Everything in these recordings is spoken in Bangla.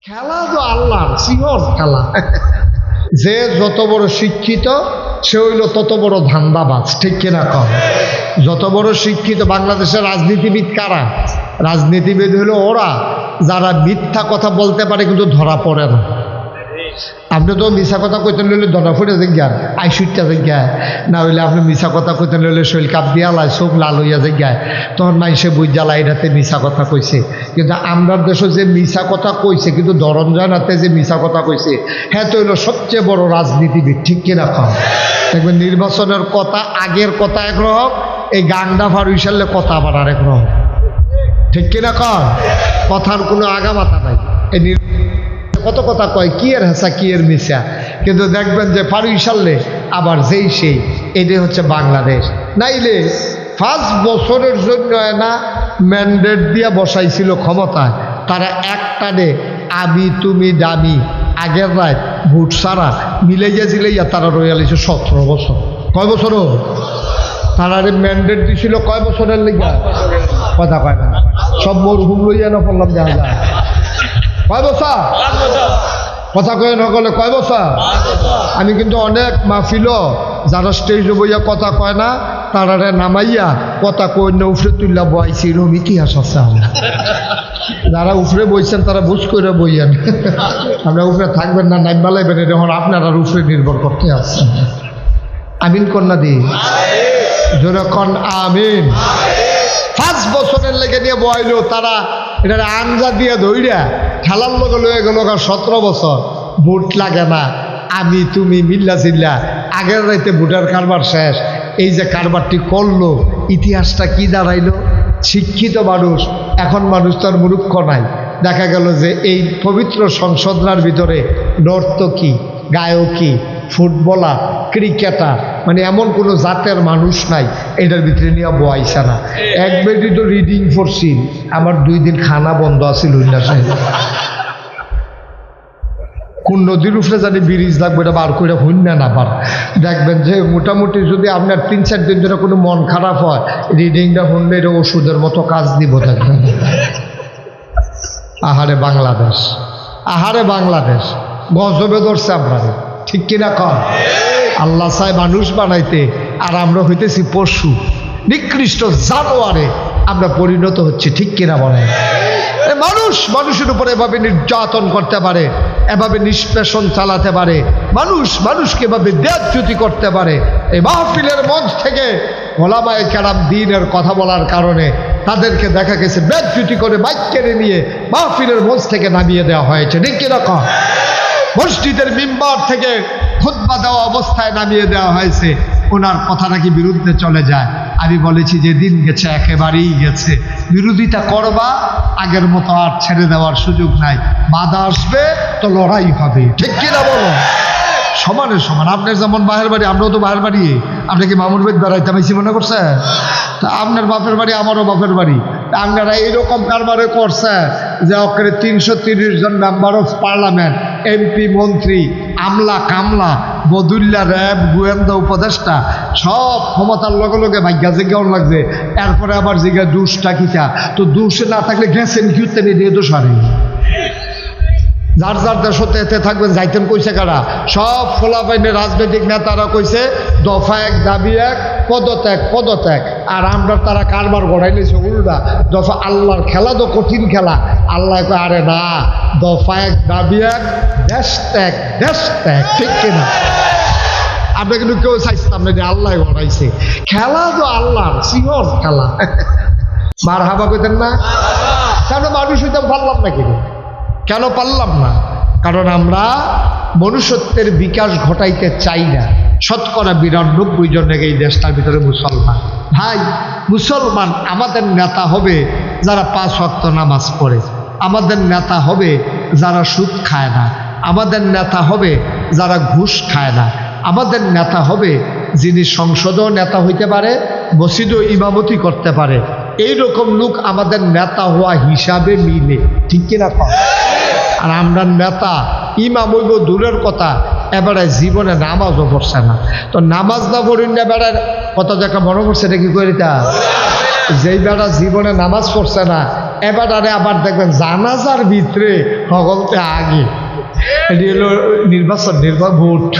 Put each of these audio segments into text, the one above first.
খেলা তো আল্লাহর সিংহর খেলা। যে যত বড় শিক্ষিত সে হইল তত বড় ধান্দাবাজ, ঠিক কিনা কম? যত বড় শিক্ষিত বাংলাদেশের রাজনীতিবিদ কারা? রাজনীতিবিদ হলো ওরা যারা মিথ্যা কথা বলতে পারে কিন্তু ধরা পড়ে না। আপনি তো মিশা কথা কইতে লইলে ধরা পড়ে যাই আইসুইটা যাই, না হইলে আপনি মিশা কথা কইতে লইলে শৈল কাপ দিয়া লাই চোখ লাল হইয়া যাই, তখন মাইসে বুঝ জ্বালা এটাতে মিশা কথা কইছে। কিন্তু আমরার দেশে যে মিশা কথা কইছে কিন্তু ধরন জানাতে যে মিশা কথা কইছে হ্যাঁ তো হইলো সবচেয়ে বড় রাজনীতিবিদ, ঠিক কিনা কম? দেখবেন নির্বাচনের কথা আগের কথা একরকম, এই গাংডা ফারুইশালে কথা আবার আরেক রকম, ঠিক কিনা কম? কথার কোনো আগামাতা নাই। এই কত কথা কয় কি এর হাসা কি এর মিশা, কিন্তু দেখবেন যে ফারুইশালে আবার যেই সেই। এটাই হচ্ছে বাংলাদেশ। নাইলে 5 বছরের জন্য না ম্যান্ডেট দিয়া বসাইছিল ক্ষমতায়, তারা একটানে আমি তুমি দামি আগের রাত ভোট সারা মিলাইয়া জিলাইয়া তারা রয়ালিছে 17 বছর। কয় বছর তারা ম্যান্ডেট দিছিল? কয় বছরের লিগা? কথা কয় না, সব মরহুম লইয়া না পড়লাম দেখা যায়। কয় বছর? কথা কয়ে নকলে কয় বছর? আমি কিন্তু অনেক মাহফিল যারা স্টেজে বইয়া কথা কয় না তারারে নামাইয়া কথা কই না উফরে তুললা বইছি, এরকম ইতিহাস আছে আমরা। যারা উফরে বইছেন তারা বুঝ করে বইয়েন, আমরা উফরে থাকবেন না নাইবা লাইবেন, এখন আপনারা উফরে নির্ভর করতে আসছেন। আমিন কন্যা দি যখন আমিন। 5 বছরের লেগে নিয়ে বইল তারা এটা আঞ্জা দিয়ে ধইরা খেলার লোক লয়ে গেল 17 বছর। ভোট লাগে না, আমি তুমি মিল্লা চিল্লা আগের রাইতে ভোটার কারবার শেষ। এই যে কারবারটি করলো ইতিহাসটা কি দাঁড়াইলো? শিক্ষিত মানুষ, এখন মানুষ তার মূর্খ নাই। দেখা গেল যে এই পবিত্র সংসদরার ভিতরে নর্তকী, গায়কী, ফুটবলার, ক্রিকেটার মানে এমন কোনো জাতের মানুষ নাই এটার ভিতরে নিয়ে বয়াইছে না। এক বেটি তো রিডিং পড়ছি, আমার 2 দিন খানা বন্ধ আছিল কোন নদীর উপরে জানি ব্রিজ লাগবে এটা বার করে হইনা না বার। দেখবেন যে মোটামুটি যদি আপনার 3-4 দিন ধরে কোনো মন খারাপ হয় রিডিংটা শুনলে এটা ওষুধের মতো কাজ দিব। দেখবেন আহারে বাংলাদেশ, আহারে বাংলাদেশ গজবে ধরছে আপনারে, ঠিক কিনা কর? আল্লাহ চায় মানুষ বানাইতে আর আমরা হইতেছি পশু, নিকৃষ্ট জানোয়ারে আমরা পরিণত হচ্ছি, ঠিক কিনা বলেন? মানুষ মানুষের উপরে এভাবে নির্যাতন করতে পারে, এভাবে নিষ্পেষণ চালাতে পারে, মানুষ মানুষকে এভাবে দেহচ্যুতি করতে পারে। এই মাহফিলের মঞ্চ থেকে ওলামায়ে কেরাম দ্বীনের কথা বলার কারণে তাদেরকে দেখা গেছে বেজ্জুতি করে বাইক কেড়ে নিয়ে মাহফিলের মঞ্চ থেকে নামিয়ে দেওয়া হয়েছে, ঠিক কিরকম? মসজিদের মিম্বার থেকে খুতবা দেওয়া অবস্থায় নামিয়ে দেওয়া হয়েছে। ওনার কথা নাকি বিরুদ্ধে চলে যায়। আমি বলেছি যে দিন গেছে একেবারেই গেছে, বিরোধিতা করবা আগের মতো আর ছেড়ে দেওয়ার সুযোগ নাই। বাধা আসবে তো লড়াই হবে, ঠিক কিনা বলো? সমানে সমান। আপনার যেমন বাহের বাড়ি, আমরাও তো বাহের বাড়ি। আপনি কি মামুর বাড়ি বেড়াইতে পাইছি মনে করছে? তা আপনার বাপের বাড়ি আমারও বাপের বাড়ি। আপনারা এইরকম কারবারে করছে যে ওখানে 330 জন মেম্বার অফ পার্লামেন্ট, এমপি, মন্ত্রী, আমলা কামলা, বদুল্লা, র্যাব, গোয়েন্দা, উপদেষ্টা সব ক্ষমতার লগে লগে ভাগ্যা জিজ্ঞাও লাগছে। এরপরে আবার জিজ্ঞা দুষটা কিটা, তো দুষে না থাকলে গেছেন কিউতে নিয়ে দোষ হারে। যার যার দেশতে এতে থাকবেন যাইতেন কইছে কারা? সব ফলাফাইনে রাজনৈতিক নেতারা কইছে দফা 1 দাবি 1 পদত্যাগ পদত্যাগ। আর আমরা তারা কারবার গড়াই নিয়েছে উল্টা দফা। আল্লাহর খেলা তো কঠিন খেলা। আল্লাহ কয় আরে না, দফা 1 দাবি 1 দেশ ত্যাগ দেশ ত্যাগ, ঠিক কিনা? আমরা কিন্তু কেউ চাইছিলাম না যে আল্লাহ গড়াইছে। খেলা তো আল্লাহর সিংহর খেলা। মার হাবা কইতেন না? কেন মানুষ হইতে পারলাম না? কেন পারলাম না? কারণ আমরা মনুষ্যত্বের বিকাশ ঘটাইতে চাই না। 92% জনের এই দেশটার ভিতরে মুসলমান। ভাই মুসলমান আমাদের নেতা হবে যারা 5 ওয়াক্ত নামাজ পড়ে, আমাদের নেতা হবে যারা সুদ খায় না, আমাদের নেতা হবে যারা ঘুষ খায় না, আমাদের নেতা হবে যিনি সংসদেও নেতা হইতে পারে, মসজিদেও ইমামতি করতে পারে। এইরকম লোক আমাদের নেতা হওয়া হিসাবে মিলে, ঠিক কিনা? আর আমরা নেতা ইমাম হইব দূরের কথা, এবারে জীবনে নামাজও পড়ছে না। তো নামাজ না পড়িন না বেড়ার কথা দেখা মনে করছে এটা কি করি তা? যেই বেড়া জীবনে নামাজ পড়ছে না এবার আবার দেখবেন জানাজার ভিতরে হগলতে আগে এটি হলো নির্বাচন ভোট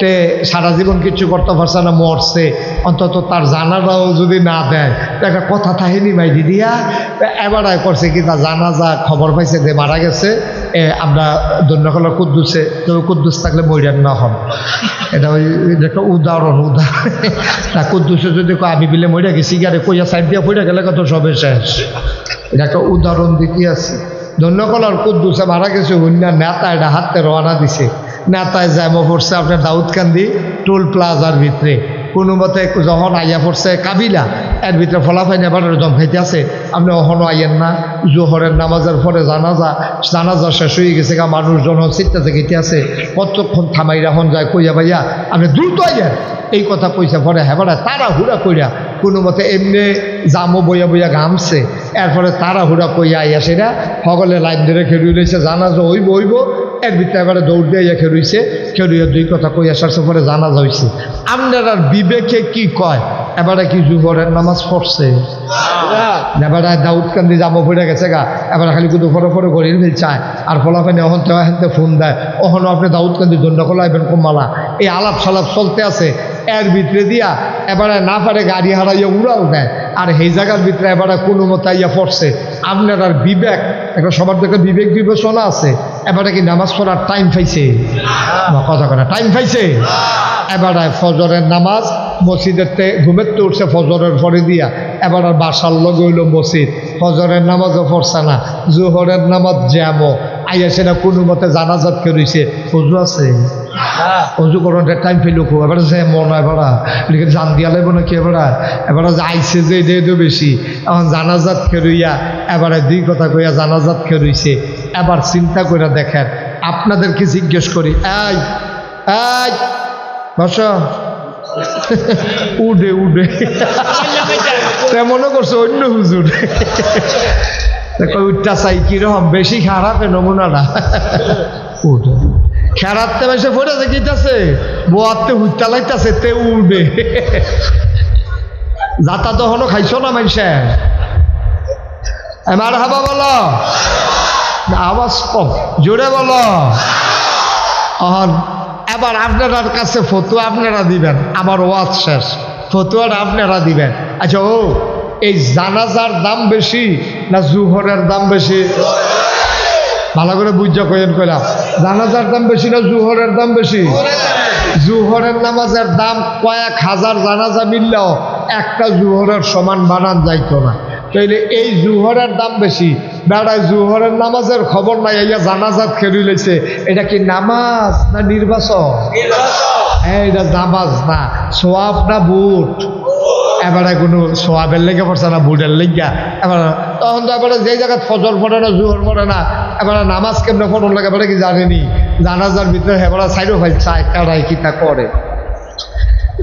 তে সারা জীবন কিছু করতে পারছে না, মরছে, অন্তত তার জানাজাও যদি না দেয় একটা কথা থাকেনি ভাই দিদিয়া। এবার করছে কি তা জানাজা খবর পাইছে যে মারা গেছে, আমরা দন্যকলার কুদ্দুসে, তো কুদ্দুস থাকলে মরিয়ান না হন, এটা ওই একটা উদাহরণ তা কুদ্দুসে যদি আমি বিলে মরিয়া গেছি গারে কইয়া সাইড দিয়া পড়ে গেলে কত সবে শেষ, এটা একটা উদাহরণ দিতে আছে। দন্যকলার কুদ্দুসে মারা গেছে, অন্য নেতা এটা হাতে রওনা দিছে, নেতায় যাইমো পড়ছে আপনার দাউদকান্দি টোল প্লাজার ভিতরে, কোনো মতে যখন আইয়া পড়ছে কাবিলা, এর ভিতরে ফলাফাই নেবার জম খাইতে আছে, আপনি অহনো আইয়েন না, জোহরের নামাজের পরে জানাজা শেষ হয়ে গেছে, মানুষজন চিত্তাতে খেতে আছে, কতক্ষণ থামাই রাখন যায়, কইয়া ভাইয়া আপনি দ্রুত আইয়েন, এই কথা কইছে। পরে হ্যাঁ তারা হুড়া কইরা কোনো মতে এমনি জামো বইয়া বইয়া ঘামছে, এরপরে তারা হুড়া কইয়া আইয়া সেটা সকলে লাইন ধরে খেলুই লইছে, জানাজা হইব এর ভিতরে এবারে দৌড় দিয়ে খেলুইছে, খেলুইয়া দুই কথা কইয়া সারছে, পরে জানাজা হইছে। আপনার আর বিবেকে কি কয় এবারে কি জুহরের নামাজ পড়ছে? এবারে দাউদকান্দি জামো পড়ে গেছে গা, এবারে খালি কিন্তু ফরে গড়িয়ে ফেলছায়, আর ফলাফানি অহন হেনতে ফোন দেয়, অহনো আপনি দাউদকান্দি দণ্ডকল আইবেন কমালা, এই আলাপ সালাপ চলতে আছে। এর ভিতরে দিয়া এবারে না পারে গাড়ি হারাইয়া উড়াল দেয়, আর সেই জায়গার ভিতরে এবারে কোনো মতো ইয়া পড়ছে। আপনার আর বিবেক, একটা সবার থেকে বিবেক বিবেচনা আছে, এবারে কি নামাজ পড়ার টাইম পাইছে? কথা কথা টাইম পাইছে? এবারে ফজরের নামাজ মসজিদের ঘুমের তো উঠছে ফজরের পরে দিয়া, এবার আর বাসার লগে হইল মসজিদ, ফজরের নামাজও পড়ছে না, জোহরের নামাজ জ্যামো আইয়া সেটা কোনো মতে জানাজাত কে রয়েছে, অজু আছে, অজু করার টাইম পেল, এবার যে মনে এবারা লিখে জান দিয়া লাগবো নাকি, এবার আইসে যে এটা বেশি, এখন জানাজাত খেরুইয়া এবারে দুই কথা কইয়া জানাজাত খেরুইছে। এবার চিন্তা করে দেখেন, আপনাদেরকে জিজ্ঞেস করি, এই বস, উডে মনে করছো অন্য হুজুর উঠটা চাই কিরকম বেশি খারাপ নমুনাটা, উঠে খেরাতে বেশি পড়েছে কিটাছে, বোয়াতে হুটটা লাইতেছে তে উঠবে, যাতা তখনও খাইছো না মানুষে, আমার হাবা বলো, আওয়াজ কম, জোরে বলো। এবার আপনার কাছে ফতুয়া আপনারা দিবেন, আমার ওয়াজ শেষ, ফতুয়াটা আপনারা দিবেন। আচ্ছা এই জানাজার দাম বেশি না জুহরের দাম বেশি? ভালো করে বুঝা কইলাম, জানাজার দাম বেশি না জুহরের দাম বেশি? জুহরের নামাজের দাম কয়েক হাজার জানাজা মিললেও একটা জুহরের সমান বানান যাইতো না, তাইলে এই জুহরের দাম বেশি। বেড়ায় জুহরের নামাজের খবর নাই, ইয়া জানাজাত খেলি লেছে, এটা কি নামাজ না নির্বাচন? এইটা নামাজ না, সোয়াব না বুট? এবারে কোনো সোয়াবের লেগে পড়ছে না বুটের লেগা, এবার তখন তো এবারে যেই জায়গায় ফজর পড়ে না জুহর পড়ে না, এবারে নামাজ কেমনে পড়ন লাগে এবারে কি জানেনি? জানাজার ভিতরে হেবারা সাইডও চায় কারাই কিতা করে,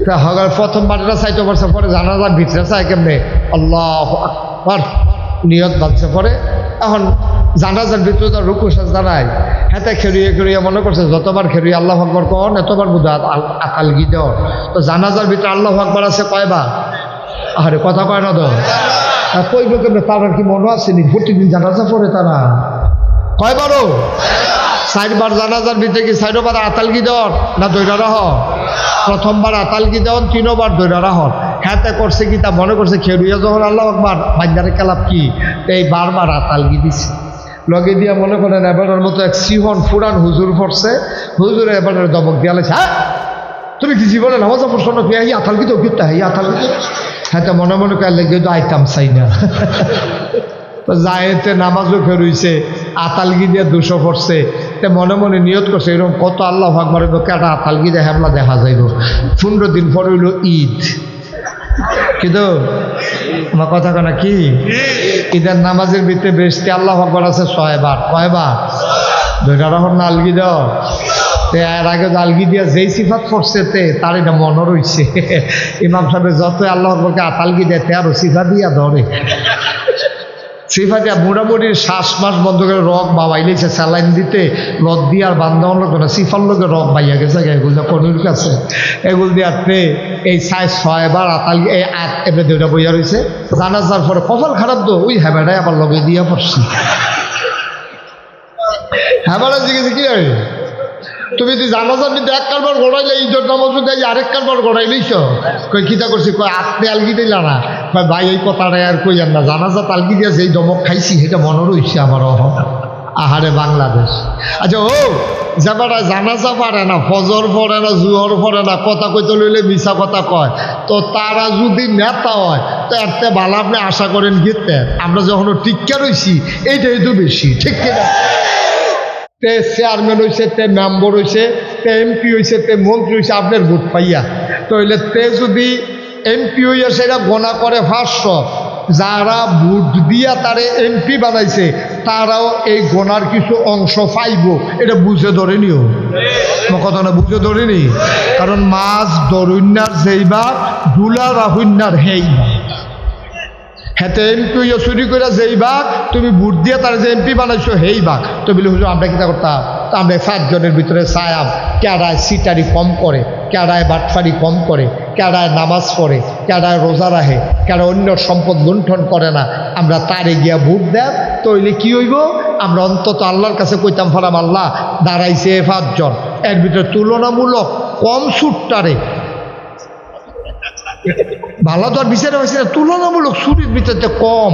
তা হগার প্রথম বারটা সাইডও পড়ছে, পরে জানাজার ভিতরে চায় কেমনে আল্লাহু আকবার নিয়ত বাঁধছে, পরে এখন জানাজার ভিতরে তো রুকু সাজদা নাই, হাতে খেরিয়ে মনে করছে যতবার খেরিয়ে আল্লাহ আকবার কন এতবার বুধ আকাল গিয়ে দেওয়ার, তো জানাজার ভিতরে আল্লাহ আকবার আছে কয়বার? আরে কথা কয় না তো, কইব কেমনে? তারা কি মনে আসেনি প্রতিদিন জানাজা পড়ে তারা? কয়বারও? 4 বার জানাজার ভিতরে কি 4 বার আতালগি দেওয়ার না দৈরা রাহ? প্রথমবার আতালগি দেওয়ান, 3 বার দৈরা রাহন। হ্যাঁ করছে কি তা মনে করছে খেরুইয়া যখন আল্লাহ আকবার বাঞ্জারে কালাপ কি এই বারবার আতালগি দিছে, লগে দিয়া মনে করেন এবারের মতো এক সিহন ফুরান হুজুর পড়ছে, হুজুরে এবারের দমক দিয়া লেছে, হ্যাঁ তুমি কি জীবনে নামাজ পড়ছো না? এই আতালগি তো কিতা, এই আতালগি, হ্যাঁ তো মনে মনে করে লেগে তো আইতাম চাই না, জায়েতে নামাজও ফেরুইছে, আতালগি দিয়ে 200 পড়ছে, তে মনে মনে নিয়ত করছে এরকম কত আল্লাহ আকবার কেটা আতালগি দিয়ে হেমলা দেখা যাইব। 15 দিন পরে হইল ঈদ, কিন্তু আমার কথা কেনা কি ঈদের নামাজের ভিতরে বেশি আল্লাহ আকবার আছে 6 বার। কয়বার? 2টা রকম না আলগি দাও, এর আগে আলগি দিয়া যেই সিফাত পড়ছে তার এটা মনে রয়েছে। ইমাম সাহেব যতই আল্লাহ আকবরকে আতালগি দেয় আরো সিফা দিয়া ধরে, সিফাতিয়া মোটামুটি শ্বাস মাস বন্ধ করে রক বাবাইলেছে স্যালাইন দিতে রদ দিয়ে আর বান্ধব লোক না সিফার লোকে রক বাইয়া গেছে এগুলো কনুর কাছে এগুলো দিয়ে আপনি এই 6বার আতাল এই এমনি দুইটা বইয়া রয়েছে জানাজার পরে কপাল খারাপ তো ওই হ্যাবাটাই আবার লগে দিয়া পড়ছি হ্যাবাটা জিজ্ঞেস কি হয় তুমি তুই জানাজার মধ্যে এক কারবার গড়াইলে ঈদের নামাজ দেয় আরেক কারবার গড়াইলেইছ কই কিতা করছি কই আপনি আলগি দিলা না কই ভাই এই কথাটা আর কইয়ান না জানাজা তালগি দিয়ে যেই দমক খাইছি সেটা মনে রয়েছে আমার আহারে বাংলাদেশ আচ্ছা ও যাবারা জানাজা পারে না ফজর পড়ে না জুহর পড়ে না কথা কইতে লইলে মিছা কথা কয় তো তারা যদি নেতা হয় তো এরতে ভালো আপনি আশা করেন গিতে আমরা যখন টিক্কা রয়েছি এইটাই তো বেশি ঠিক কিনা তে চেয়ারম্যান হয়েছে তে মেম্বার হয়েছে তে এমপি হয়েছে তে মন্ত্রী হয়েছে আপনার ভোট পাইয়া তাহলে তে যদি এমপি হইয়া সেটা গোনা করে 500 যারা ভোট দিয়া তারে এমপি বানাইছে তারাও এই গোনার কিছু অংশ পাইব এটা বুঝে ধরেনিও কথা না বুঝে ধরেনি কারণ মাছ দরুন্যার যেইবা দুলা রাহুন্যার হেইবা হেতে এমপি হইয়া চুরি করে যেই বাঘ তুমি ভোট দিয়ে তার যে এমপি বানাইছো হেই বাঘ তো বলে হুজুর আমরা কিতা করতাম তা আমরা 5 জনের ভিতরে চায়াম কেডায় সিটারি কম করে কেডায় বাটফারি কম করে কেডায় নামাজ পড়ে কেডায় রোজা রাখে কেডা অন্য সম্পদ লুণ্ঠন করে না আমরা তারে গিয়া ভোট দেব তইলে কি হইব আমরা অন্তত আল্লাহর কাছে কইতাম ফারাম আল্লাহ দাঁড়াইছে 5 জন এর ভিতরে তুলনামূলক কম সুটটারে ভালো তো আর বিচারে হয়েছে না তুলনামূলক চুরির ভিতরে কম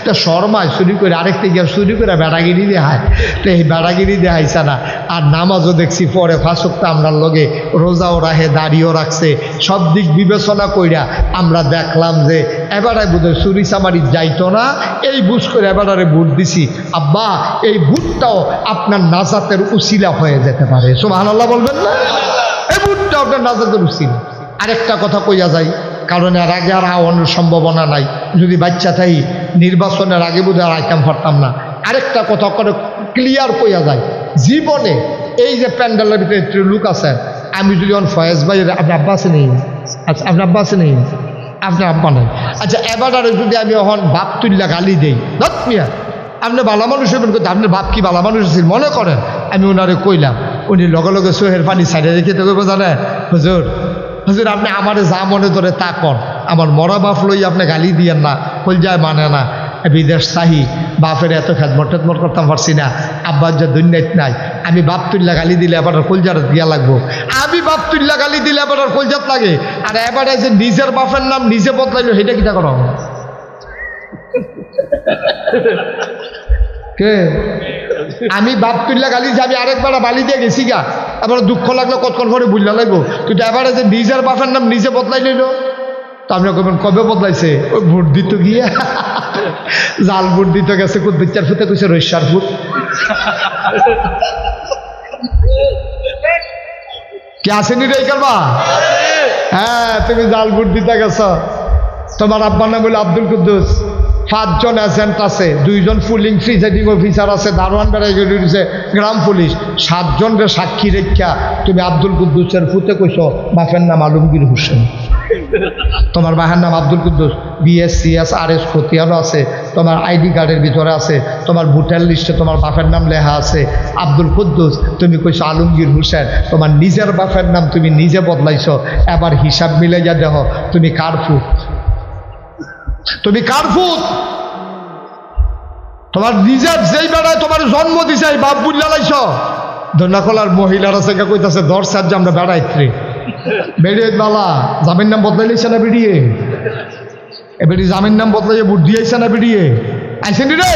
তা শর্মায় চুরি করে আরেকটা গিয়ে চুরি করে বেড়াগিরি দেখায় তো এই বেড়াগিরি দেখাইছে না আর নামাজও দেখছি পরে 5 ওয়াক্ত আমরার লগে রোজাও রাখে দাড়িও রাখছে সব দিক বিবেচনা কইরা আমরা দেখলাম যে এবারে বোধহয় চুরি চামারি যাইতো না এই বুঝ করে এবারে ভোট দিছি আব্বা এই ভোটটাও আপনার নাজাতের উসিলা হয়ে যেতে পারে সুবহানাল্লাহ বলবেন না এই ভোটটাও আপনার নাজাতের উসিলা আরেকটা কথা কইয়া যায় কারণ এর আগে আর আওয়ানোর সম্ভাবনা নাই যদি বাচ্চা থাই নির্বাচনের আগে বোধহয় আর আইতাম পারতাম না আরেকটা কথা করে ক্লিয়ার কইয়া যায় জীবনে এই যে প্যান্ডেলের ভিতরে লোক আছেন আমি যদি ফয়েজ ভাই আপনার আব্বা আছে নেই আচ্ছা আপনার আব্বা আছে নেই আপনার আব্বা নাই আচ্ছা এবার যদি আমি এখন বাপ তুল্লা গালি দেই দত মিয়া আপনি ভালো মানুষ হবেন কিন্তু আপনার বাপ কি ভালো মানুষ ছিল মনে করেন আমি ওনারে কইলাম উনি লগে লগে চোহের পানি সাইডে রেখে তো করবো জানেন হুজুর হুজুর আপনি আমারে যা মনে ধরে তা কর আমার মরা বাপ লই আপনি গালি দিয়েন না কলজায় মানে না বিদেশ চাহি বাপের এত খেদমত টেদমত করতাম পারছি না আব্বার যে দুনিয়াত নাই আমি বাপ তুল্লা গালি দিলে এবার কলজার দিয়া লাগবো আমি বাপ তুল্লা গালি দিলে এবার কলজাত লাগে আর এবারে যে নিজের বাপের নাম নিজে বদলাইলো সেটা কিটা করো কে আমি বাপ তুল্লা গালি যে আমি আরেকবার বালি দিয়ে গেছি গা এবার দুঃখ লাগলো কতক্ষণ পরে বুঝলা লাগবো কিন্তু এবারে যে নিজের বাপের নাম নিজে বদলাই নিল তা আপনি কবেন কবে বদলাইছে ওই ভোট দিত গিয়ে জাল ভোট দিতে গেছে কুদ্দিচার ফুটে কইছে রৈশার ফুট কে আসেনি রে করবা হ্যাঁ তুমি জাল ভোট দিতে গেছ তোমার আব্বার নাম বলে আব্দুল কুদ্দুস 5 জন এজেন্ট আছে 2 জন পুলিং প্রিজাইডিং অফিসার আছে দারোয়ান বেড়াই গেছে গ্রাম পুলিশ 7 জনের সাক্ষী রেখা তুমি আব্দুল কুদ্দুসের ফুতে কইছো বাপের নাম আলমগীর হোসেন তোমার বাহের নাম আব্দুল কুদ্দুস BSCS RS খতিয়ানও আছে তোমার আইডি কার্ডের ভিতরে আছে তোমার ভোটার লিস্টে তোমার বাপের নাম লেখা আছে আব্দুল কুদ্দুস তুমি কইছো আলমগীর হোসেন তোমার নিজের বাপের নাম তুমি নিজে বদলাইছো এবার হিসাব মিলে যা দেখো তুমি কার ফুট তুমি কার ফুট তোমার নিজের যেই বেড়ায় তোমার জন্ম দিছে বাপ বুঝলা লাইছ ধন্যাখলার মহিলারা সেটা কইতাছে 10 সাত যে আমরা বেড়াইত্রে বেড়িয়ে বালা জামিন নাম বদলাইছে না বেরিয়ে এবারে জামিন নাম বদলাইছে বুট দিয়েছে না বেরিয়ে আইসেন রে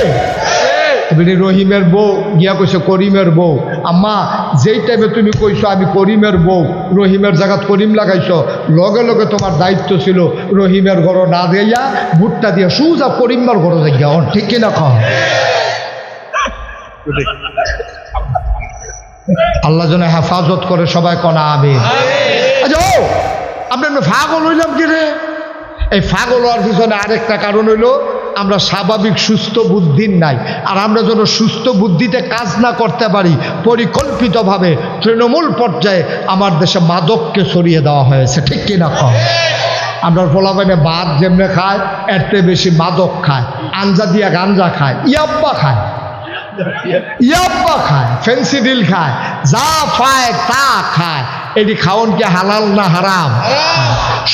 এবারে রহিমের বউ গিয়া কইছে করিমের বউ আম্মা যেই টাইমে তুমি কইছো আমি করিমের বউ রহিমের জায়গাত করিম লাগাইছো লগে লগে তোমার দায়িত্ব ছিল রহিমের ঘর না দিয়া বুটটা দিয়ে সুজা করিমবার ঘর যাইয়া ঠিক কিনা খ আল্লাহ যেন হেফাজত করে সবাই কনা আমিন আচ্ছা ও আপনি ফাগল হইলাম কি রে এই ফাগল হওয়ার পিছনে আরেকটা কারণ হইল আমরা স্বাভাবিক সুস্থ বুদ্ধির নাই আর আমরা যেন সুস্থ বুদ্ধিতে কাজ না করতে পারি পরিকল্পিতভাবে তৃণমূল পর্যায়ে আমার দেশে মাদককে সরিয়ে দেওয়া হয়েছে ঠিক কিনা কম আমরা ফলাফাইনে ভাত যেমনে খায় এর থেকে বেশি মাদক খায়, আঞ্জা দিয়া গাঞ্জা খায়, ইয়াব্বা খায়, ইয়াব্বা খায়, ফেন্সিডিল খায়, যা পায় তা খায়। এটি খাওন কি হালাল না হারাম?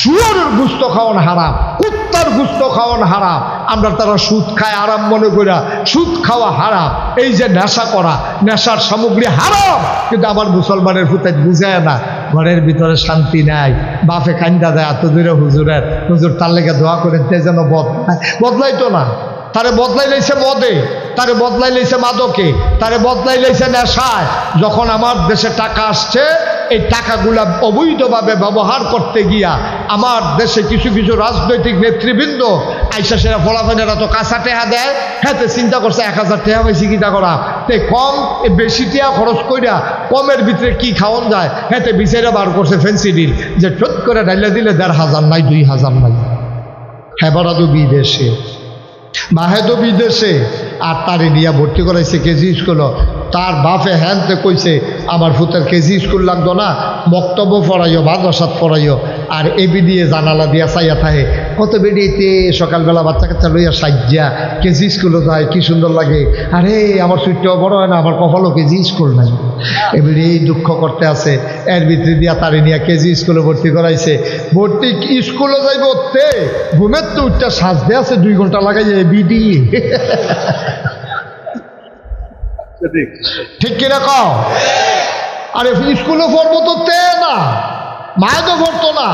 শুয়োরের গুস্ত খাওয়ান হারাম, কুত্তার গুস্ত খাওয়ান হারাম। আমরা তারা সুদ খায় আরাম মনে করা, সুদ খাওয়া হারাম। এই যে নেশা করা, নেশার সামগ্রী হারাম, কিন্তু আমার মুসলমানের ফুতায় বুঝায় না। ঘরের ভিতরে শান্তি নাই, বাপে কান্দা দেয় এত দূরে হুজুরের, হুজুর তার লেগে দোয়া করে তে যেন বদলাইতো না। তারে বদলাই লাইছে মদে, তারে বদলাই লাইছে মাদকে, তারে বদলাই লাইছে নেশায়। যখন আমার দেশে টাকা আসছে, এই টাকাগুলা অবৈধভাবে ব্যবহার করতে গিয়া আমার দেশে কিছু কিছু রাজনৈতিক নেতৃবৃন্দ আইসা সেরা ফলাফলেরা তো কাঁচা টেহা দেয়, হ্যাঁ চিন্তা করছে 1000 টেহা পাইছি কিতা করা, তে কম বেশি টেহা খরচ কইরা কমের ভিতরে কি খাওয়ান যায়, হ্যাঁ বিচারে বার করছে ফেন্সিডিল, যে ঠোঁট করে ডাইলে দিলে 1500 নাই 2000 নাই। হ্যাঁ বড় তো বিদেশে, বাহে তো বিদেশে, আর তারে নিয়ে ভর্তি করাইছে কেজি স্কুল। তার বাপে হ্যানতে কইছে আমার ফুতের কেজি স্কুল লাগতো না, বক্তব্য পড়াইও, মাদ্রাসাত পড়াইও, আর এবি দিয়ে জানালা দিয়া চাইয়া থাকে। কত বেরিয়েতে সকালবেলা বাচ্চা কাচ্চা লইয়া সাজ্জা কেজি স্কুলও যায়, কি সুন্দর লাগে। আরে আমার সুইটটাও বড় হয় না, আমার কপালও কেজি স্কুল নাই। এবারে এই দুঃখ করতে আছে, এর ভিতরে দিয়া তারে নিয়ে কেজি স্কুলে ভর্তি করাইছে। ভর্তি স্কুলে যাইব তে ঘুমের তো উঠটা সাজতে আছে 2 ঘন্টা লাগাই এবি দিয়ে। ঠিক কিনা কও? আরে স্কুলে পড়বো তো তে না, মায়ে তো পড়তো না।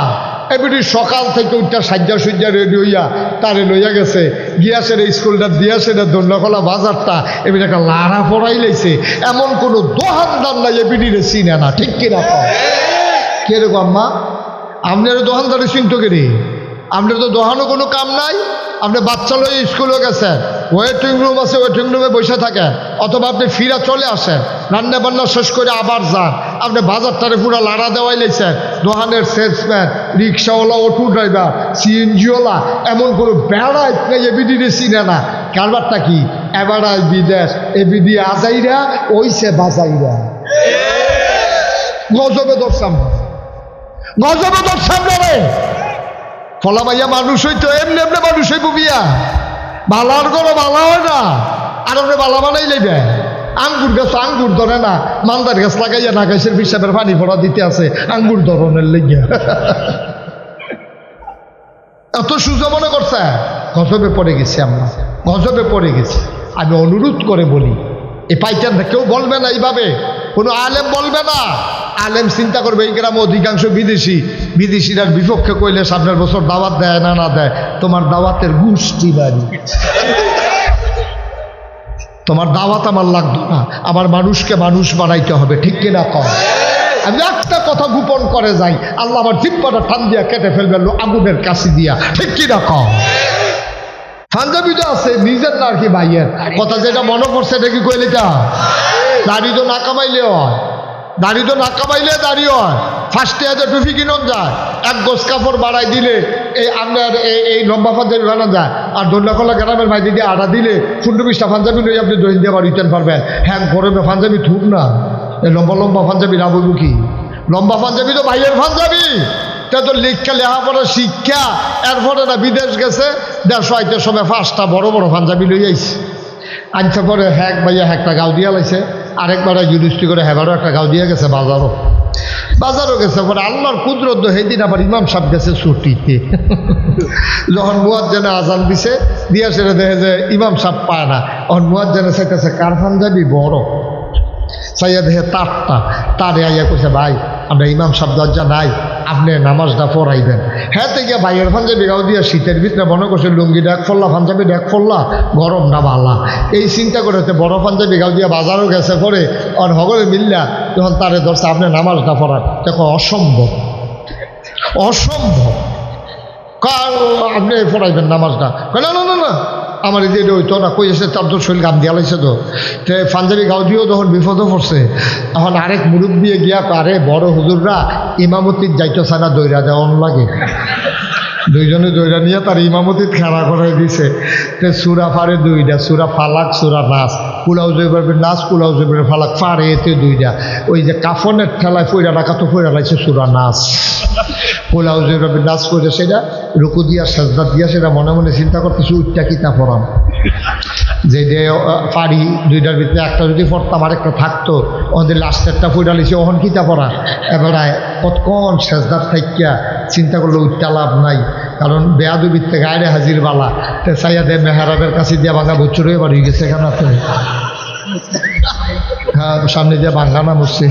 এবারে সকাল থেকে উঠটা সাজ্জা সুজ্জা রেডি হইয়া তারে লইয়া গেছে, গিয়াসের স্কুলটা দিয়াছে না দোলনাখোলা বাজারটা, এবারে একটা লাড়া পড়াই লাইছে। এমন কোনো দোহানদার নাই এবিডিরে চিনে না। ঠিক কিনা কও? কিরকম আম্মা আপনার দোহানদারে চিনতো কেরে? আপনার তো দোহানো কোনো কাম নাই। আপনি বাচ্চা লয়ে স্কুলে গেছেন, ওয়েটিং রুম আছে, ওয়েটিং রুমে বসে থাকেন, অথবা আপনি ফিরা চলে আসেন, রান্না বান্না শেষ করে আবার যান। আপনি বাজারটারে পুরো লাড়া দেওয়াই লাইছেন। দোকানের সেলসম্যান, রিক্সাওয়ালা, অটো ড্রাইভার, সিএনজিওয়ালা, এমন কোনো বেড়াই এবিডিরে চিনে না। কারবারটা কি? এবারাই বিদেশ, এবিডি আজাইরা ওইসে বাজাইরা। গজবে দর্শাম, গজবে দর্শাম রে। ফলা ভাইয়া মানুষ হইতো এমনি এমনি মানুষ হইব বিয়া, বালার গরো বালা হয় না, আর আপনি বালা বানাই লাইবে। আঙ্গুর গাছ আঙ্গুর ধরে না, মালদার গাছ লাগাইয়া না গাছের হিসাবের পানি ভরা দিতে আছে আঙ্গুর ধরনের লেগে। এত সুযোগ মনে করছে, গজবে পড়ে গেছি আমরা, গজবে পড়ে গেছি। আমি অনুরোধ করে বলি, এ পাইতেন না, কেউ বলবে না এইভাবে, কোনো আলেম বলবে না। আলেম চিন্তা করবে এই গ্রামে অধিকাংশ বিদেশি, বিদেশিরার বিপক্ষে কইলে সামনের বছর দাওয়াত দেয় না না দেয়, তোমার দাওয়াতের গোষ্ঠী বাড়ি, তোমার দাওয়াত আমার লাগতো না। আমার মানুষকে মানুষ বানাইতে হবে। ঠিক কিনা কম? আমি একটা কথা গোপন করে যাই, আল্লাহ আমার জিব্বাটা টান দিয়া কেটে ফেলবে আগুনের কাছে দিয়া। ঠিক কিনা কম? পাঞ্জাবি তো আছে নিজের না আর কি ভাইয়ের কথা, যেটা মনে পড়ছে এটা কি কইলে তা দাড়ি তো না কামাইলে হয়, দাড়ি তো না কামাইলে দাড়ি হয়। ফার্স্টে হাতে টুপি কিনন যায়, 1 গজ কাপড় বাড়াই দিলে এই আপনার এই লম্বা পাঞ্জাবি বানানো যায়। আর দোল্লাখোলা গ্রামের ভাই দিদি আড়া দিলে 15-20টা পাঞ্জাবি লই আপনি দৈন দিয়ে বাড়িতে পারবেন। হ্যাঁ গরমে পাঞ্জাবি থুক না, এই লম্বা লম্বা পাঞ্জাবি না বলবো কি? লম্বা পাঞ্জাবি তো ভাইয়ের পাঞ্জাবি। তা তো লেখা লেখাপড়া শিক্ষা, এরপরে না বিদেশ গেছে, 150 সময় 5টা বড় বড় পাঞ্জাবি লই আইছে। আনছে পরে হ্যাক ভাইয়া একটা গাও দিয়া লাইছে, আরেকবার ইউনিভার্সিটি করে হেবারও একটা গাও দিয়ে গেছে, বাজারও গেছে। পরে আল্লাহর কুদরত সেদিন আবার ইমাম সাহেব গেছে ছুটিতে। যখন মুয়াজ্জিনে আজান দিছে, দিয়া সেটা দেখে যে ইমাম সাহেব পায় না, তখন মুয়াজ্জিনে চাইতেছে কার পাঞ্জাবি বড়, চাইয়া দেখে তারটা, তারে আইয়া কইছে ভাই আমরা ইমাম সাহেব দরজা নাই, আপনি নামাজটা পড়াইবেন। হ্যাঁ তো গিয়া ভাইয়ের পাঞ্জাবি গাও দিয়া শীতের ভিতরে মনে করছে লুঙ্গি ডেক ফল্লা, পাঞ্জাবি ডেক ফল্লা, গরম না বালা, এই চিন্তা করে বড় পাঞ্জাবি গাও দিয়া বাজারও গেছে। পরে আর হগলে মিল্লা যখন তারে ধরছে আপনি নামাজটা পড়ান, দেখো অসম্ভব, অসম্ভব, কার আপনি পড়াইবেন নামাজটা? না না না না আমার এই যে হইতো না, কই এসে তার তো শরীর গাম দিয়া লাইছে তো পাঞ্জাবি গাও দিয়েও তখন বিপদও পড়ছে। এখন আরেক মুরব্বী গিয়া আরে বড় হুজুররা ইমামতির যাইতে চায় না, দৈরা দেওয়ান লাগে। দুইজনে দৈরা নিয়ে তার ইমামতির খেলা করে দিছে। সূরা পারে 2টা, সূরা ফালাক, সূরা নাস। কুলাও জৈবের নাচ কুলাও জৈবের ফালাক পারে এতে দুইটা ওই যে কাফনের ঠেলায় ফইরা রাখা তো ফইরা লাগছে সুরা নাচ কুলাও জৈবের নাচ করে সেটা রুকু দিয়া সাজদা দিয়া সেটা মনে মনে চিন্তা করতেছি উঠটা কিতা পড়াম যে পারি দুইটার ভিতরে একটা যদি পড়তাম আরেকটা থাকতো ওদের লাস্টেরটা ফইরা লিছে ওহন কিতা পড়া এবারে কতক্ষণ সেজদার থাইকিয়া চিন্তা করলে উঠটা লাভ নাই কারণ বেয়াদুবির থেকে গায়ে হাজির বালা তে চাইয়া দে মেহরাবের কাছে দিয়া ভাঙা বছর হয়ে বাড়ি গেছে কেন হ্যাঁ সামনে দিয়ে ভাঙ্গানা বসছে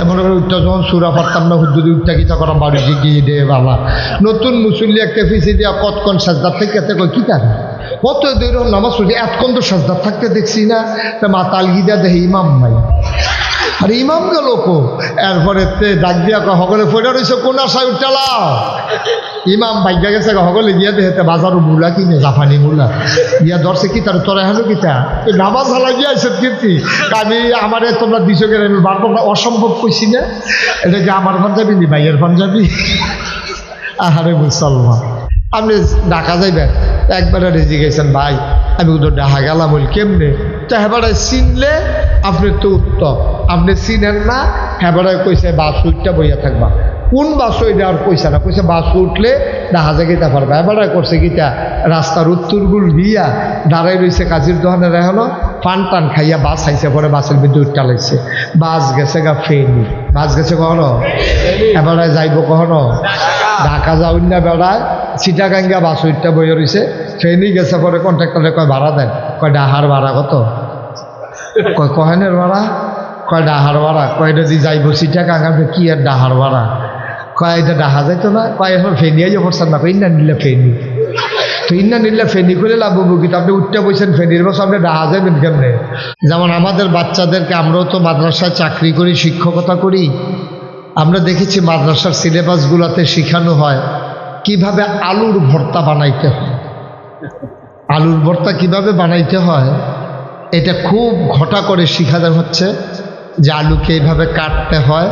মনে করে উঠটা যখন সুরা পারতাম না হুদ্দুদি উঠটা কিতা করা বাড়ি গিয়ে দে বাবা নতুন মুসল্লি একটা ফিসে দিয়া কতক্ষণ সাজদার থেকে এতে কী কারণ কত দূর নামাজ পড়ছি এতক্ষণ তো সাজদার থাকতে দেখছি না তা মা তালগিদা দেখে ইমাম নাই আর ইমাম গেল কো এরপরে ডাক দিয়া সকলে ফোটা রয়েছে কোন আশায় চালাও ইমাম বাইকা গেছে সকলে গিয়া দেখে বাজারও মূলা কিনে জাপানি মূলা গিয়া ধরছে কি তার তোরা হেন কিতা নামাজ হালা গিয়া এসে কীর্তি আমি আমারে তোমরা দিছো কেন আমি বারবার অসম্ভব কইছি না এটা কি আমার পাঞ্জাবি নি ভাইয়ের পাঞ্জাবি আহারে মুসলমান আপনি ঢাকা যাইবেন একবারে রেজি গেছেন ভাই আমি তো ঢাকা গেলাম বলি কেমনে তো হেবারে চিনলে আপনি তো উত্তর আপনি চিনেন না হেবারে কইছে বাস উঠটা বইয়া থাকবা কোন বাস ওইটা আর কইছে না কইছে বাস উঠলে জাহাজে গীতা পারবা হেবারে করছে গীতা রাস্তার উত্তরগুল দিয়া দাঁড়াই রয়েছে কাজীর দোকানে হলো পান টান খাইয়া বাস খাইছে পরে বাসের ভিতরে উঠটা লাগছে বাস গেছে গা ফেনি বাস গেছে কখনো এবারে যাইব কখনো ঢাকা যাও না বেড়ায় চিটাগাঙ্গা বাস উঠটা বইয়া রয়েছে ফেনি গেছে পরে কন্ট্রাক্টরে কয় ভাড়া দেন কয় ডাহার ভাড়া কত কয় কহেনের ভাড়া কয় ডাহার ভাড়া কয় এটা দিয়ে যাইব চিটাগাঙ্গা কি আর ডাহার ভাড়া কয় এটা ডাহা যাইতো না কয় এখন ফেনিয়াই যে পড়ছেন না ইন্না নিলে ফেনি তো ইন্না নিলে ফেনি করে লাভ কিন্তু আপনি উঠতে বসেন ফেনির বছর আপনি ডাহা যাবেন কেমনে যেমন আমাদের বাচ্চাদেরকে আমরাও তো মাদ্রাসায় চাকরি করি শিক্ষকতা করি আমরা দেখেছি মাদ্রাসার সিলেবাসগুলোতে শেখানো হয় কিভাবে আলুর ভর্তা বানাইতে হয় আলুর ভর্তা কিভাবে বানাইতে হয় এটা খুব ঘটা করে শেখানো হচ্ছে যে আলুকে এইভাবে কাটতে হয়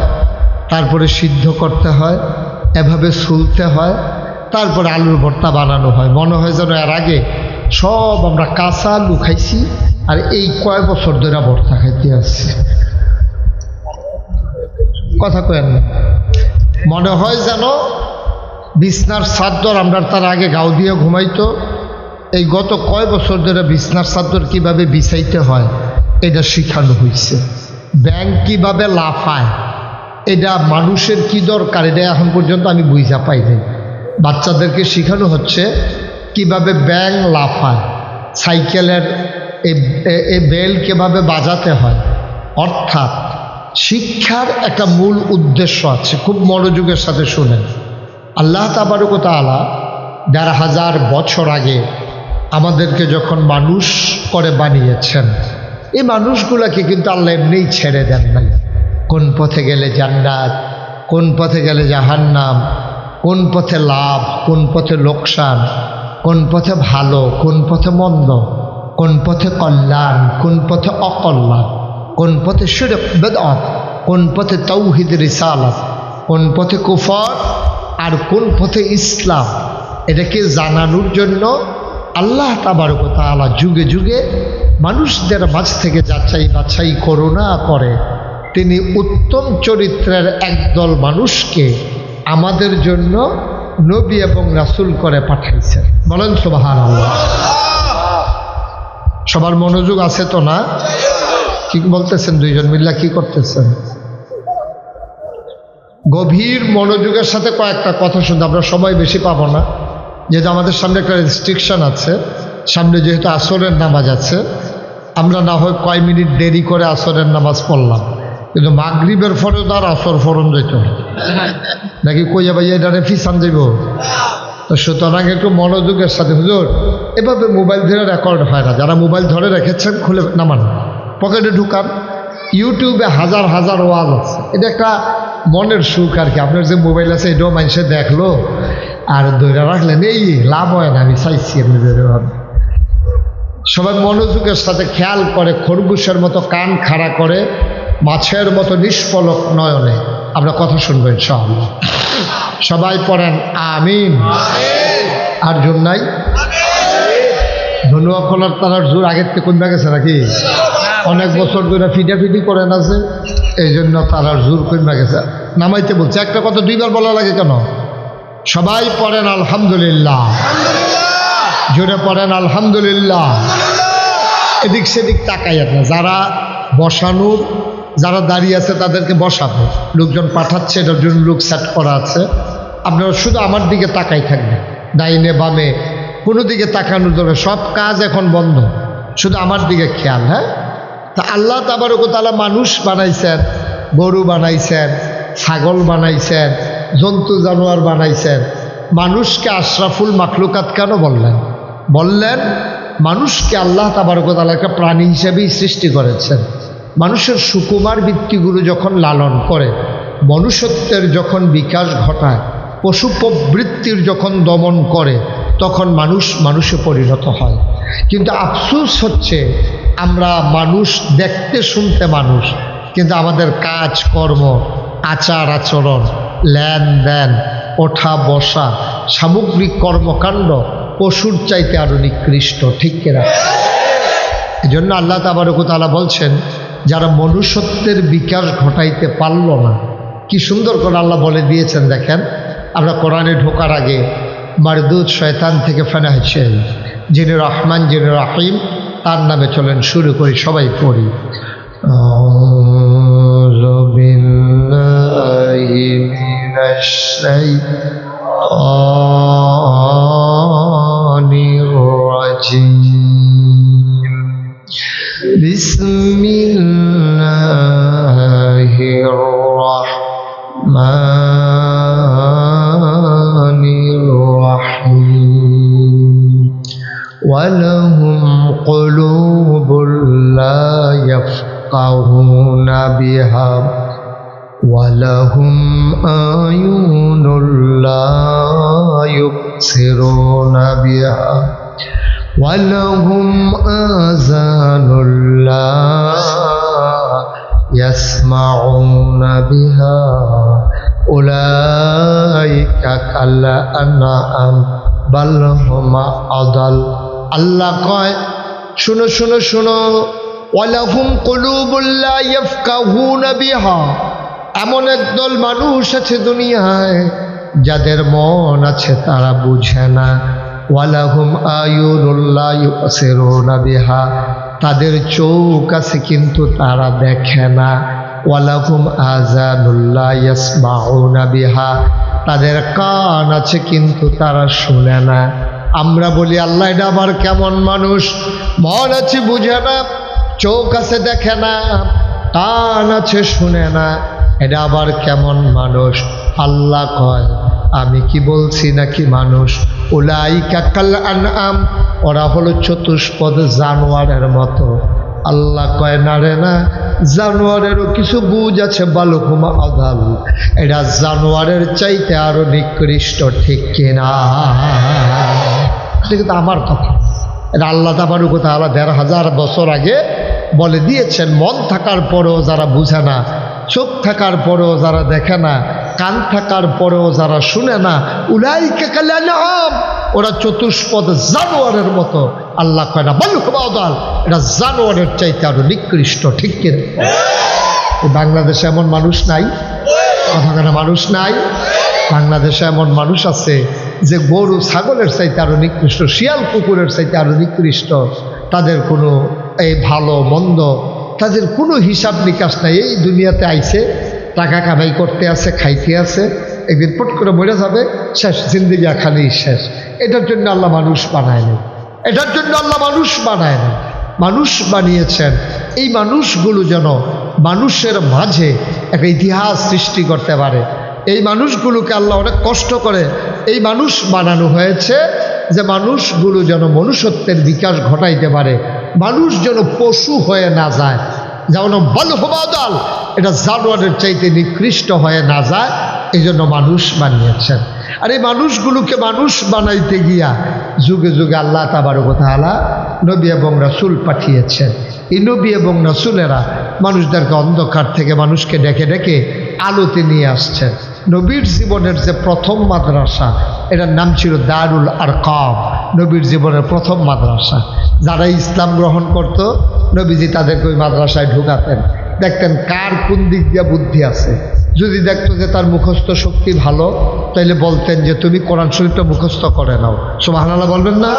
তারপরে সিদ্ধ করতে হয় এভাবে সুলতে হয় তারপরে আলুর ভর্তা বানানো হয় মনে হয় যেন এর আগে সব আমরা কাঁচা আলু খাইছি আর এই কয় বছর ধরে ভর্তা খাইতে আসছি কথা কেন মনে হয় যেন বিছনার চাদর আমরা তার আগে গাও দিয়ে ঘুমাইতো এই গত কয় বছর ধরে বিছনার চাদর কিভাবে বিছাইতে হয় এটা শিখানো হয়েছে ব্যাংক কিভাবে লাফায় এটা মানুষের কি দরকার এটা এখন পর্যন্ত আমি বুঝা পাই নাই বাচ্চাদেরকে শেখানো হচ্ছে কিভাবে ব্যাংক লাফায় সাইকেলের এই বেল কিভাবে বাজাতে হয় অর্থাৎ শিক্ষার একটা মূল উদ্দেশ্য আছে খুব মনোযোগের সাথে শুনেন আল্লাহ তাবারক ওয়া তাআলা ১৫০০ বছর আগে আমাদেরকে যখন মানুষ করে বানিয়েছেন এই মানুষগুলোকে কিন্তু আল্লাহ এমনিই ছেড়ে দেন নাই কোন পথে গেলে জান্নাত কোন পথে গেলে জাহান্নাম কোন পথে লাভ কোন পথে লোকসান কোন পথে ভালো কোন পথে মন্দ কোন পথে কল্যাণ কোন পথে অকল্যাণ কোন পথে শিরক বিদআত কোন পথে তাওহীদ রিসালাত কোন পথে কুফর আর কোন পথে ইসলাম এটাকে জানানোর জন্য আল্লাহ তাবারক ওয়া তাআলা যুগে যুগে মানুষদের মাঝ থেকে যাচাই বাছাই করুণা করে তিনি উত্তম চরিত্রের একদল মানুষকে আমাদের জন্য নবী এবং রাসূল করে পাঠাইছেন বলেন সুবহানাল্লাহ সবার মনোযোগ আছে তো না কি বলতেছেন দুইজন মিল্লা কি করতেছেন গভীর মনোযোগের সাথে কয়েকটা কথা শুনতে আমরা সময় বেশি পাবো না যেহেতু আমাদের সামনে একটা রেস্ট্রিকশন আছে সামনে যেহেতু আসরের নামাজ আছে আমরা না হয় কয় মিনিট দেরি করে আসরের নামাজ পড়লাম কিন্তু মাগরিবের পরে তো আর আসর ফরন যেত নাকি কইয়া ভাইয়া এটা ফিসান যাইব তো সুতরাং একটু মনোযোগের সাথে হুজুর এভাবে মোবাইল ধরে রেকর্ড হয় না যারা মোবাইল ধরে রেখেছেন খুলে নামান পকেটে ঢুকান ইউটিউবে হাজার হাজার ওয়াজ আছে এটা একটা মনের সুখ আর কি আপনার যে মোবাইল আছে এটাও মানুষে দেখলো আর ধরে রাখলেন এই লাভ হয় না আমি চাইছি এমনি ধরে সবাই মনোযোগের সাথে খেয়াল করে খরগোশের মতো কান খাড়া করে মাছের মতো নিষ্পলক নয়নে আমরা কথা শুনবো ইনশাআল্লাহ সবাই পড়েন আমিন আর জোর নাই ধনুয়া খোলার তারার জোর আগের থেকে কমে গেছে নাকি অনেক বছর ধরে ফিটাফিটি করেন আছে, এই জন্য তারা জোর কইমা গেছে নামাইতে বলছে। একটা কথা দুইবার বলা লাগে কেন? সবাই পড়েন আলহামদুলিল্লাহ, জোরে পড়েন আলহামদুলিল্লাহ। এদিক সেদিক তাকাইয়েন না। যারা বসানোর, যারা দাঁড়িয়ে আছে তাদেরকে বসাবো, লোকজন পাঠাচ্ছে, এটার জন্য লোক সেট করা আছে। আপনারা শুধু আমার দিকে তাকাই থাকবেন, ডাইনে বামে কোনো দিকে তাকানোর দরকার, সব কাজ এখন বন্ধ, শুধু আমার দিকে খেয়াল। হ্যাঁ, তা আল্লাহ তাবারক ওয়া তাআলা মানুষ বানাইছেন, গরু বানাইছেন, ছাগল বানাইছেন, জন্তু জানোয়ার বানাইছেন। মানুষকে আশরাফুল মাখলুকাত কেন বললেন? বললেন মানুষকে আল্লাহ তাবারক ওয়া তাআলা একটা প্রাণী হিসেবেই সৃষ্টি করেছেন। মানুষের সুকুমার বৃত্তিগুলো যখন লালন করে, মনুষ্যত্বের যখন বিকাশ ঘটায়, পশু প্রবৃত্তির যখন দমন করে, তখন মানুষ মানুষে পরিণত হয়। কিন্তু আফসোস হচ্ছে আমরা মানুষ, দেখতে শুনতে মানুষ, কিন্তু আমাদের কাজ কর্ম, আচার আচরণ, লেনদেন, ওঠা বসা, সামগ্রিক কর্মকাণ্ড পশুর চাইতে আরো নিকৃষ্ট। ঠিক কিনা? এই জন্য আল্লাহ তাবারক ওয়া তাআলা বলছেন, যারা মনুষ্যত্বের বিকাশ ঘটাইতে পারল না, কি সুন্দর করে আল্লাহ বলে দিয়েছেন। দেখেন, আমরা কোরআনে ঢোকার আগে মারদুদ শয়তান থেকে ফেনা হয়েছে, যিনি রহমান যিনি রাহিম, তার নামে চলেন শুরু করি, সবাই পড়ি। আউযু বিল্লাহি মিনাশ শাইতানির রাজীম। বিসমিল্লাহির রাহমানির রাহিম। ওয়ালাহুম কুলুবুল লা ইয়াফকাহুনা বিহা ওয়ালাহুম আয়ুনুল লা ইউবসিরুনা বিহা ওয়ালাহুম আযানুল লা ইয়াসমাউনা বিহা উলাইকা কাল আনআম বাল হুম আদাল। আল্লাহ কয়, শুনো শুনো শুনো, ওয়ালাহুম কুলুবুল লা ইয়াফকাহুনা বিহা, এমন একদল মানুষ আছে দুনিয়ায় যাদের মন আছে তারা বুঝে না। ওয়ালাহুম আয়ুনুল লা ইউবসিরুনা বিহা, তাদের চোখ আছে কিন্তু তারা দেখে না। ওয়ালাহুম আযানুল লা ইয়াসমাউনা বিহা, তাদের কান আছে কিন্তু তারা শুনে না। আমরা বলি আল্লাহ এটা আবার কেমন মানুষ? মন আছে বুঝে না, চোখ আছে দেখে না, কান আছে শুনে না, এটা আবার কেমন মানুষ? আল্লাহ কয়, আমি কি বলছি নাকি মানুষ? উলাইকা কাল আনআম, ওরা হলো চতুষ্পদ জানোয়ারের মতো। আল্লাহ কয়, না রে না, জানোয়ারেরও কিছু বুঝ আছে, বালুকুম আদাল, এটা জানোয়ারের চাইতে আরো নিকৃষ্ট। ঠিক কিনা? এটা কিন্তু আমার কথা, এটা আল্লাহ তাবারক ওয়া তাআলা ১৫০০ বছর আগে বলে দিয়েছেন। মন থাকার পরেও যারা বুঝে না, চোখ থাকার পরেও যারা দেখে না, কান থাকার পরেও যারা শুনে না, উলাইকা কাল আনআম, ওরা চতুষ্পদ জানোয়ারের মতো। আল্লাহ কয় না, বালুকুম আদাল, এটা জানোয়ারের চাইতে আরো নিকৃষ্ট। ঠিক কিনা? বাংলাদেশে এমন মানুষ নাই? কথা কেন মানুষ নাই? বাংলাদেশে এমন মানুষ আছে যে গরু ছাগলের চাইতে আরো নিকৃষ্ট, শিয়াল কুকুরের চাইতে আরো নিকৃষ্ট। তাদের কোনো এই ভালো মন্দ, তাদের কোনো হিসাব নিকাশ নাই। এই দুনিয়াতে আইছে, টাকা কামাই করতে আছে, খাইতে আছে, একদিন পট করে মরে যাবে, শেষ, জিন্দেগি খালি শেষ। এটার জন্য আল্লাহ মানুষ বানায় না, এটার জন্য আল্লাহ মানুষ বানায় না। মানুষ বানিয়েছেন এই মানুষগুলো যেন মানুষের মাঝে একটা ইতিহাস সৃষ্টি করতে পারে। এই মানুষগুলোকে আল্লাহ অনেক কষ্ট করে এই মানুষ বানানো হয়েছে, যে মানুষগুলো যেন মনুষ্যত্বের বিকাশ ঘটাইতে পারে, মানুষ যেন পশু হয়ে না যায়, যেমন বালুকুম আদাল, এটা জানোয়ারের চাইতে নিকৃষ্ট হয়ে না যায়, এই জন্য মানুষ বানিয়েছেন। আর এই মানুষগুলোকে মানুষ বানাইতে গিয়া যুগে যুগে আল্লাহ তাবারক ওয়া তাআলা নবী এবং রাসূল পাঠিয়েছেন। এই নবী এবং রাসূলেরা মানুষদেরকে অন্ধকার থেকে মানুষকে ডেকে ডেকে আলোতে নিয়ে আসছেন। নবীর জীবনের যে প্রথম মাদ্রাসা, এটার নাম ছিল দারুল আরকাম। নবীর জীবনের প্রথম মাদ্রাসা। যারা ইসলাম গ্রহণ করত নবীজি তাদেরকে ওই মাদ্রাসায় ঢুকাতেন। দেখতেন কার কোন দিক দিয়ে বুদ্ধি আছে। যদি দেখতো যে তার মুখস্থ শক্তি ভালো, তাইলে বলতেন যে তুমি কোরআন শরীফটা মুখস্থ করে নাও। সুবহানাল্লাহ বলবেন না?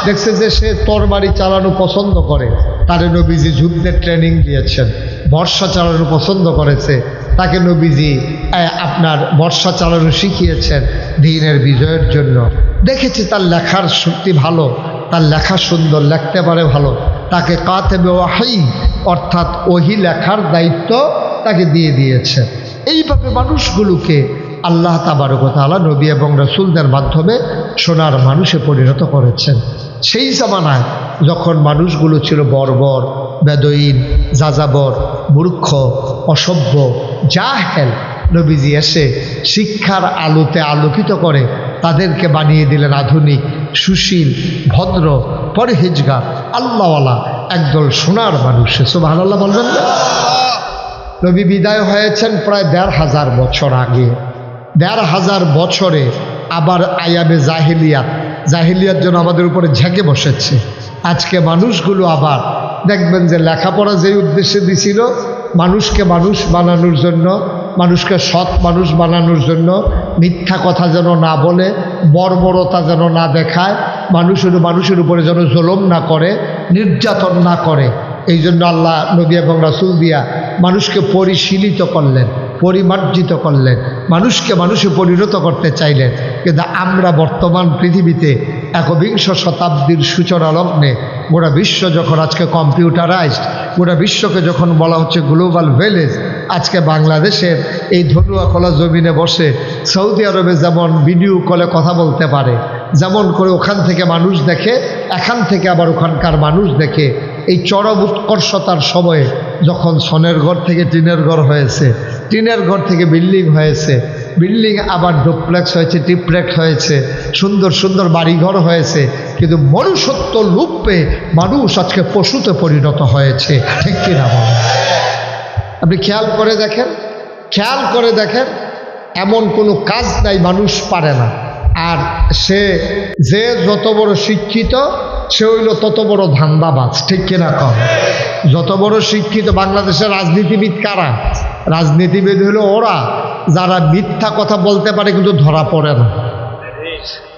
দেখছে যে সে তরবারি চালানো পছন্দ করে, তারে নবীজি যুদ্ধের ট্রেনিং দিয়েছেন। বর্ষা চালানো পছন্দ করেছে, তাকে নবীজি আপনার বর্ষা চালানো শিখিয়েছেন দ্বীনের বিজয়ের জন্য। দেখেছি তার লেখার শক্তি ভালো, তার লেখা সুন্দর, লিখতে পারে ভালো, তাকে কাতেবে ওয়াহী অর্থাৎ ওহী লেখার দায়িত্ব তাকে দিয়ে দিয়েছে। এইভাবে মানুষগুলোকে আল্লাহ তাবারক ওয়া তাআলা নবী এবং রাসূলদের মাধ্যমে সোনার মানুষে পরিণত করেছেন। সেই জামানায় যখন মানুষগুলো ছিল বর্বর, বেদঈন, যাযাবর, মূর্খ, অসভ্য, জাহেল, নবীজি এসে শিক্ষার আলোতে আলোকিত করে তাদেরকে বানিয়ে দিলেন আধুনিক, সুশীল, ভদ্র, পরহেজগার, আল্লাহওয়ালা একদল সোনার মানুষ। সুবহানাল্লাহ বলবেন না? নবী বিদায় হয়েছেন প্রায় ১৫০০ বছর আগে। ১৫০০ বছরে আবার আয়াবে জাহিলিয়াত যেন আমাদের উপরে ঝেঁকে বসেছে। আজকে মানুষগুলো আবার দেখবেন যে লেখাপড়া যেই উদ্দেশ্যে দিছিল, মানুষকে মানুষ বানানোর জন্য, মানুষকে সৎ মানুষ বানানোর জন্য, মিথ্যা কথা যেন না বলে, বর্বরতা যেন না দেখায়, মানুষের উপরে যেন জুলুম না করে, নির্যাতন না করে, এই জন্য আল্লাহ নবী এবং রাসূল দিয়া মানুষকে পরিশীলিত করলেন, পরিমার্জিত করলেন, মানুষকে মানুষে পরিণত করতে চাইলেন। কিন্তু আমরা বর্তমান পৃথিবীতে ১বিংশ শতাব্দীর সূচনা লগ্নে গোটা বিশ্ব যখন আজকে কম্পিউটারাইজড, গোটা বিশ্বকে যখন বলা হচ্ছে গ্লোবাল ভিলেজ, আজকে বাংলাদেশের এই ধনুয়া খোলা জমিনে বসে সৌদি আরবে যেমন ভিডিও কলে কথা বলতে পারে, যেমন করে ওখান থেকে মানুষ দেখে, এখান থেকে আবার ওখানকার মানুষ দেখে, এই চরম উৎকর্ষতার সময়ে যখন সনের ঘর থেকে টিনের ঘর হয়েছে, টিনের ঘর থেকে বিল্ডিং হয়েছে, বিল্ডিং আবার ডুপ্লেক্স হয়েছে, ট্রিপ্লেক্স হয়েছে, সুন্দর সুন্দর বাড়িঘর হয়েছে, কিন্তু মনুষ্যত্ব লোপ পেয়ে মানুষ আজকে পশুতে পরিণত হয়েছে। ঠিক কিনা বলেন? আপনি খেয়াল করে দেখেন এমন কোনো কাজ নাই মানুষ পারে না। আর সে যে যত বড় শিক্ষিত সে হইল তত বড় ধান্দাবাজ। ঠিক কিনা কম? যত বড় শিক্ষিত, বাংলাদেশের রাজনীতিবিদ কারা? রাজনীতিবিদ হলো ওরা যারা মিথ্যা কথা বলতে পারে কিন্তু ধরা পড়ে না।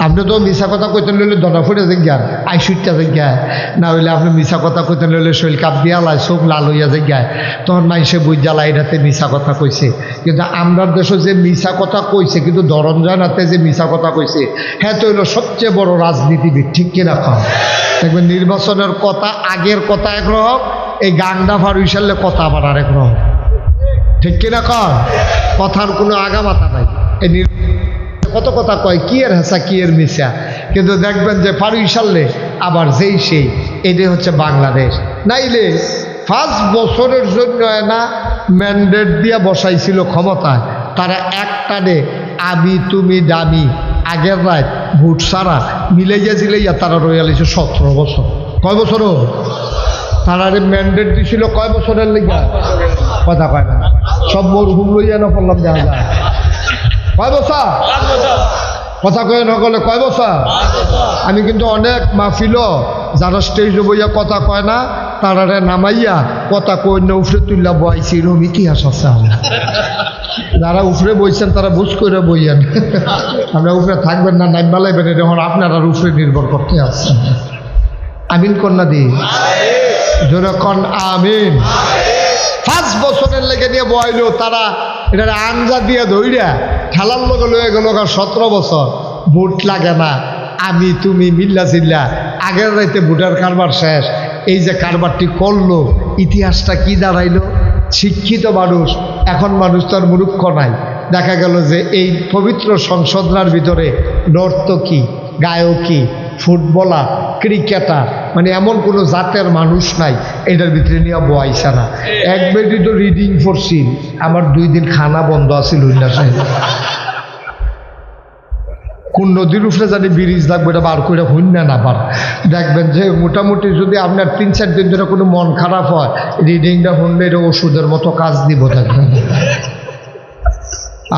আপনি তো মিশা কথা কইতে লইলে ধরা পড়ে যাই, আইসুইটা যাই, না হইলে আপনি মিশা কথা কইতে লইলে শৈল কাপ দিয়া লাই, চোখ লাল হইয়া যাই, তখন মাইসে বুঝ জ্বালা এটাতে মিশা কথা কইছে। কিন্তু আমরা দেশে যে মিশা কথা কইছে কিন্তু ধরঞ্জনাতে যে মিশা কথা কইছে, হ্যাঁ তো হইল সবচেয়ে বড় রাজনীতিবিদ। ঠিক কিনা কম? দেখবেন নির্বাচনের কথা, আগের কথা একরকম, এই গাংডা ফারুইশালে কথা আবার আরেক রকম। ঠিক কিনা কম? কথার কোনো আগামাতা নাই। এই কত কথা কয়, কি এর হাসা কি এর মিশা, কিন্তু দেখবেন যে ফারুইশালে আবার যেই সেই। এটাই হচ্ছে বাংলাদেশ। নাইলে 5 বছরের জন্য না ম্যান্ডেট দিয়া বসাইছিল ক্ষমতায়, তারা একটানে আমি তুমি দামি আগের রাত ভোট সারা মিলাইয়া জিলাইয়া তারা রয়ালিছে 17 বছর। কয় বছর তারা ম্যান্ডেট দিছিল? কয় বছরের লেগা? কথা কয় না, সব মরহুম লইয়া না পড়লাম দেখা যায়। কয় বছর? কথা কয়ে নকলে কয় বছর? আমি কিন্তু অনেক মাহফিল যারা স্টেজে বইয়া কথা কয় না তারারে নামাইয়া কথা কই না উফরে তুললা বইছি, এরকম ইতিহাস আছে আমরা। যারা উফরে বইছেন তারা বুঝ করে বইয়েন, আমরা উফরে থাকবেন না, নাইম বালাইবেন, এটা এখন আপনারা উফরে নির্ভর করতে আসছেন। আমিন কন্যা দি জোরে কন আমিন। 5 বছরের লেগে নিয়ে বইল তারা, এটা আঞ্জা দিয়ে ধইরা ঠেলার লগে লয়ে গেল 17 বছর। ভোট লাগে না, আমি তুমি মিল্লা চিল্লা, আগের রাইতে ভোটের কারবার শেষ। এই যে কারবারটি করলো, ইতিহাসটা কি দাঁড়াইলো? শিক্ষিত মানুষ, এখন মানুষ তো আর মূর্খ নাই। দেখা গেল যে এই পবিত্র সংসদনার ভিতরে নর্তকী, গায়কী, ফুটবলার, ক্রিকেটার, মানে এমন কোনো জাতের মানুষ নাই এটার ভিতরে নিয়ে বয়সা না। এক বেটি তো রিডিং পড়ছি, আমার 2 দিন খানা বন্ধ আছিল উল্লাসে। কোন নদীর উপরে জানি ব্রিজ লাগবে এটা বার করে হইনা না বার। দেখবেন যে মোটামুটি যদি আপনার 3-4 দিন ধরে কোনো মন খারাপ হয়, রিডিংটা শুনলে এটা ওষুধের মতো কাজ দিব। দেখবেন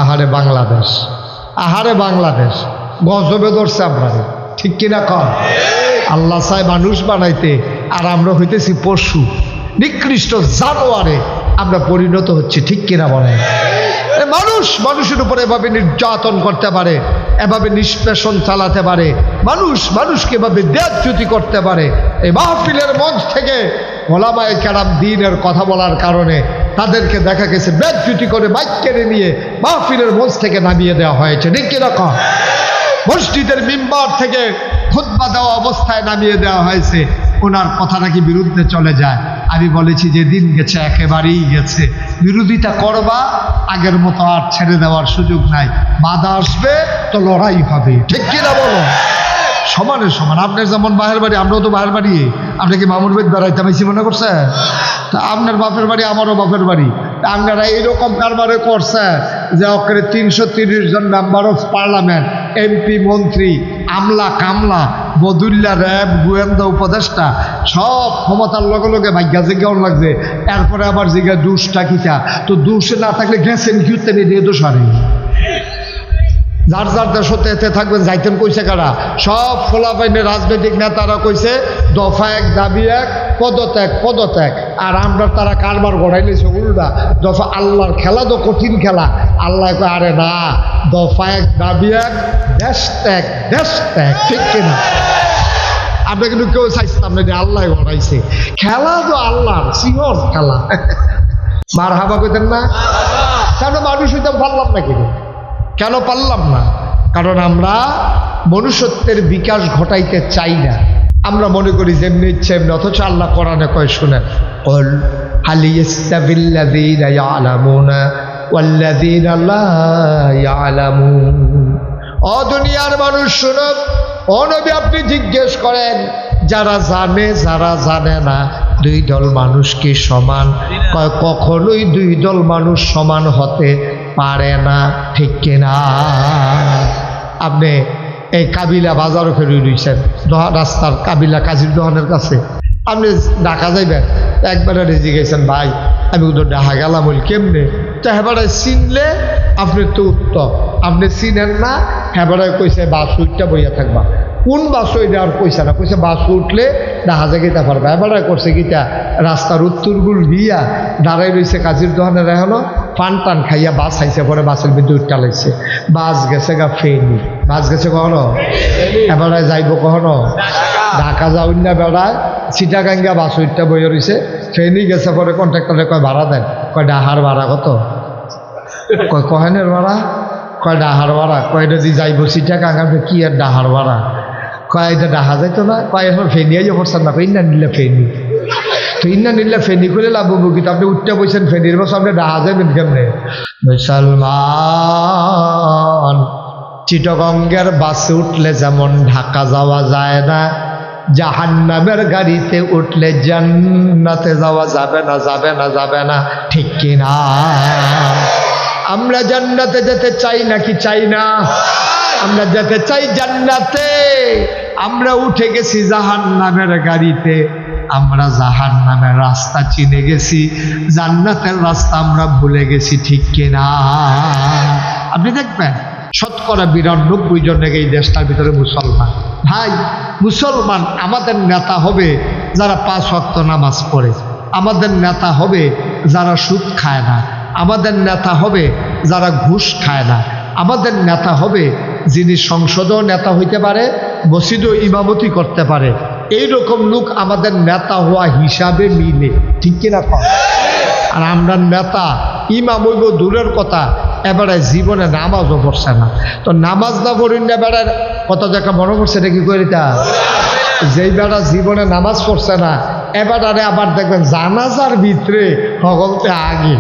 আহারে বাংলাদেশ, আহারে বাংলাদেশ, গজবে ধরছে আপনারে। ঠিক কিনা কন? আল্লাহ চায় মানুষ বানাইতে, আর আমরা হইতেছি পশু, নিকৃষ্ট জানোয়ারে আমরা পরিণত হচ্ছি। ঠিক কিনা বলেন? মানুষ মানুষের উপরে এভাবে নির্যাতন করতে পারে, এভাবে নিষ্পেষণ চালাতে পারে, মানুষ মানুষকে এভাবে দেহচ্যুতি করতে পারে। এই মাহফিলের মঞ্চ থেকে ওলামায়ে কেরাম দ্বীনের কথা বলার কারণে তাদেরকে দেখা গেছে বেজ্জতি করে মাইক কেড়ে নিয়ে মাহফিলের মঞ্চ থেকে নামিয়ে দেওয়া হয়েছে। ঠিক কিরকম? মসজিদের মিম্বার থেকে খুতবা দেওয়া অবস্থায় নামিয়ে দেওয়া হয়েছে। ওনার কথা নাকি বিরুদ্ধে চলে যায়। আমি বলেছি যে দিন গেছে, একেবারেই গেছে। বিরোধিতা করবা, আগের মতো আর ছেড়ে দেওয়ার সুযোগ নাই। বাধা আসবে তো লড়াই হবে। ঠিক কিনা বলো? সমানে সমান। আপনার যেমন বাহের বাড়ি, আমরাও তো বাহের বাড়ি। আপনি কি মামুর বাড়ি বেড়াইতে পাইছি মনে করছে? তা আপনার বাপের বাড়ি, আমারও বাপের বাড়ি। আপনারা এইরকম কারবারে করছে যে ওখানে 330 জন মেম্বার অফ পার্লামেন্ট, এমপি, মন্ত্রী, আমলা কামলা, বদুল্লা, র্যাব, গোয়েন্দা, উপদেষ্টা সব ক্ষমতার লগে লগে ভাগ্যা জিজ্ঞাও লাগছে। এরপরে আবার জিজ্ঞা দুষটা কিটা, তো দুষে না থাকলে গেছেন কিউতে নিয়ে দোষ হারে। যার যার দেশতে এতে থাকবেন, যাইতেন কইছে কারা? সব ফলাফাইনে রাজনৈতিক নেতারা কইছে দফা এক দাবি এক, পদত্যাগ পদত্যাগ। আর আমরা তারা কারবার গড়াই নিয়েছে উল্টা। দফা আল্লাহর খেলা তো কঠিন খেলা। আল্লাহ কয় আরে না, দফা এক দাবি এক, দেশ ত্যাগ দেশ ত্যাগ। ঠিক কিনা? আমরা কিন্তু কেউ চাইছিলাম না, আল্লাহ গড়াইছে খেলা, তো আল্লাহর সিংহর খেলা। মার হাবা কইতেন না? কেন মানুষ হইতে পারলাম না? কেন পারলাম না? কারণ আমরা মনুষ্যত্বের বিকাশ ঘটাইতে চাই না। আমরা মনে করি যেমনি ইচ্ছে এমনি, অথচ আল্লাহ কোরআনে কয় শুনেন, কুল হাল ইয়াস্তাবিল্লাযীনা ইয়ালামুনা ওয়াল্লাযীনা লা ইয়ালামুন। ও দুনিয়ার মানুষ শুনো, ও নবী আপনি জিজ্ঞেস করেন, যারা জানে যারা জানে না, দুই দল মানুষ কি সমান? কয় কখনোই দুই দল মানুষ সমান হতে পারে না। ঠিক কিনা? আপনি এই কাবিলা বাজারও ফেরে রয়েছেন, রাস্তার কাবিলা কাজীর দোকানের কাছে আপনি ঢাকা যাইবেন, একবারে রেজি গেছেন ভাই আমি তো ঢাকা গেলাম, বলি কেমনে? তো হেবারায় চিনলে আপনি তো উত্তর, আপনি চিনেন না, হেবারায় কইছে বাস উঠটা বইয়া থাকবা। কোন বাস ওইটা আর কইছে না, কইছে বাস উঠলে জাহাজে গীতা পারবা। এবারে করছে গীতা রাস্তার উত্তরগুল দিয়া দাঁড়াই রয়েছে কাজীর দোকানে, হলো পান টান খাইয়া বাস আইছে, পরে বাসের ভিতরে উঠটা লাগছে। বাস গেছে গা ফেনি, বাস গেছে কখনো, এবারে যাইব কখনো ঢাকা যাও না, বেড়ায় চিটাগাঙ্গা বাস উঠটা বইয়া রয়েছে। ফেনি গেছে, পরে কন্ট্রাক্টরে কয় ভাড়া দেন, কয় ডাহার ভাড়া কত? কয় কহেনের ভাড়া? কয় ডাহার ভাড়া। কয় এটা দিয়ে যাইব চিটাগাঙ্গা, কি আর ডাহার ভাড়া? কয় এটা ডাহা যাইতো না? কয় এখন ফেনিয়াই পড়ছেন না, ইন্না নিলে ফেনি। তো ইন্না নিলে ফেনি করে লাভ বুকিত, আপনি উঠতে বসেন ফেনির বছর আপনি ডাহা যাবেন কেমনে? মুসলমান, চিটাগঙ্গের বাসে উঠলে যেমন ঢাকা যাওয়া যায় না, জাহান্নামের গাড়িতে উঠলে জান্নাতে যাওয়া যাবে না, যাবে না, যাবে না। ঠিক কিনা? আমরা জান্নাতে যেতে চাই নাকি চাই না? আমরা যেতে চাই জান্নাতে। আমরা উঠে গেছি জাহান্নামের গাড়িতে, আমরা জাহান্নামের রাস্তা চিনে গেছি, জান্নাতের রাস্তা আমরা ভুলে গেছি। ঠিক কিনা? আপনি দেখবেন শতকরা 92 জন এই দেশটার ভিতরে মুসলমান। ভাই মুসলমান আমাদের নেতা হবে যারা 5 ওয়াক্ত নামাজ পড়ে, আমাদের নেতা হবে যারা সুদ খায় না, আমাদের নেতা হবে যারা ঘুষ খায় না, আমাদের নেতা হবে যিনি সংসদেও নেতা হইতে পারে, মসজিদেও ইমামতি করতে পারে। এইরকম লোক আমাদের নেতা হওয়া হিসাবে মিলে। ঠিক কিনা? আর আমরা নেতা ইমাম হইব দূরের কথা, এবারে জীবনে নামাজও পড়ছে না। তো নামাজ না পড়ি না, বেড়ার কত জায়গা মনে পড়ছে এটা কি করি? তা যেই বেড়া জীবনে নামাজ পড়ছে না, এবারে আবার দেখবেন জানাজার ভিতরে সকলতে আগে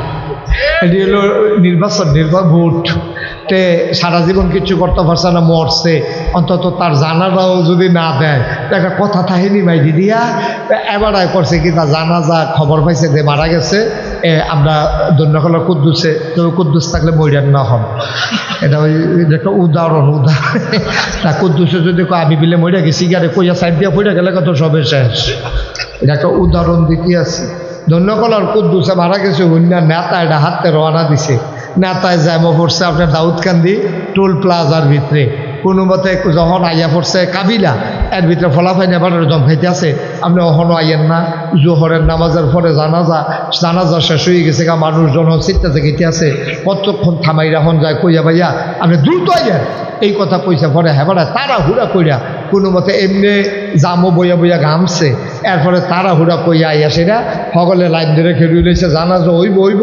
এটি হলো নির্বাচন ভোট, তে সারা জীবন কিছু করতে পারছে না, মরছে, অন্তত তার জানাজাও যদি না দেয় একটা কথা থাকেনি ভাই দিদিয়া। এবারে করছে কি, তা জানাজা খবর পাইছে যে মারা গেছে, আমরা দন্যকলা কুদ্দুসে, তবে কুদ্দুস থাকলে মরিয়ান না হন। এটা ওই একটা উদাহরণ তা কুদ্দুসে যদি আমি বিলে মরিয়া গেছি গারে কইয়া সাইড দিয়া পড়ে গেলে কত সবে শেষ। এটা একটা উদাহরণ দিতে আছে। ধন্যকলার কুদ্দুসে মারা গেছে, অন্য নেতা এটা হাতে রওনা দিছে। নেতায় জ্যামো পড়ছে আপনার দাউদকান্দি টোল প্লাজার ভিতরে, কোনো মতে যখন আইয়া পড়ছে কাবিলা এর ভিতরে ফলাফাই নেবার জম খাইতে আছে আপনি অহনো আইয়েন না জোহরের নামাজের পরে জানাজা শেষ হয়ে গেছে গা মানুষজন চিত্তাতে খেতে আছে কতক্ষণ থামাই রাখন যায় কইয়া ভাইয়া আপনি দ্রুত আইয়েন এই কথা কইসা পরে হেবারা তারা হুড়া কইরা কোনো মতে এমনি জামো বইয়া বইয়া ঘামছে এরপরে তারা হুড়া কইয়া আইয়া সেটা সকলে লাইন ধরে খেলুই রয়েছে জানাজা হইব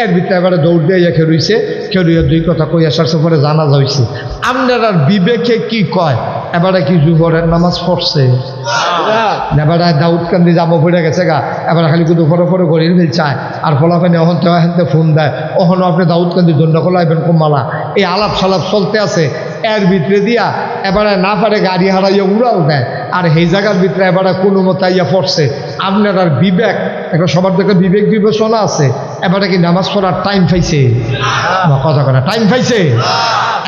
এর ভিতরে এবারে দৌড় দিয়ে খেলুইছে খেলুইয়া দুই কথা কই আসার পরে জানাজা হয়েছে আপনার বিবেকে কি কয় এবারে কি জুহরের নামাজ পড়ছে এবারে দাউদকান্দি জামো পড়ে গেছে গা এবারে খালি কিন্তু ফটো ফটো করিয়ে চায় আর ফলাফানি অহন তেও হেনতে ফোন দেয় অহনও আপনি দাউদকান্দি দণ্ড খোলাইবেন কমালা এই আলাপ সালাপ চলতে আছে এর ভিতরে দিয়া এবারে না পারে গাড়ি হারাইয়া উড়াও দেয় আর সেই জায়গার ভিতরে এবারে কোনো মতো ইয়া পড়ছে আপনার আর বিবেক একটা সবার থেকে বিবেক বিবেচনা আছে এবারে কি নামাজ পড়ার টাইম পাইছে কথা কথা টাইম পাইছে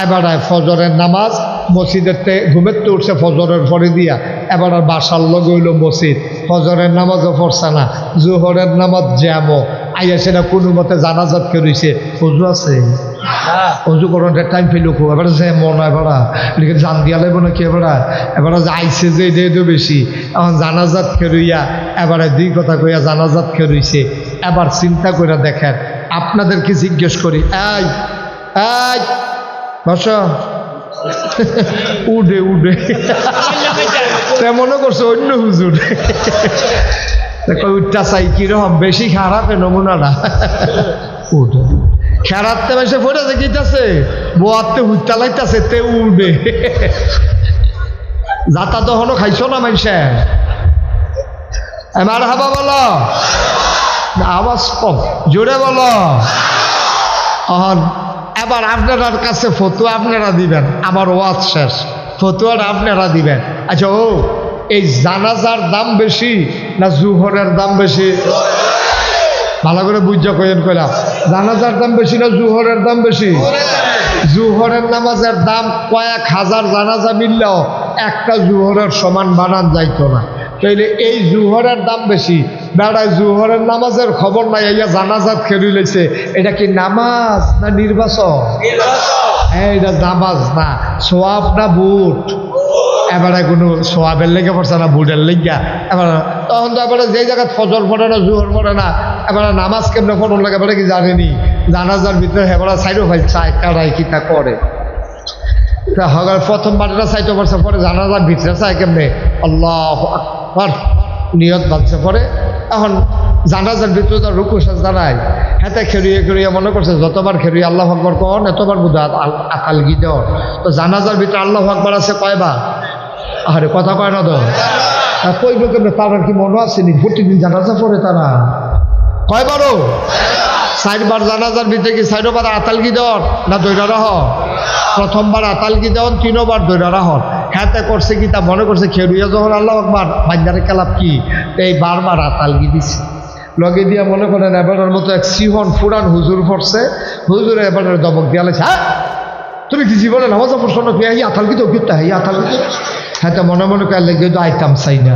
এবারে ফজরের নামাজ মসজিদের ঘুমের তো উঠছে ফজরের পরে দিয়া এবার আর বাসার লগে হইল মসজিদ ফজরের নামাজও পড়ছে না জোহরের নামাজ জ্যামো আইয়া সেটা কোনো মতে জানাজাত কে রয়েছে অজু আছে অজু করার টাইম পেলো খুব এবার যে মনে হয় এবার লিখে জান দিয়া লাগবো নাকি এবার যে আইসে যে এটা বেশি এখন জানাজাত খেরুইয়া এবারে দুই কথা কইয়া জানাজাত খেরুইছে এবার চিন্তা করে দেখেন আপনাদেরকে জিজ্ঞেস করি এই এই বস উডে উডে মনে করছে অন্য হুজুর উঠটা চাই কিরকম বেশি খারাপ নমুনাটা উঠে খেরাতে বেশি পড়েছে কিটাছে বোয়াতে হুইটা লাইতেছে তে উঠবে যাতা তো হলো খাইছো না মানুষে আমার হাবা বলো আওয়াজ কম জোরে বলো এবার আপনার কাছে ফতুয়া আপনারা দিবেন আমার ওয়াজ শেষ ফতুয়ার আপনারা দিবেন আচ্ছা ও এই জানাজার দাম বেশি না জুহরের দাম বেশি ভালো করে বুঝা কইেন কইলাম জানাজার দাম বেশি না জুহরের দাম বেশি জুহরের নামাজের দাম কয়েক হাজার জানাজা মিললেও একটা জুহরের সমান বানান যাইতো না তাইলে এই জুহরের দাম বেশি বেড়ায় জুহরের নামাজের খবর নাই ইয়া জানাজাত খেলি লেছে এটা কি নামাজ না নির্বাচন এইটা নামাজ না সোয়াব না বুট এবারে কোনো সোয়াবের লেগে পড়ছে না বুটের লেগা এবার তখন তো এবারে যে জায়গায় ফজর পড়ে না জুহর পড়ে না এবারে নামাজ কেমনে পড়ন লাগে এবারে কি জানেনি জানাজার ভিতরে এবারে সাইডও ভাই চায় কারাই কি তা করে তা হগার প্রথমবার সাইডও পড়ছে পরে জানাজার ভিতরে চায় কেমনে আল্লাহু আকবার নিয়ত বাঁধছে পরে এখন জানাজার ভিতরে তো রুকু সাজদা নাই হাতে খেরিয়ে খেরিয়ে মনে করছে যতবার খেরিয়ে আল্লাহ আকবার কন এতবার বুধ আকাল গি দেওয়ার তো জানাজার ভিতরে আল্লাহ আকবার আছে কয়বার আরে কথা কয় না তো কই কেমনে তার কি মনে আছে নি প্রতিদিন জানাজা পড়ে তারা কয়বারও 4 বার জানাজার ভিতরে কি 4 বার আতালগি দেওয়ার না দৈরা রাহ প্রথমবার আতালগি দেওয়ান 3 বার দৈরা রাহ হ্যাঁ করছে কি তা মনে করছে খেরুইয়া যখন আল্লাহ আকবার বান্দারে কালাপ কি এই বারবার আতালগি দিছে লগে দিয়া মনে করেন এবারের মতো এক সিহন ফুরান হুজুর পড়ছে হুজুরে এবারের দমক দিয়া লেছে হ্যাঁ তুমি কি জীবনে নামাজ পড়ছো না এই আতালগি তো কিতা এই আতালগি হ্যাঁ তো মনে মনে করে লেগে তো আইতাম চাই না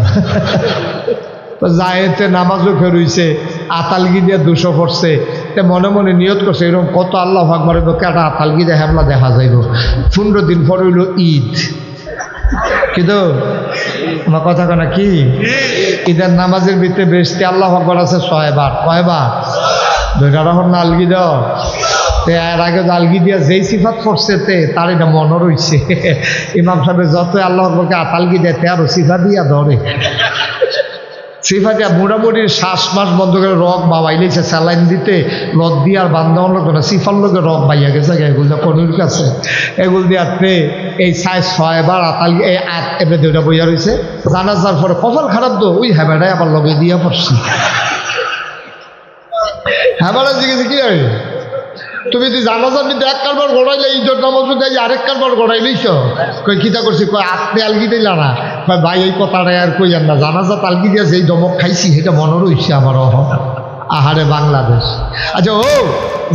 জায়েতে নামাজও খেরুইছে আতালগি দিয়ে 200 পড়ছে তে মনে মনে নিয়ত করছে এরকম কত আল্লাহ আকবার কেটা আতালগি দিয়ে হামলা দেখা যাইব 15 দিন পরে হইল ঈদ কিন্তু আমার কথা কেনা কি ঈদের নামাজের ভিতরে বেশি আল্লাহ আকবার আছে 6 বার কয়বার 2 রাহর না আলগি দাও তে এর আগে আলগি দিয়া যেই সিফাত পড়ছে তে তার এটা মনে রয়েছে ইমাম সাহেব যত আল্লাহ আকবরকে আতালগি দেয় তে আরো সিফা দিয়া ধরে সিফা দিয়া মোটামুটি শ্বাস মাস বন্ধ করে রক বাবাইলেছে স্যালাইন দিতে রদ দিয়ে আর বান্ধব লোক না সিফার লোকে রক বাইয়া গেছে এগুলো কনুর কাছে এগুলো দিয়ে এই 6 বার আতালগি এই এমনি 2টা বইয়া রয়েছে জানাজার পরে কপাল খারাপ তো ওই হ্যাবাটাই আবার লগে দিয়া পড়ছি হ্যাবাটা জিজ্ঞেস কি হয় তুমি যদি জানাজার মধ্যে 1 কারবার গড়াইলে ঈদের নামাজ দেয় আরেক কারবার গড়াইলেইছ কই কিতা করছি কই আপনি আলগি দিলা না কই ভাই এই কথাটা আর কই না জানাজা তালগি দিয়ে যেই দমক খাইছি সেটা মনে রয়েছে আমার আহারে বাংলাদেশ আচ্ছা ও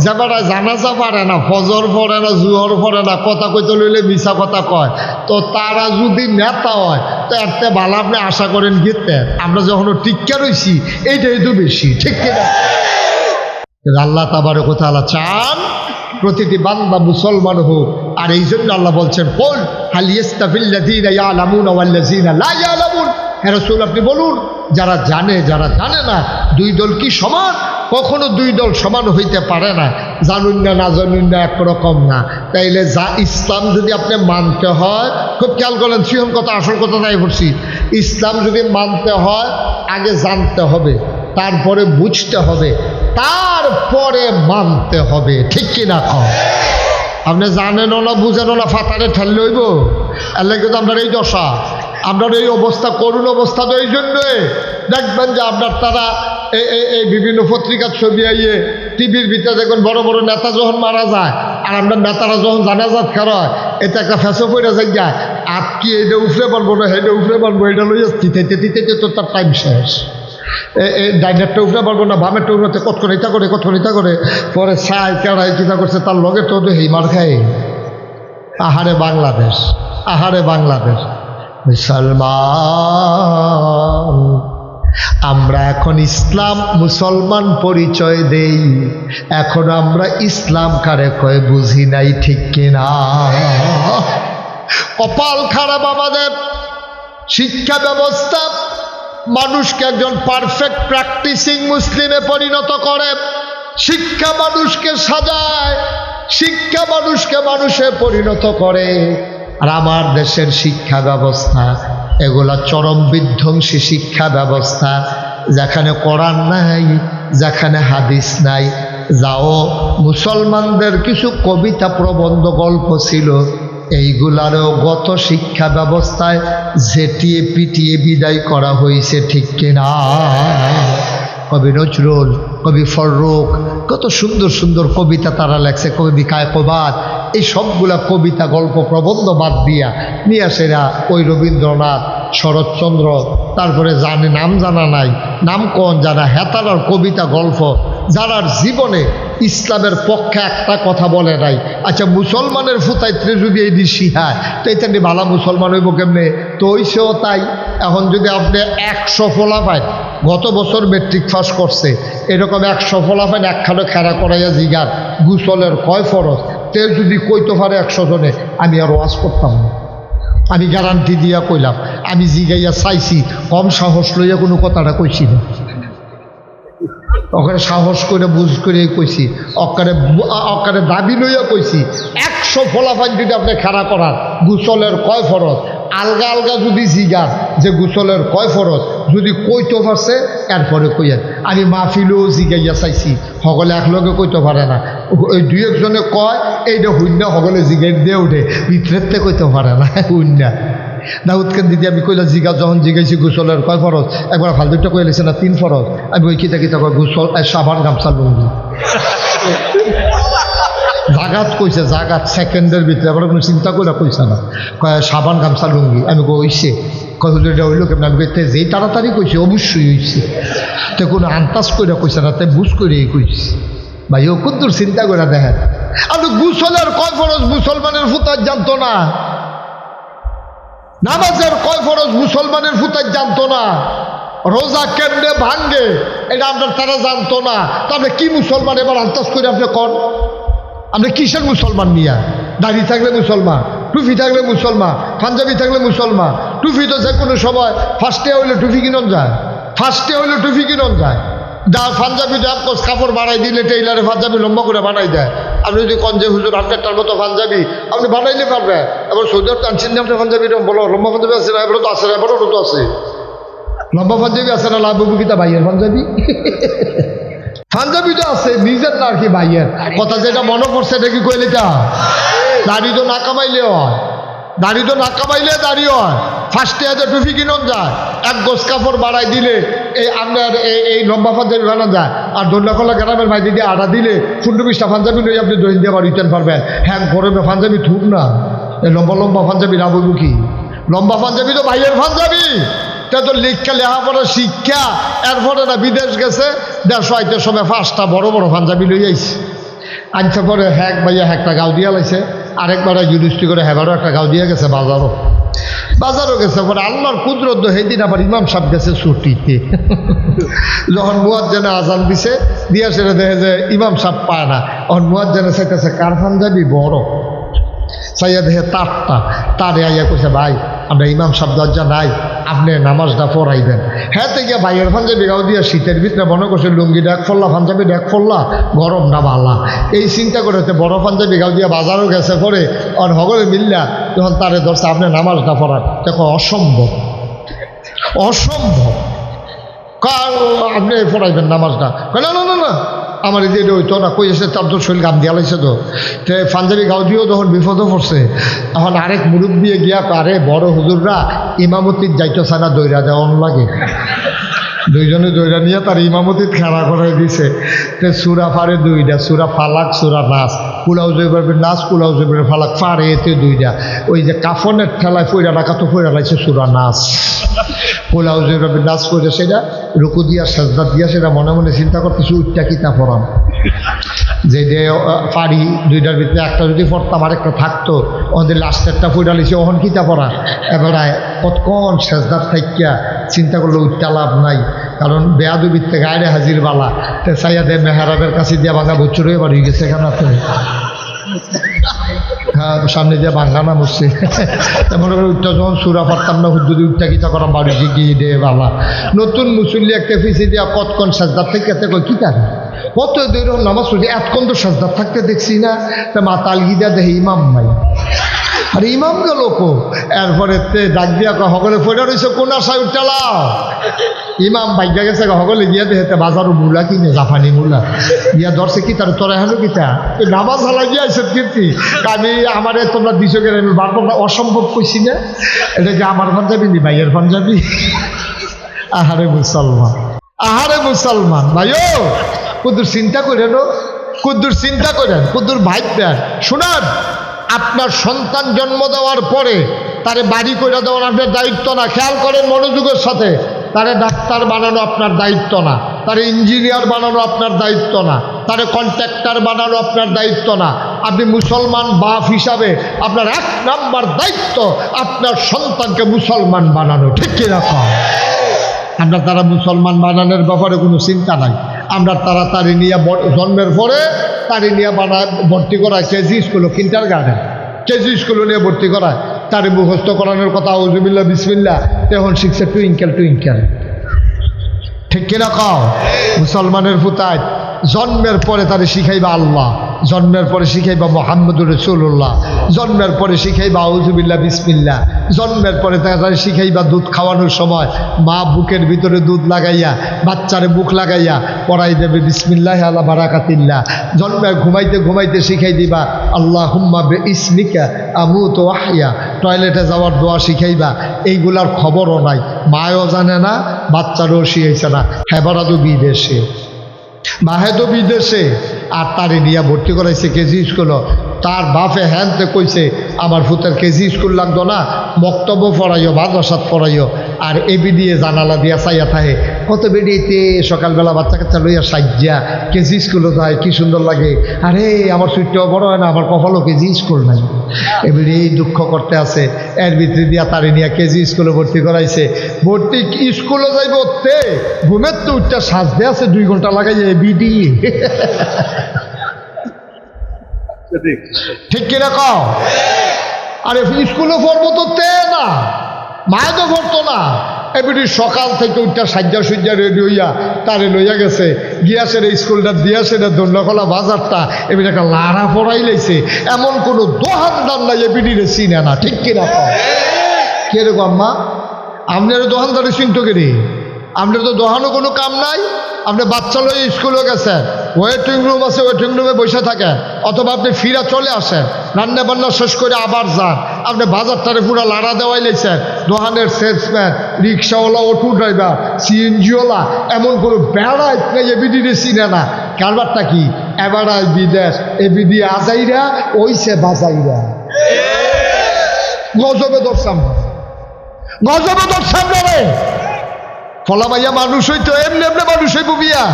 যাবারা জানাজা পারে না ফজর পড়ে না জুহর পড়ে না কথা কইতে লইলে মিছা কথা কয় তো তারা যদি নেতা হয় তো এতে ভালো আপনি আশা করেন গিতে আমরা যখন টিক্কা রয়েছি এইটাই তো বেশি ঠিক কিনা আল্লাহ তাবারক ওয়া তাআলা চান প্রতিটি বান্দা মুসলমান হোক আর এই জন্য আল্লাহ বলছেন কুল হাল ইয়াস্তাবিল্লাযীনা ইয়ালামুনা ওয়াল্লাযীনা লা ইয়ালামুন। হে রাসূল আপনি বলুন, যারা জানে যারা জানে না দুই দল কি সমান? কখনো দুই দল সমান হইতে পারে না। জানুন না না জানুন না একরকম না। তাইলে যা ইসলাম যদি আপনি মানতে হয়, খুব খেয়াল করেন, সিহন কথা আসল কথা তাই বলছি, ইসলাম যদি মানতে হয় আগে জানতে হবে, তারপরে বুঝতে হবে, তারপরে মানতে হবে। ঠিক কিনা কম? আপনি জানেনও না বুঝেনও না ফাতারে ঠেললে হইব? এর কিন্তু আপনার এই দশা, আপনার এই অবস্থা, করুণ অবস্থা তো এই জন্যই দেখবেন যে আপনার তারা এই বিভিন্ন পত্রিকার ছবি আইয়ে টিভির ভিতরে দেখবেন বড় বড় নেতা যখন মারা যায় আর আমরা নেতারা যখন জানাজাত খারায়, এটা একটা ফ্যাশো পড়ে যায়, আর কি এটা উফরে পারবো না এটা উফরে পারবো, এটা লইয়া তিতে তিতে তো তার টাইম শেষ। ডাইনারটা উঠতে পারবো না, বামেরটা উঠতে কতক্ষণ ইটা করে পরে ছাই কেড়াই কিতা করছে, তার লগে তো হেই মার খায়। আহারে বাংলাদেশ, আহারে বাংলাদেশ। মুসলমান আমরা এখন ইসলাম মুসলমান পরিচয় দেই, এখন আমরা ইসলাম কারে কয় বুঝি নাই। ঠিক কিনা? কপাল খারাপ আমাদের। শিক্ষা ব্যবস্থা মানুষকে একজন পারফেক্ট প্র্যাকটিসিং মুসলিমে পরিণত করে, শিক্ষা মানুষকে সাজায়, শিক্ষা মানুষকে মানুষে পরিণত করে। আর আমার দেশের শিক্ষা ব্যবস্থা এগুলা চরম বিধ্বংসী শিক্ষা ব্যবস্থা, যেখানে কোরআন নাই, যেখানে হাদিস নাই। যাও মুসলমানদের কিছু কবিতা প্রবন্ধ গল্প ছিল, এইগুলারও গত শিক্ষা ব্যবস্থায় ঝেটিয়ে পিটিয়ে বিদায় করা হয়েছে। ঠিক কিনা? কবি নজরুল, কবি ফররুখ, কত সুন্দর সুন্দর কবিতা তারা লেখছে, কবি কায়কোবাদ, এই সবগুলা কবিতা গল্প প্রবন্ধ বাদ দিয়া নিয়ে আসেরা ওই রবীন্দ্রনাথ, শরৎচন্দ্র, তারপরে জানে নাম জানা নাই, নাম কোন জানা, হেতারার কবিতা গল্প, যারার জীবনে ইসলামের পক্ষে একটা কথা বলে নাই। আচ্ছা মুসলমানের ফুতাইত্রে যদি এই দিন শিখায় তো এটা নিয়ে ভালো মুসলমান হইব কেমনে? তো ওইসেও তাই। এখন যদি আপনি 100 ফলাফায় গত বছর মেট্রিক পাস করছে, এরকম 100 ফলাফায় একখানে খেলা করাইয়া জিগার গুসলের কয় ফরজ, তে যদি কইতে পারে 100 জনে, আমি আর ওয়াজ করতাম না। আমি গ্যারান্টি দিয়া কইলাম, আমি জিগাইয়া চাইছি, কম সাহস লইয়া কোনো কথাটা কইছি না, ওখানে সাহস করে বুঝ করে কইছি, অকারে দাবি লইয়া কইছি। 100 ফলাফান যদি আপনি খাড়া করার গুসলের কয় ফরজ, আলগা আলগা যদি জিগার যে গুসলের কয় ফরজ, যদি কইতে পারছে এরপরে কইয়েন। আমি মাহফিলেও জিগাইয়া চাইছি, সকলে একলগে কইতে পারে না, ওই দুই একজনে কয় এইটা হুন্যা, সকলে জিগাই দিয়ে উঠে, ভিতরেতে কইতে পারে না হুন্যা। দাউদখান দিদি আমি কইলা জিগা, যখন জিগাইছি গুসলের কয় ফরজ, একবার ফালতুটা কয়ে লেছে না 3 ফরজ, আমি ওই কিতা কয় গুসল সাবান গামছা লুঙ্গি। জাগাত কইছে, জাগাত সেকেন্ডের ভিতরে, আবার কোনো চিন্তা করে কইছে না, কয় সাবান গামছা লুঙ্গি। আমি কইছে কতটা হইল কেমন? আমি কইতে যেই তাড়াতাড়ি কইছে অবশ্যই হইছে, তো কোনো আন্তাজ করে কইছে না, তাই বুঝ করে কইছে। ভাই ও কদ্দুর চিন্তা করে দেখেন, আপনি গুসলের কয় ফরজ মুসলমানের ফুতার জানতো না, নামাজের কয় ফরজ মুসলমানের ফুতার জানতো না, রোজা কেমনে ভাঙ্গে এটা আপনার তারা জানতো না। তো আপনি কি মুসলমান? এবার আন্তাজ করে আপনি কর, আপনি কিসের মুসলমান? মিয়া দাড়ি থাকলে মুসলমান, টুপি থাকলে মুসলমান, পাঞ্জাবি থাকলে মুসলমান। টুপি তো যে কোনো সময় ফার্স্টে হইলে টুপি কিনন যায়, ফার্স্টে হইলে টুপি কিনন যায়। পাঞ্জাবি এক কোচ কাপড় বানাই দিলে টেইলারে পাঞ্জাবি লম্বা করে বানাই দেয়। আপনি যদি কন যে হুজুর আপনারটার মতো পাঞ্জাবি আপনি বানাইলে পারবেন। এবার সৌদি আরব টানছেন না আপনার পাঞ্জাবি, বলো লম্বা পাঞ্জাবি আছে না? এবারও তো আছে না, এবারও তো আছে লম্বা পাঞ্জাবি আছে না? লাভ কিতা ভাইয়ের পাঞ্জাবি, পাঞ্জাবি তো আছে নিজের না আর কি ভাইয়ের কথা, যেটা মনে পড়ছে এটা কি কইলে তা দাড়ি তো না কামাইলে হয়, দাড়ি তো না কামাইলে দাড়ি হয়। ফার্স্টে হাতে টুপি কিনন যায়, এক গোছ কাপড় বাড়াই দিলে এই আপনার এই লম্বা পাঞ্জাবি বানানো যায়। আর দোল্লাখোলা গ্রামের ভাই দিদি আড়া দিলে 15-20টা পাঞ্জাবি লই আপনি দৈন দিয়ে রিটার্ন পারবেন। হ্যাঁ গরমে পাঞ্জাবি থুক না, এই লম্বা লম্বা পাঞ্জাবি না বলবো কি? লম্বা পাঞ্জাবি তো ভাইয়ের পাঞ্জাবি, তা তো লেখা লেখাপড়া শিক্ষা এরপরে না বিদেশ গেছে, 150 সময় 5টা বড় বড় পাঞ্জাবি লই আইছে। আনছে পরে হ্যাক ভাইয়া একটা গাও দিয়া লাইছে, আরেকবার ইউনিভার্সিটি করে হেবারও একটা গাও দিয়ে গেছে, বাজারও গেছে। পরে আল্লাহর কুদরত সেদিন আবার ইমাম সাহেব গেছে ছুটিতে, যখন মুয়াজ্জিনে আজান দিছে দিয়া সেটা দেখে যে ইমাম সাহেব পায় না, তখন মুয়াজ্জিনে চাইতেছে কার পাঞ্জাবি বড়, চাইয়া দেখে তারে আইয়া কইছে ভাই আমরা ইমাম সাহেব দরজা নাই, আপনি নামাজটা পড়াইবেন। হ্যাঁ তো গিয়া ভাইয়ের পাঞ্জাবি গাও দিয়া শীতের ভিতরে মনে করছে লুঙ্গি ডেক ফল্লা পাঞ্জাবি ডেক ফল্লা গরম না বালা, এই চিন্তা করে বড় পাঞ্জাবি গাও দিয়া বাজারও গেছে পরে আর হগলে মিল্লা তখন তারে ধরছে আপনি নামাজটা পড়ান। দেখো অসম্ভব অসম্ভব, কার আপনি পড়াইবেন নামাজটা? না না না না আমার এই যে হইতো না, কই এসে তার তো শরীর গাম দিয়া লাগছে তো পাঞ্জাবি গাও দিয়েও তখন বিপদও পড়ছে। এখন আরেক মুরব্বী গিয়া আরে বড় হুজুররা ইমামতির যাইতো সানা দৈরা দেওয়ান লাগে, দুইজনে দৈরা নিয়ে তার ইমামতির খেলা করে দিছে। সুরা ফারে দুইটা, সুরা ফালাক সুরা নাস, কুলাউ জৈবের নাচ কুলাউ জৈবের ফালাক ফারে এতে দুইটা। ওই যে কাফনের ঠেলায় ফইরা রাখা তো ফইরা লাগছে সুরা নাচ, কুলাউ জৈবের নাচ করে সেটা রুকু দিয়া সাজদা দিয়া সেটা মনে মনে চিন্তা করতেছি উঠটা কিতা পড়াম, যে পারি দুইটার ভিতরে একটা যদি পড়তাম আরেকটা থাকতো, ওদের লাস্টেরটা ফইরা লিছে ওহন কিতা পড়া। এবারে কতক্ষণ সেজদার থাইকা চিন্তা করলে উঠটা লাভ নাই, কারণ বেয়াদুবির থেকে গায়ে হাজির বালা তে চাইয়া দে মেহরাবের কাছে দিয়া ভাঙা বছর হয়ে বাড়ি গেছে কেন হ্যাঁ সামনে দিয়ে ভাঙ্গানা বসছে মনে করে উঠটা যখন সুরা পারতাম না যদি উঠটা কিতা করা বাড়ি গিয়ে দে বাবা। নতুন মুসল্লি একটা ফিসে দিয়া কতক্ষণ সাজদার থেকে কি কারণ কত দূর নামাজ পড়ছি এতক্ষণ তো সাজদার থাকতে দেখছি না, তা মাথা আলগিদা দেখে ইমাম নাই, আর ইমাম গেল কো। এরপরে ডাক দিয়া সকলে ফেরা রয়েছে কোন আশায় উঠালাও, ইমাম বাইকা গেছে সকলে গিয়া দেখে বাজারও মূলা কিনে জাপানি মূলা গিয়া ধরছে কি তার তোরা হেন কিতা নামাজ হালা গিয়া আইসে কীর্তি আমি আমারে তোমরা দিছো কেন আমি বারবার অসম্ভব কইছি না, এটা কি আমার পাঞ্জাবি নি ভাইয়ের পাঞ্জাবি? আহারে মুসলমান, আহারে মুসলমান ভাইও কুদ্দুর চিন্তা করেন, কুদ্দুর চিন্তা করেন, কুদ্দুর ভাইবেন। শুনান, আপনার সন্তান জন্ম দেওয়ার পরে তারে বাড়ি করে দেওয়ার আপনার দায়িত্ব না, খেয়াল করেন মনোযোগের সাথে। তারে ডাক্তার বানানো আপনার দায়িত্ব না, তারে ইঞ্জিনিয়ার বানানো আপনার দায়িত্ব না, তারে কন্ট্রাক্টর বানানো আপনার দায়িত্ব না। আপনি মুসলমান বাপ হিসাবে আপনার 1 নাম্বার দায়িত্ব আপনার সন্তানকে মুসলমান বানানো, ঠিক কিনা? আমরা তারা মুসলমান বানানোর ব্যাপারে কোনো চিন্তা নাই, আমরা তাড়াতাড়ি নিয়ে জন্মের পরে তাড়ি নিয়ে বানায় ভর্তি করায় KG school, kinder garden KG স্কুলে নিয়ে ভর্তি করায়, তারে মুখস্থ করানোর কথা আউযুবিল্লাহ বিসমিল্লাহ, তখন শিখছে টুইঙ্কেল টুইঙ্কেল, ঠিক কিনা কও? মুসলমানের পুতায় জন্মের পরে তারে শিখাইবা আল্লাহ, জন্মের পরে শিখাইবা মুহাম্মদুর রাসূলুল্লাহ, জন্মের পরে শিখাইবা আউযুবিল্লাহ বিসমিল্লাহ, জন্মের পরে তারে শিখাইবা দুধ খাওয়ানোর সময় মা বুকের ভিতরে দুধ লাগাইয়া বাচ্চারে বুক লাগাইয়া পড়াই দেবে বিসমিল্লাহ আলা বারাকাতিল্লাহ। জন্মের ঘুমাইতে ঘুমাইতে শিখাই দিবা আল্লাহুম্মা বিইসমিকা আমুতু ওয়া আহইয়া, টয়লেটে যাওয়ার দোয়া শিখাইবা। এইগুলার খবরও নাই, মায়ও জানে না, বাচ্চারও শিখাইছে না, হেবারা তো বিদেশে, মাহে তো বিদেশে, আর তারে নিয়ে ভর্তি করাইছে কেজি স্কুল। তার বাপে হ্যানতে কইছে আমার ফুতের কেজি স্কুল লাগতো না, বক্তব্য পড়াইও মাদ্রাসাত পড়াইও, আর এবি দিয়ে জানালা দিয়া চাইয়া থাকে কত বেডিয়েতে সকালবেলা বাচ্চা কাচ্চা লইয়া সাজ্জা কেজি স্কুলে যায়, কি সুন্দর লাগে। আরে আমার সুইটটাও বড় হয় না, আমার কপালও কেজি স্কুল নাই, এবারে এই দুঃখ করতে আছে। এর ভিতরে দিয়া তারে নিয়ে কেজি স্কুলে ভর্তি করাইছে, ভর্তি স্কুলে যাইব তে ঘুমের তো উঠটা সাজতে আছে 2 ঘন্টা লাগাইয়া এবি দিয়ে, ঠিক কিনা কও? আরে স্কুলে পড়বো তো তে না, মায়ে তো পড়তো না। এবারে সকাল থেকে উঠটা সাজ্জা সুজ্জা রেডি হইয়া তারে লইয়া গেছে, গিয়াসের এই স্কুলটা দিয়াছে না দন্ডখোলা বাজারটা, এবারে একটা লাড়া পড়াই লাইছে, এমন কোনো দোকানদার নাই এবিডিরে চিনে না, ঠিক কিনা কও? কিরকম আম্মা আপনার দোকানদারে চিনতো কেরে? আপনার তো দোকানও কোনো কাম নাই, আপনি বাচ্চা লয়ে স্কুলে গেছেন, ওয়েটিং রুম আছে, ওয়েটিং রুমে বসে থাকেন, অথবা আপনি ফিরা চলে আসেন, রান্না বান্না শেষ করে আবার যান। আপনি বাজারটারে পুরো লাড়া দেওয়াই লাইছেন, দোকানের সেলসম্যান, রিক্সাওয়ালা, অটো ড্রাইভার, সিএনজিওয়ালা, এমন কোনো বেড়া নেই এবিডিরে চিনে না। কারবারটা কি? এবারাই বিদেশ, এবিডি আজাইরা ওইসে বাজাইরা, গজবে ধরছাম, গজবে ধরছাম রে। ফলা ভাইয়া মানুষ হইতো এমনি এমনি মানুষ হইব বিয়া,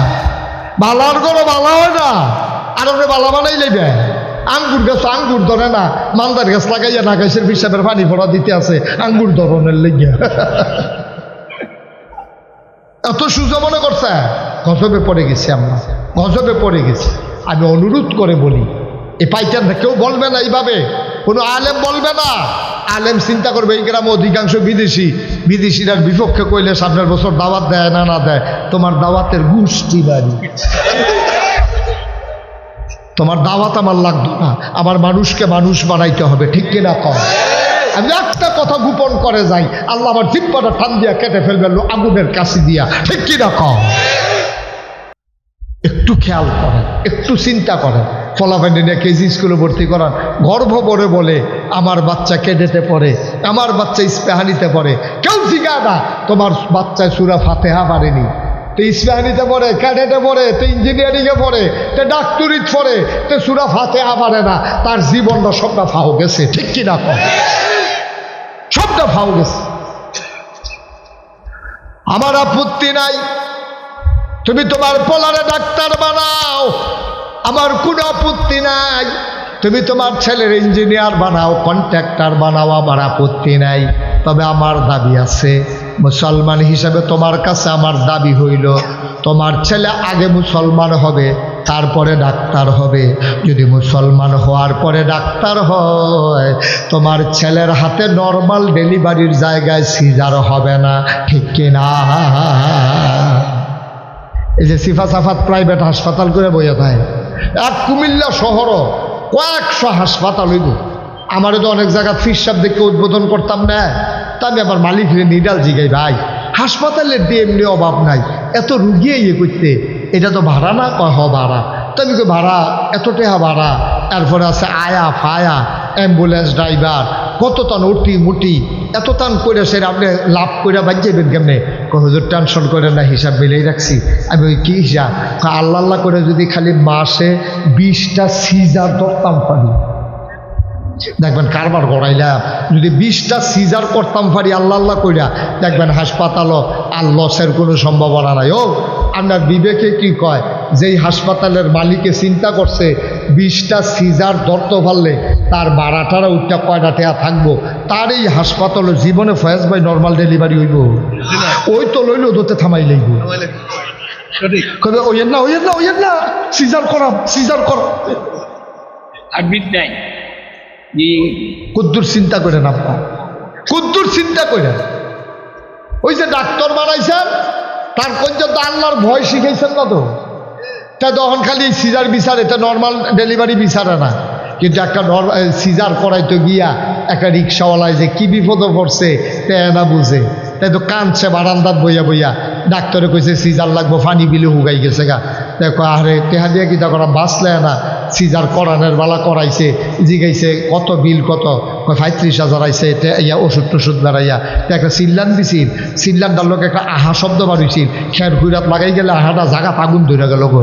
বালার করো বালা হয় না, আর আপনি বালা বানাই লাইবে। আঙ্গুর গাছ আঙ্গুর ধরে না, মালদার গাছ লাগাইয়া না গাছের হিসাবের পানি ভরা দিতে আছে আঙ্গুর ধরনের লেগে, এত সুযোগ মনে করছে। গজবে পড়ে গেছি আমরা, গজবে পড়ে গেছি। আমি অনুরোধ করে বলি, এই পাইকারটা কেউ বলবে না এইভাবে কোনো আলেম বলবে না। আলেম চিন্তা করবে এই গ্রামে অধিকাংশ বিদেশি, বিদেশিরা বিপক্ষে কইলে সামনের বছর দাওয়াত দেয় না না দেয়, তোমার দাওয়াতের গোষ্ঠী বাড়ি, তোমার দাওয়াত আমার লাগতো না, আমার মানুষকে মানুষ বানাইতে হবে, ঠিক কিনা কম? আমি একটা কথা গোপন করে যাই, আল্লাহ আমার জিব্বাটা টান দিয়া কেটে ফেলবে আগুনের কাছে দিয়া, ঠিক কিনা কম? একটু খেয়াল করেন, একটু চিন্তা করেন। ফলাফল নিয়ে কেজি স্কুলে ভর্তি করান, গর্ব করে বলে আমার বাচ্চা কেডেতে পড়ে, আমার বাচ্চা ইস্পেহানিতে পড়ে। কেউ জিজ্ঞাসা না তোমার বাচ্চায় সূরা ফাতিহা পারেনি, তো ইস্পেহানিতে পড়ে, ক্যাডেটে পড়ে, তো ইঞ্জিনিয়ারিংয়ে পড়ে, তো ডাক্তারিতে পড়ে, তো সূরা ফাতিহা পারে না, তার জীবনটা সবটা ফাও গেছে, ঠিক কিনা কম? সবটা ফাও গেছে। আমার আপত্তি নাই, তুমি তোমার পোলারে ডাক্তার বানাও, আমার কোনো আপত্তি নাই। তুমি তোমার ছেলের ইঞ্জিনিয়ার বানাও, কন্ট্রাক্টর বানাও, আমার আপত্তি নাই। তবে আমার দাবি আছে, মুসলমান হিসাবে তোমার কাছে আমার দাবি হইল তোমার ছেলে আগে মুসলমান হবে, তারপরে ডাক্তার হবে। যদি মুসলমান হওয়ার পরে ডাক্তার হয়, তোমার ছেলের হাতে নর্মাল ডেলিভারির জায়গায় সিজার হবে না, ঠিক কিনা? এই যে সিফা সাফাত প্রাইভেট হাসপাতাল করে বইয়া থাকে, এক কুমিল্লা শহরও কয়েকশো হাসপাতাল হইব। আমারও তো অনেক জায়গা ফিরসাব দেখে উদ্বোধন করতাম না, তা আমি আবার মালিক নিডাল জিগাই, ভাই হাসপাতালের দিয়ে এমনি অভাব নাই, এত রুগী ইয়ে করতে, এটা তো ভাড়া না? কয় হ ভাড়া। তো আমি কই ভাড়া এত টাকা ভাড়া, এরপরে আছে আয়া ফায়া, অ্যাম্বুলেন্স ড্রাইভার, কত টান উটি মুটি, এত টান করে সেটা আপনি লাভ করে বাঁচবেন কেমনে? হুজুর টেনশন করে না, হিসাব মিলেই রাখছি। আমি ওই কী হিসাব? আল্লাহ আল্লাহ করে যদি খালি মাসে 20টা সিজার ধরতাম পারি, দেখবেন কারবার গড়াইলাম। যদি 20টা সিজার করতাম পারি আল্লাহ আল্লাহ কইরা, দেখবেন হাসপাতালও আর লসের কোনো সম্ভাবনা নাই। ও আপনার বিবেকে কি কয়? যেই হাসপাতালের মালিকে চিন্তা করছে 20টা সিজার ধরতে পারলে তার ভাড়াটারা উঠটা কয়টা টাকা থাকবো, তার এই হাসপাতালে জীবনে ফয়েজ ভাই নর্মাল ডেলিভারি হইব? ওই তো লইল ধরতে থামাই লাগব, ওইয়ের না ওইয়ের না ওইয়ের না, সিজার করা সিজার করা। কুদ্দুর চিন্তা করেন আপনার, কুদ্দুর চিন্তা করেন। ওই যে ডাক্তার বানাইছেন তার পর্যন্ত আল্লাহর ভয় শিখাইছেন না তো, তা তখন খালি সিজার বিচার, এটা নর্মাল ডেলিভারি বিচারে না। কিন্তু একটা সিজার করাইতে গিয়া একটা রিক্সাওয়ালায় যে কি বিপদে পড়ছে তে না বুঝে, তাই তো কাঁদছে বারান্দাত বইয়া বইয়া। ডাক্তারে কইছে সিজার লাগবো, ফানি বিলে হুগাই গেছে গা। দেখো আরে টেহা দিয়ে কিতা করা বাঁচলে না, সিজার করানোর বেলা করাইছে, জিগাইছে কত বিল কত, 35,000 আইছে, ইয়া ওষুধ টষুধ বেড়াইয়া একটা সিল্লান দিছিল, সিল্লানটার লোক একটা আহা শব্দ বাড়িছিল, খের ঘুরাত লাগাই গেলে আহাটা জাগা আগুন ধরে গেল গো।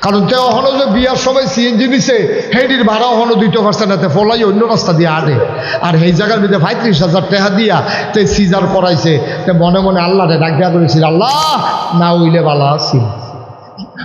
কারণ তে অহনো যে বিয়ার সময় সিএনজি দিছে, হেডির ভাড়া অহনো দিতে পারছে না, তে ফলাই অন্য রাস্তা দিয়ে আটে। আর এই জায়গার মধ্যে 35,000 টাকা দিয়া তে সিজার করাইছে। তে মনে মনে আল্লাহরে ডাক দেয়া করেছিল, আল্লাহ না হইলে ভালো আছিল,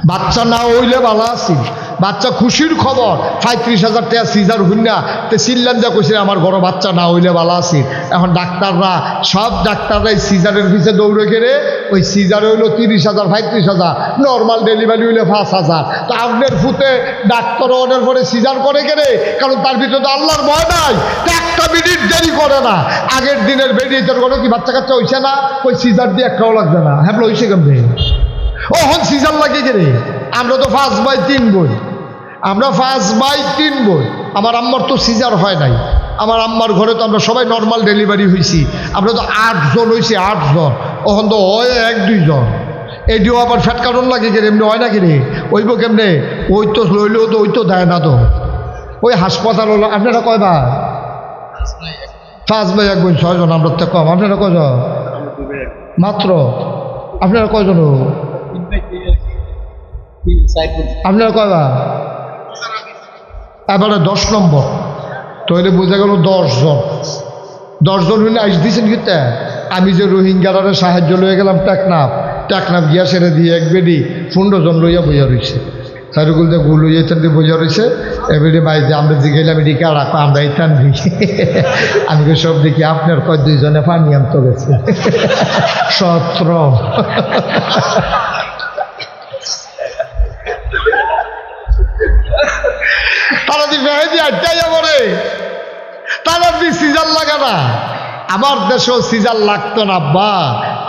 বাচ্চা না হইলে ভালো আছিল। বাচ্চা খুশির খবর, 35,000 টাকা সিজার হইনা তে চিল্লান যা কইছে আমার ঘরে বাচ্চা না হইলে ভালো আছিল। এখন ডাক্তাররা সব ডাক্তাররাই সিজারের পিছে দৌড়ে গেলে, ওই সিজার হইলো 30,000 35,000, নর্মাল ডেলিভারি হইলে 5,000। তো আপনার ফুতে ডাক্তার অর্ডার করে সিজার করে গেলে, কারণ তার ভিতরে তো আল্লাহর ভয় নাই, একটা মিনিট দেরি করে না। আগের দিনের বেরিয়েছেন কোনো কি বাচ্চা কাচ্চা হইছে না, ওই সিজার দিয়ে একটাও লাগবে না, হ্যাঁ হইছে কেমনি ওহন সিজার লাগে গেলে। আমরা তো 5/3 বই, আমরা 5/3 বই। আমার আম্মার তো সিজার হয় নাই, আমার আম্মার ঘরে তো আমরা সবাই নর্মাল ডেলিভারি হয়েছি। আমরা তো 8 জন হয়েছি, 8 জন। ওখান তো হয় 1-2 জন, এটিও আবার ফ্যাট কারণ লাগে গেলে, এমনি হয় না কিনে ওইব কেমনে? ওই তো লইলেও তো ওই তো দেয় না তো, ওই হাসপাতাল হলো। আপনারা কয় ভাই? 5/1 বোন, 6 জন। আমরা তো কম, আপনারা কয়জন? মাত্র। আপনারা কয়জন? আপনারা কয় ভাই? এবারে 10 নম্বর, তৈরি বোঝা গেল 10 জন। 10 জন হইলে আইস দিয়েছেন কিন্তু। আমি যে রোহিঙ্গারে সাহায্য লইয়া গেলাম টেকনাফ গিয়া সেরে দিয়ে এক বেডি 15 জন লইয়া বইয়া রয়েছে। সাইরুকুল যে গুলো ইয়েতেন দিয়ে বইয়া রয়েছে, এবারে ভাই যে আমরা জিগাইলাম এদিকে রাখো, আমরা ইতান দিই। আমি সব দেখি আপনার কয় 2 জনে পানি আনতে গেছে 17। তারা দিয়ে আটটাইয়া পড়ে কি সিজার লাগে না? আমার দেশেও সিজার লাগতো না আব্বা,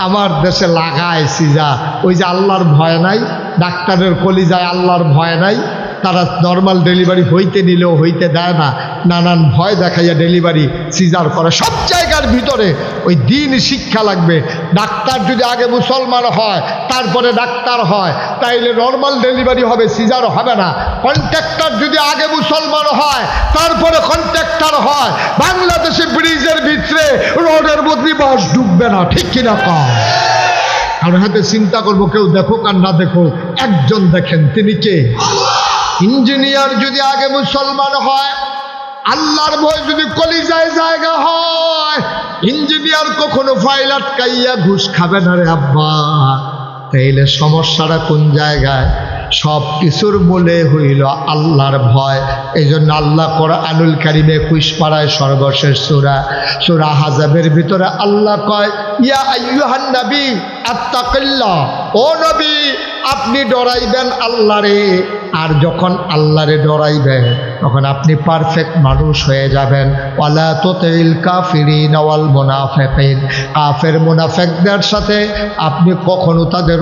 আমার দেশে লাগায় সিজার। ওই যে আল্লাহর ভয় নাই, ডাক্তারের কলিজায় আল্লাহর ভয় নাই, তারা নর্মাল ডেলিভারি হইতে নিলেও হইতে দেয় না, নানান ভয় দেখাইয়া ডেলিভারি সিজার করে। সব জায়গার ভিতরে ওই দিন শিক্ষা লাগবে। ডাক্তার যদি আগে মুসলমান হয় তারপরে ডাক্তার হয়, তাইলে নর্মাল ডেলিভারি হবে, সিজার হবে না। কন্ট্রাক্টর যদি আগে মুসলমান হয় তারপরে কন্ট্রাক্টর হয়, বাংলাদেশে ব্রিজের ভিতরে রোডের মধ্যে বাস ডুববে না, ঠিক কিনা কম? আর হাতে চিন্তা করবো, কেউ দেখুক আর না দেখুক, একজন দেখেন, তিনি কে? ইঞ্জিনিয়ার যদি আগে মুসলমান হয়, আল্লাহর ভয় যদি কলিজায় জায়গা হয়, ইঞ্জিনিয়ার কখনো ফাইল আটকাইয়া ঘুষ খাবে না রে আব্বা। তাইলে সমস্যাটা কোন জায়গায়? সব কিছুর মূলে হইল আল্লাহর ভয়। এই জন্য আল্লাহ কোরআনুল কারীমে 21 পারায় সর্বশেষ সূরা সূরা হাজাবের ভিতরে আল্লাহ কয়, ইয়া আইয়ুহান নবী আত্তাকিল্লাহ, ও নবী আপনি ডরাইবেন আল্লাহরে। আর যখন আল্লাহরে ডরাইবেন তখন আপনি পারফেক্ট মানুষ হয়ে যাবেন। ওয়ালা তুতিল কাফিরিন ওয়াল মুনাফিকিন, কাফের মুনাফিকদের সাথে আপনি কখনো তাদের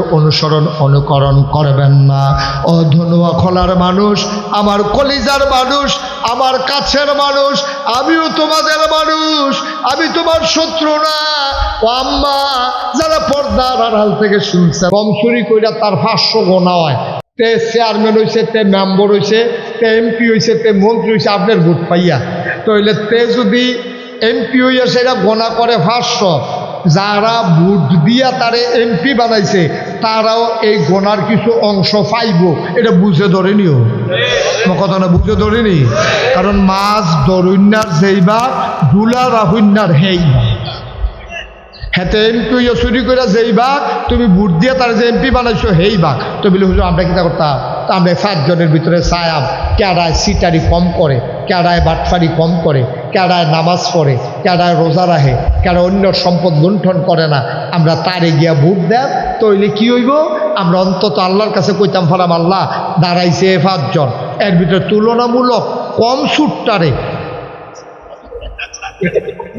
অনুকরণ করবেন না। ও ধনুয়া খোলার মানুষ, আমার কলিজার মানুষ, আমার কাছের মানুষ, আমিও তোমাদের মানুষ, আমি তোমার শত্রু না। ও আম্মা, যারা পর্দার আড়াল থেকে শুনছে, কম চুরি কইরা তার 500 গোনা হয়, তে চেয়ারম্যান হয়েছে, তে মেম্বার হয়েছে, তে এমপি হয়েছে, তে মন্ত্রী হয়েছে আপনার ভোট পাইয়া। তাইলে তে যদি এমপি হইয়া সেটা গোনা করে 500, যারা ভোট দিয়া তারে এমপি বানাইছে তারাও এই গোনার কিছু অংশ পাইব, এটা বুঝে ধরেনিও। কথা না, বুঝে ধরেনি। কারণ মাছ দরুন্যার যেইবা দুলা রাহুন্যার হেইবা, হেতে এমপি হইয়া চুরি করে যেইবা তুমি ভোট দিয়া তারা যে এমপি বানাইছো হেইবা। তো বলে হুজুর আমরা কিতা করতাম? তা আমরা 5 জনের ভিতরে চায়াম, কেডায় সিটারি কম করে, কেডায় বাটফারি কম করে, কেডায় নামাজ পড়ে, কেডায় রোজা রাখে, কেডা অন্য সম্পদ লুণ্ঠন করে না, আমরা তারে গিয়া ভোট দেব। তইলে কি হইব? আমরা অন্তত আল্লাহর কাছে কইতাম ফারাম, আল্লাহ দাঁড়াইছে 5 জন, এর ভিতরে তুলনামূলক কম সুটটারে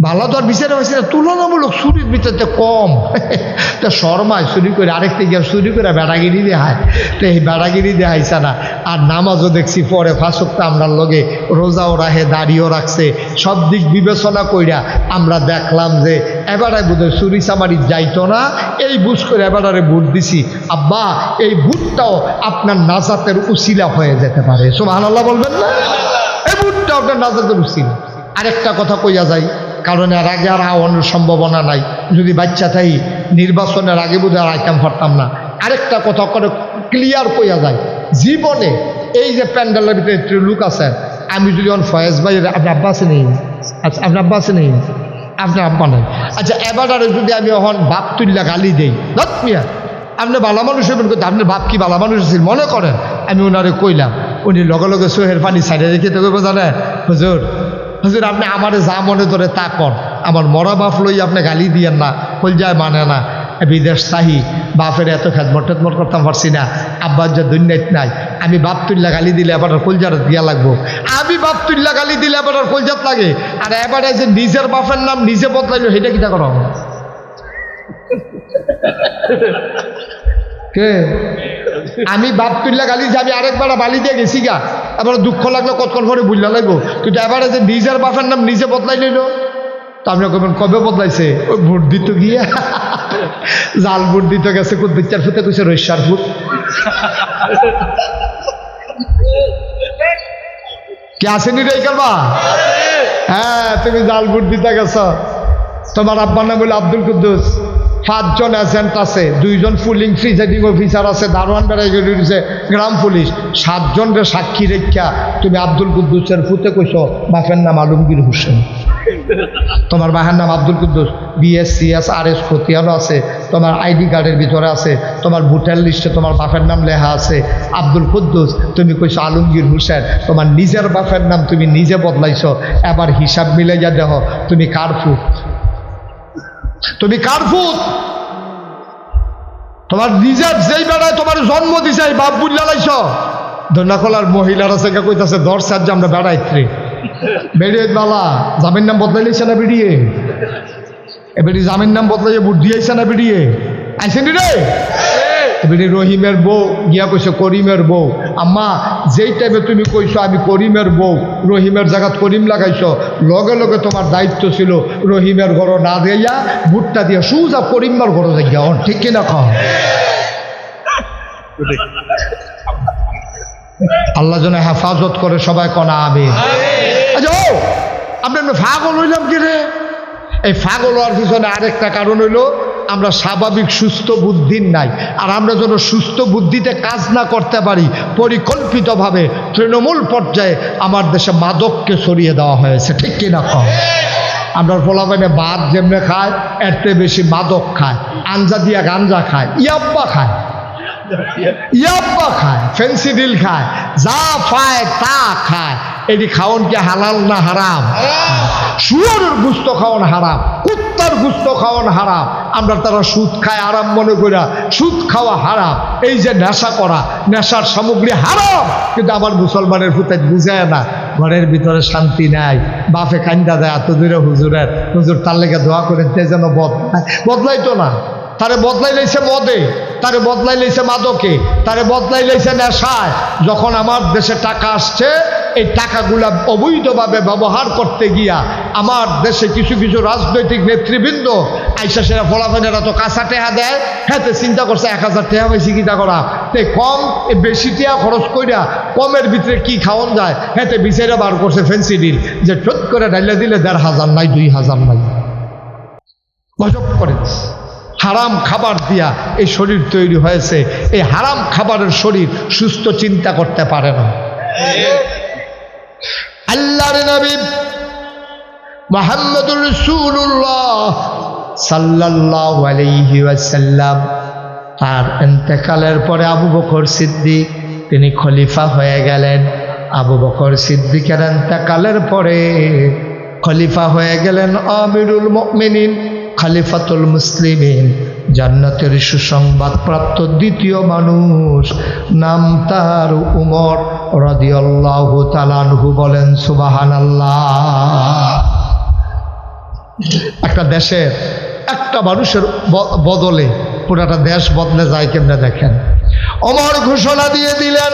ভালো তো আর বিচার হয়েছে না, তুলনামূলক চুরির ভিতরে কম। তো শর্মায় চুরি করে আরেকটা গিয়ে চুরি করে বেড়াগিরি দেখায়, তো এই বেড়াগিরি দেখাইছে না। আর নামাজও দেখছি পরে 5 ওয়াক্ত আমরার লগে, রোজাও রাখে, দাড়িও রাখছে, সব দিক বিবেচনা কইরা আমরা দেখলাম যে এবারে বোধহয় চুরি চামারি যাইতো না, এই বুঝ করে এবারে ভোট দিছি। আব্বা, এই ভোটটাও আপনার নাজাতের উসিলা হয়ে যেতে পারে। সুবহানাল্লাহ বলবেন না? এই ভোটটাও আপনার নাজাতের উসিলা। আরেকটা কথা কইয়া যায়, কারণ এর আগে আর আওয়ানোর সম্ভাবনা নাই। যদি বাচ্চা থাই নির্বাচনের আগে বোধ আর আইতাম পারতাম না। আরেকটা কথা করে ক্লিয়ার কইয়া যায়, জীবনে এই যে প্যান্ডেলের ভিতরে একটু লোক আছেন, আমি যদি ফয়েজ ভাই, আপনার আব্বা আছে নেই? আচ্ছা, আপনার আব্বা আছে নেই? আপনার আব্বা নেই। আচ্ছা, এবারে যদি আমি এখন বাপ তুল্লা গালি দেই, দত মিয়া আপনি বালা মানুষ হবেন, কিন্তু আপনার বাপ কি বালা মানুষ ছিল মনে করেন? আমি ওনারে কইলাম, উনি লগে লগে চোহের পানি ছাড়িয়ে রেখে তো কইব, জানেন হুজুর, হুজুর আপনি আমারে যা মনে ধরে তা কর, আমার মরা বাপ লই আপনি গালি দিয়েন না, কল যায় মানে না। বিদেশ চাহি, বাপের এত খেদমত টেদমত করতাম পারছি না, আব্বার যে দুনিয়াত নাই, আমি বাপ তুল্লা গালি দিলে এবার কলজার দিয়া লাগবো। আমি বাপ তুল্লা গালি দিলে এবার কলজাত লাগে, আর এবারে যে নিজের বাপের নাম নিজে বদলাইলো, সেটা কিটা করো? কে? আমি বাপ তুল্লা গালি যে আমি আরেকবার বালি দিয়ে গেছি গা, এবার দুঃখ লাগলো কতক্ষণ পরে বুঝলা লাগবো, কিন্তু এবারে যে নিজের বাপের নাম নিজে বদলাই নিল, তো আপনি কবেন কবে বদলাইছে? ওই ভোট দিত গিয়া জাল ভোট দিতে গেছে, কুদ্দিচার ফুতে কইছে রৈশার ফুট। কে আসেনি রে কালবা? হ্যাঁ, তুমি জাল ভোট দিতে গেছ। তোমার আব্বার নাম বলে আব্দুল কুদ্দুস, 5 জন এজেন্ট আছে, 2 জন পুলিং প্রিজাইডিং অফিসার আছে, দারোয়ান বেড়াই গেছে গ্রাম পুলিশ, 7 জনরে সাক্ষী রেখা তুমি আব্দুল কুদ্দুসের ফুতে কইছ বাপের নাম আলমগীর হোসেন। তোমার বাহের নাম আব্দুল কুদ্দুস, BSCS RS খতিয়ানও আছে, তোমার আইডি কার্ডের ভিতরে আছে, তোমার ভোটার লিস্টে তোমার বাপের নাম লেখা আছে আব্দুল কুদ্দুস, তুমি কইছো আলমগীর হোসেন। তোমার নিজের বাপের নাম তুমি নিজে বদলাইছো। এবার হিসাব মিলে যা দেহ, তুমি কার ফুট? তুমি কার ফুট? তোমার নিজের যেই বেড়ায় তোমার জন্ম দিছে বাপ বুঝলা লাইছ। ধন্যাখলার মহিলারা থেকে কইতাছে 10 সাত যে আমরা বেড়াইত্রে, বেড়িয়ে বালা জামিন নাম বদলাই লিখছে না বেরিয়ে এবারে জামিন নাম বদলাই বুট দিয়েছে না বেরিয়ে আইসেন রে এবারে রহিমের বউ গিয়া কইছে করিমের বউ আম্মা যেই টাইমে তুমি কইছো আমি করিমের বউ রহিমের জায়গাত করিম লাগাইছো লগে লগে তোমার দায়িত্ব ছিল রহিমের ঘর না দিয়া বুটটা দিয়া সুজা করিমের ঘর যাইয়া ঠিক কিনা কও আল্লাহ যেন হেফাজত করে সবাই কনা আমিন আচ্ছা ও আপনি পাগল হইলাম কি রে এই পাগল হওয়ার পিছনে আরেকটা কারণ হইল আমরা স্বাভাবিক সুস্থ বুদ্ধির নাই আর আমরা যেন সুস্থ বুদ্ধিতে কাজ না করতে পারি পরিকল্পিতভাবে তৃণমূল পর্যায়ে আমার দেশে মাদককে সরিয়ে দেওয়া হয়েছে ঠিক কিনা কম আমরা পোলাপানে ভাত যেমনে খায় এর চেয়ে বেশি মাদক খায় আঞ্জা দিয়া গাঞ্জা খায় ইয়াব্বা খায় ফেন্সিডিল খায় যা পায় তা খায় এটি খাওন কি হালাল না হারাম শুয়োরের গুস্ত খাওয়ান হারাম কুত্তার গুস্ত খাওয়ান হারাম আমরা তারা সুদ খায় আরাম মনে করি সুদ খাওয়া হারাম এই যে নেশা করা নেশার সামগ্রী হারাম কিন্তু আমার মুসলমানের ফুতে বুঝায় না ঘরের ভিতরে শান্তি নাই বাপে কান্দা দেয় এত দূরে হুজুর তার লেগে দোয়া করে যেন বদলাইতো না তারে বদলাই লাইছে মদে তারে বদলাই লাইছে মাদকে তারে বদলাই লাইছে নেশায় যখন আমার দেশে টাকা আসছে এই টাকাগুলা অবৈধভাবে ব্যবহার করতে গিয়া আমার দেশে কিছু কিছু রাজনৈতিক নেতৃবৃন্দ আইসা সেরা ফলাফলেরা তো কাঁচা টেহা দেয় হ্যাঁ চিন্তা করছে 1000 টেহা বেশি কিটা করা তে কম বেশি টেহা খরচ কইরা কমের ভিতরে কি খাওয়ান যায় হ্যাঁ বিচারে বার করছে ফেন্সিডিল যে ঠোঁট করে ডাইলে দিলে 1500 নাই 2000 নাই গজব করে হারাম খাবার দিয়া এই শরীর তৈরি হয়েছে এই হারাম খাবারের শরীর সুস্থ চিন্তা করতে পারে না আল্লাহর নবী মুহাম্মদুর রাসূলুল্লাহ সাল্লাল্লাহু আলাইহি ওয়াসাল্লাম তার ইন্তেকালের পরে আবু বকর সিদ্দিক তিনি খলিফা হয়ে গেলেন আবু বকর সিদ্দিকের ইন্তেকালের পরে খলিফা হয়ে গেলেন আমিরুল মুমিনিন খলিফাতুল মুসলিমিন জান্নাতের সুসংবাদ প্রাপ্ত দ্বিতীয় মানুষ নাম তার উমর রাদিয়াল্লাহু তাআলা আনহু বলেন সুবহানাল্লাহ একটা দেশের একটা মানুষের বদলে পুরাটা দেশ বদলে যায় কেমনে দেখেন ওমর ঘোষণা দিয়ে দিলেন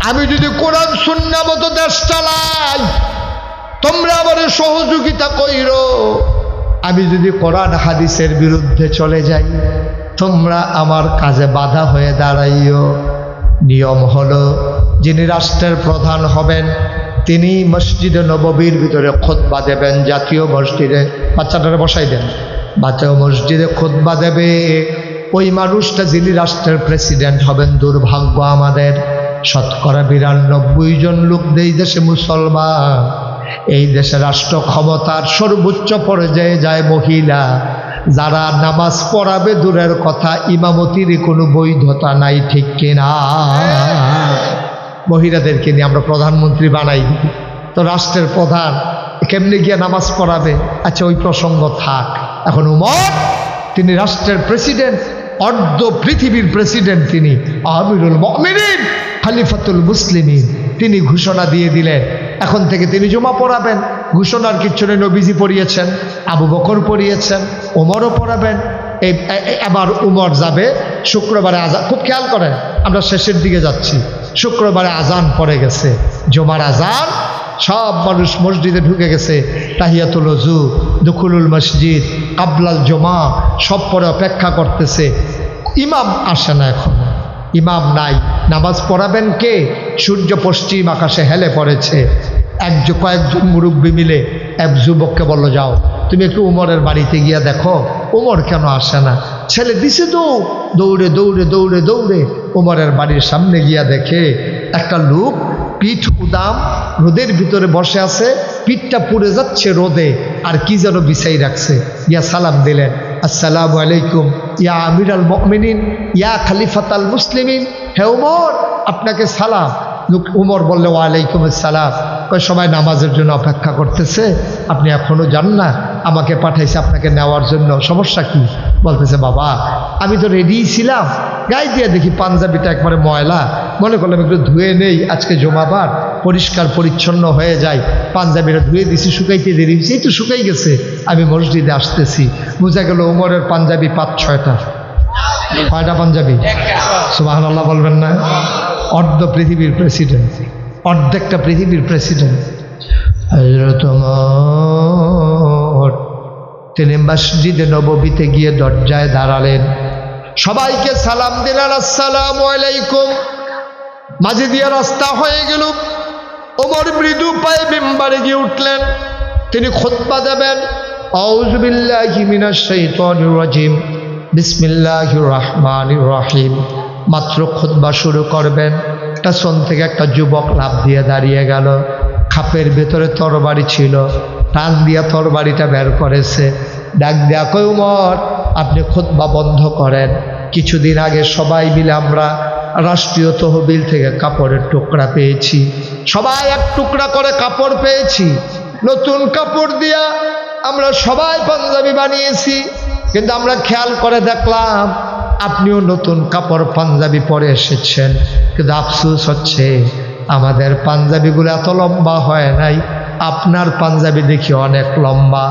আমি যদি কোরআন সুন্নাহ মতো দেশ চালাই তোমরা আমার সহযোগিতা কইরো আমি যদি কোরআন হাদিসের বিরুদ্ধে চলে যাই তোমরা আমার কাজে বাধা হয়ে দাঁড়াইও নিয়ম হলো যিনি রাষ্ট্রের প্রধান হবেন তিনি মসজিদে নববীর ভিতরে খুতবা দেবেন জাতীয় মসজিদে বাচ্চাটারে বসাই দেন জাতীয় মসজিদে খুতবা দেবে ওই মানুষটা যিনি রাষ্ট্রের প্রেসিডেন্ট হবেন দুর্ভাগ্য আমাদের শতকরা 92 জন লোক এই দেশে মুসলমান এই দেশে রাষ্ট্র ক্ষমতার সর্বোচ্চ পর্যায়ে যায় মহিলা যারা নামাজ পড়াবে দূরের কথা ইমামতির কোনো বৈধতা নাই ঠিক কিনা মহিলাদেরকে নিয়ে আমরা প্রধানমন্ত্রী বানাই তো রাষ্ট্রের প্রধান কেমনে গিয়ে নামাজ পড়াবে আচ্ছা ওই প্রসঙ্গ থাক এখন উমর তিনি রাষ্ট্রের প্রেসিডেন্ট অর্ধ পৃথিবীর প্রেসিডেন্ট তিনি আমিরুল মুমিনিন খলিফাতুল মুসলিমিন তিনি ঘোষণা দিয়ে দিলেন এখন থেকে তিনি জুমা পড়াবেন ঘোষণার কিচ্ছু নেই নবীজি পড়িয়েছেন আবু বকর পড়িয়েছেন ওমরও পড়াবেন এবার উমর যাবে শুক্রবারে আজান খুব খেয়াল করেন আমরা শেষের দিকে যাচ্ছি শুক্রবারে আজান পড়ে গেছে জুমার আজান সব মানুষ মসজিদে ঢুকে গেছে তাহিয়াতুল ওযু দুখুলুল মসজিদ কাবলাল জুমা সব পরে অপেক্ষা করতেছে ইমাম আসে না এখন ইমাম নাই নামাজ পড়াবেন কে সূর্য পশ্চিম আকাশে হেলে পড়েছে কয়েকজন মুরব্বী মিলে এক যুবককে বলল যাও তুমি একটু উমরের বাড়িতে গিয়া দেখো উমর কেন আসে না ছেলে দিছে তো দৌড়ে দৌড়ে দৌড়ে দৌড়ে উমরের বাড়ির সামনে গিয়া দেখে একটা লোক পিঠ উদাম রোদের ভিতরে বসে আছে পিঠটা পুড়ে যাচ্ছে রোদে আর কি যেন বিছাই রাখছে ইয়া সালাম দিলেন আসসালামু আলাইকুম ইয়া আমিরুল মুমিনিন ইয়া খলিফাতুল মুসলিমিন হে উমর আপনাকে সালাম উমর বললে ওয়ালাইকুম আসসালাম কই সবাই নামাজের জন্য অপেক্ষা করতেছে আপনি এখনো যান না আমাকে পাঠাইছে আপনাকে নেওয়ার জন্য সমস্যা কি বলতেছে বাবা আমি তো রেডি ছিলাম, গায়ে দিয়ে দেখি পাঞ্জাবিটা একবারে ময়লা, মনে করলাম একটু ধুয়ে নেই, আজকে জুমাবার পরিষ্কার পরিচ্ছন্ন হয়ে যায়। পাঞ্জাবিটা ধুয়ে দিছি, শুকাইতে দেরি হয়েছে, এই তো শুকাই গেছে। আমি মসজিদে আসতেছি, বোঝা গেল ওমরের পাঞ্জাবি 5-6টা। কয়টা পাঞ্জাবি? সুবহানাল্লাহ বলবেন না? অর্ধ পৃথিবীর প্রেসিডেন্ট, অর্ধেকটা পৃথিবীর প্রেসিডেন্ট হযরত ওমর। তিনি মসজিদে নববীতে গিয়ে দরজায় দাঁড়ালেন, সবাইকে সালাম দিলেন, আসসালামু আলাইকুম। মাঝে দিয়ে রাস্তা হয়ে গেল, ওমর মৃদু পায়ে মিম্বারে গিয়ে উঠলেন। তিনি খুতবা দেবেন, আউযু বিল্লাহি মিনাশ শাইতানির রাজিম, বিসমিল্লাহির রহমানির রহিম। মাত্র খুতবা শুরু করবেন, পেছন থেকে একটা যুবক লাফ দিয়ে দাঁড়িয়ে গেল। খাপের ভেতরে তরবারি ছিল, টান দিয়া তরবারিটা বের করেছে, ডাক দেয়া কই, ওমর আপনি খুতবা বন্ধ করেন। কিছুদিন আগে সবাই মিলে আমরা রাষ্ট্রীয় তহবিল থেকে কাপড়ের টুকরা পেয়েছি, সবাই এক টুকরা করে কাপড় পেয়েছি, নতুন কাপড় দিয়া আমরা সবাই পাঞ্জাবি বানিয়েছি, কিন্তু আমরা খেয়াল করে দেখলাম আপনিও নতুন কাপড় পাঞ্জাবি পরে এসেছেন, কিন্তু আফসোস হচ্ছে আমাদের পাঞ্জাবিগুলো এত লম্বা হয় নাই, আপনার পাঞ্জাবি দেখি অনেক লম্বা।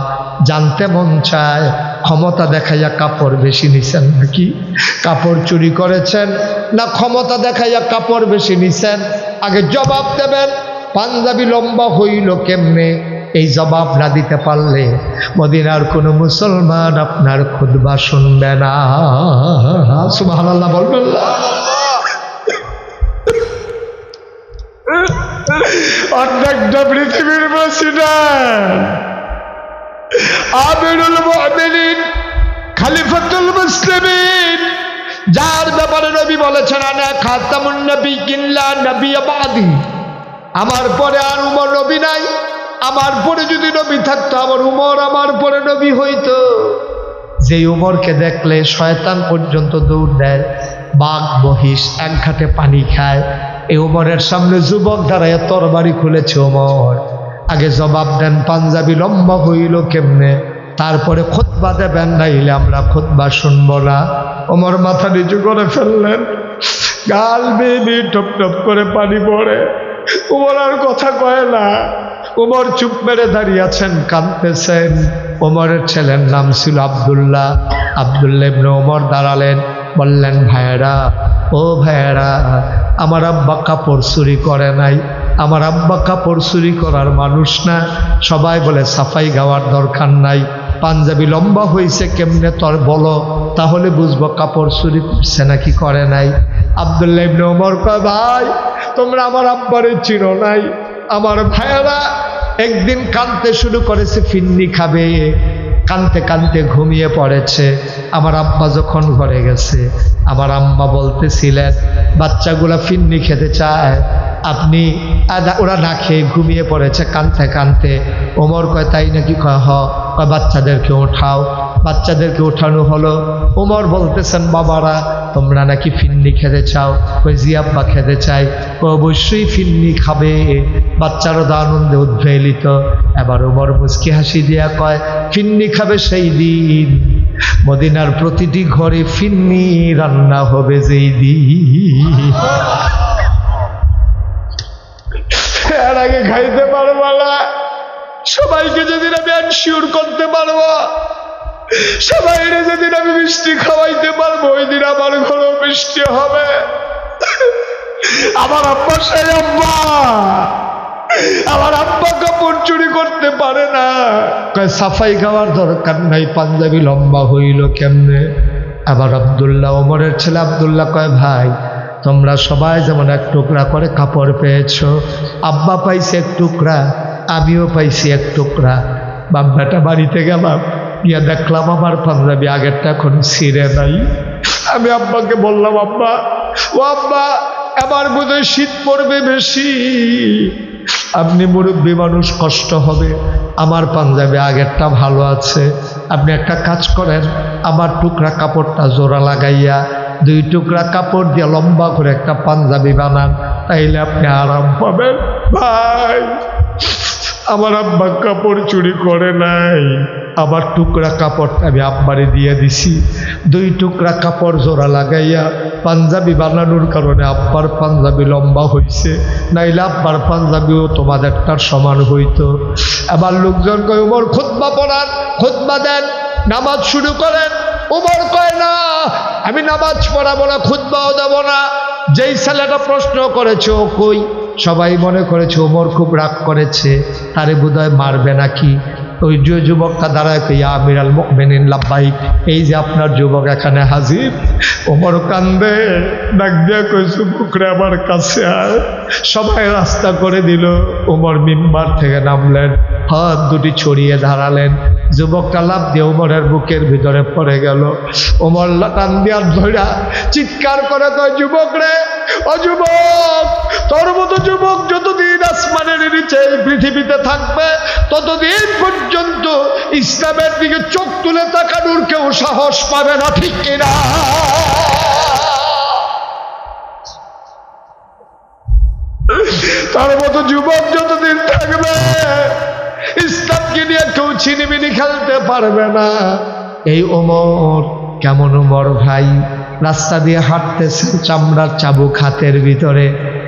জানতে মন চায়, ক্ষমতা দেখাইয়া কাপড় বেশি নিছেন নাকি? কাপড় চুরি করেছেন না ক্ষমতা দেখাইয়া কাপড় বেশি নিছেন? আগে জবাব দেবেন, পাঞ্জাবি লম্বা হইল কেমনে? এই জবাব না দিতে পারলে মদিনার কোনো মুসলমান আপনার খুতবা শুনবে না। সুবহানাল্লাহ বলবেন না? অর্ধেকটা পৃথিবীর প্রেসিডেন্ট, আমিরুল মুমিনিন, খলিফাতুল মুসলিমিন, যার ব্যাপারে নবী বলেছেন আনা খাতামুন নবিয়্যিন লা নবিয়্য বাদি, আমার পরে আর উমর নবী নাই, আমার পরে যদি নবী থাকতো আমার উমর আমার পরে নবী হইতো। যে উমরকে দেখলে শয়তান পর্যন্ত দৌড় দেয়, বাঘ মহিষ এক ঘাটে পানি খায়, এই উমরের সামনে যুবক দাঁড়ায় তরবারি খুলেছে। ওমর আগে জবাব দেন, পাঞ্জাবি লম্বা হইল কেমনে, তারপরে খুতবা দেবেন, নাইলে আমরা খুতবা শুনবো না। ওমর মাথা নিচু করে ফেললেন, গাল বেয়ে টপ টপ করে পানি পড়ে। ওমর আর কথা কয় না, ওমর চুপ মেরে দাঁড়িয়ে আছেন, কাঁদতেছেন। ওমরের ছেলের নাম ছিল আব্দুল্লাহ। আব্দুল্লাহ ইবনে ওমর দাঁড়ালেন, বললেন, ভাইয়েরা, ও ভাইয়েরা, আমার আব্বা কাপড় চুরি করে নাই, আমার আব্বা কাপড় চুরি করার মানুষ না। সবাই বলে সাফাই গাওয়ার দরকার নাই, পাঞ্জাবি লম্বা হয়েছে কেমনে তোর বলো, তাহলে বুঝবো কাপড় চুরি করছে নাকি করে নাই। আব্দুল্লাহ ইবনে ওমর কয়, ভাই তোমরা আমার আব্বারে চিনো নাই। আমার ভাইয়েরা একদিন কাঁদতে শুরু করেছে, ফিন্নি খাবে, কাঁদতে কাঁদতে ঘুমিয়ে পড়েছে। আমার আব্বা যখন ঘরে গেছে, আমার আম্মা বলতেছিলেন বাচ্চাগুলা ফিন্নি খেতে চায়, আপনি ওরা না খেয়ে ঘুমিয়ে পড়েছে কাঁদতে কাঁদতে। ওমর কয়, তাই নাকি? কয় বাচ্চাদেরকে ওঠাও। বাচ্চাদেরকে ওঠানো হলো। ওমর বলতেছেন, বাবারা তোমরা নাকি ফিন্নি খেতে চাও? কই জি আব্বা খেতে চাই। অবশ্যই ফিন্নি খাবে। বাচ্চারা তো আনন্দে উদ্বেলিত। এবার ওমর মুচকি হাসি দিয়া কয়, ফিন্নি খাবে সেই দিন মদিনার প্রতিটি ঘরে ফিন্নি রান্না হবে যেই দিন। এর আগে খাইতে পারবো না, সবাইকে যেদিন আমি এনশিওর করতে পারবো, সবাইরে যেদিন আমি মিষ্টি খাওয়াইতে পারবো, ওই দিন আমার ঘরেও মিষ্টি হবে। আমার আব্বা সেই আব্বা, আমার আব্বা কাপড় চুরি করতে পারে না। কয় সাফাই খাওয়ার দরকার নাই, পাঞ্জাবি লম্বা হইল কেমনে? আবার আব্দুল্লাহ, ওমরের ছেলে আব্দুল্লাহ কয়, ভাই তোমরা সবাই যেমন এক টুকরা করে কাপড় পেয়েছো, আব্বা পাইছে এক টুকরা, আমিও পাইছি এক টুকরা। বাব্বাটা বাড়িতে গেলাম, গিয়া দেখলাম আমার পাঞ্জাবি আগেরটা এখন ছিঁড়ে নাই। আমি আব্বাকে বললাম, আব্বা, ও আব্বা, এবার বোধহয় শীত পড়বে বেশি, আপনি মুরব্বী মানুষ, কষ্ট হবে, আমার পাঞ্জাবি আগেরটা ভালো আছে, আপনি একটা কাজ করেন, আমার টুকরা কাপড়টা জোড়া লাগাইয়া 2 টুকরা কাপড় দিয়ে লম্বা করে একটা পাঞ্জাবি বানান, তাইলে আপনি আরাম পাবেন। ভাই আমার আব্বা কাপড় চুরি করে নাই, আমার টুকরা কাপড়টা আমি আব্বারে দিয়ে দিছি। 2 টুকরা কাপড় জোড়া লাগাইয়া পাঞ্জাবি বানানোর কারণে আব্বার পাঞ্জাবি লম্বা হইছে, নাইলে আব্বার পাঞ্জাবিও তোমাদেরটার সমান হইতো। এবার লোকজন কয় ওমর খুতবা পড়ান, খুতবা দেন, নামাজ শুরু করেন। ওমর কয় না, আমি নামাজ পড়াবো না, খুতবাও দেব না। যেই ছেলেটা প্রশ্ন করেছে ও কই, সবাই মনে করেছে ওমর খুব রাগ করেছে, তারে বোধহয় মারবে নাকি। ওই যে যুবকটা দাঁড়ায় ইয়া আমিরাল মুমিনিন লাব্বাইক, এই যে আপনার যুবক এখানে হাজির। ওমর কান্দে, ডাক দিয়া কই যুবকরে আমার কাছে আয়। সবাই রাস্তা করে দিল। ওমর মিম্বার থেকে নামলেন, হাত দুটি ছড়িয়ে দাঁড়ালেন। যুবকটা লাফ দিয়ে ওমরের বুকের ভিতরে পড়ে গেল। ওমর টান দিয়া ধইরা চিৎকার করে কয় যুবক রে, ও যুবক, তোর মতো যুবক যতদিন আসমানের নিচে এই পৃথিবীতে থাকবে ততদিন পর্যন্ত ইসলামের দিকে চোখ তুলে তাকানোর কেউ সাহস পাবে না, ঠিক কিনা? তার মতো যুবক যতদিন থাকবে ইসলামকে নিয়ে কেউ ছিনিমিনি খেলতে পারবে না। এই ওমর কেমন ওমর ভাই, রাস্তা দিয়ে হাঁটতেছে, চামড়ার চাবুক হাতের ভিতরে,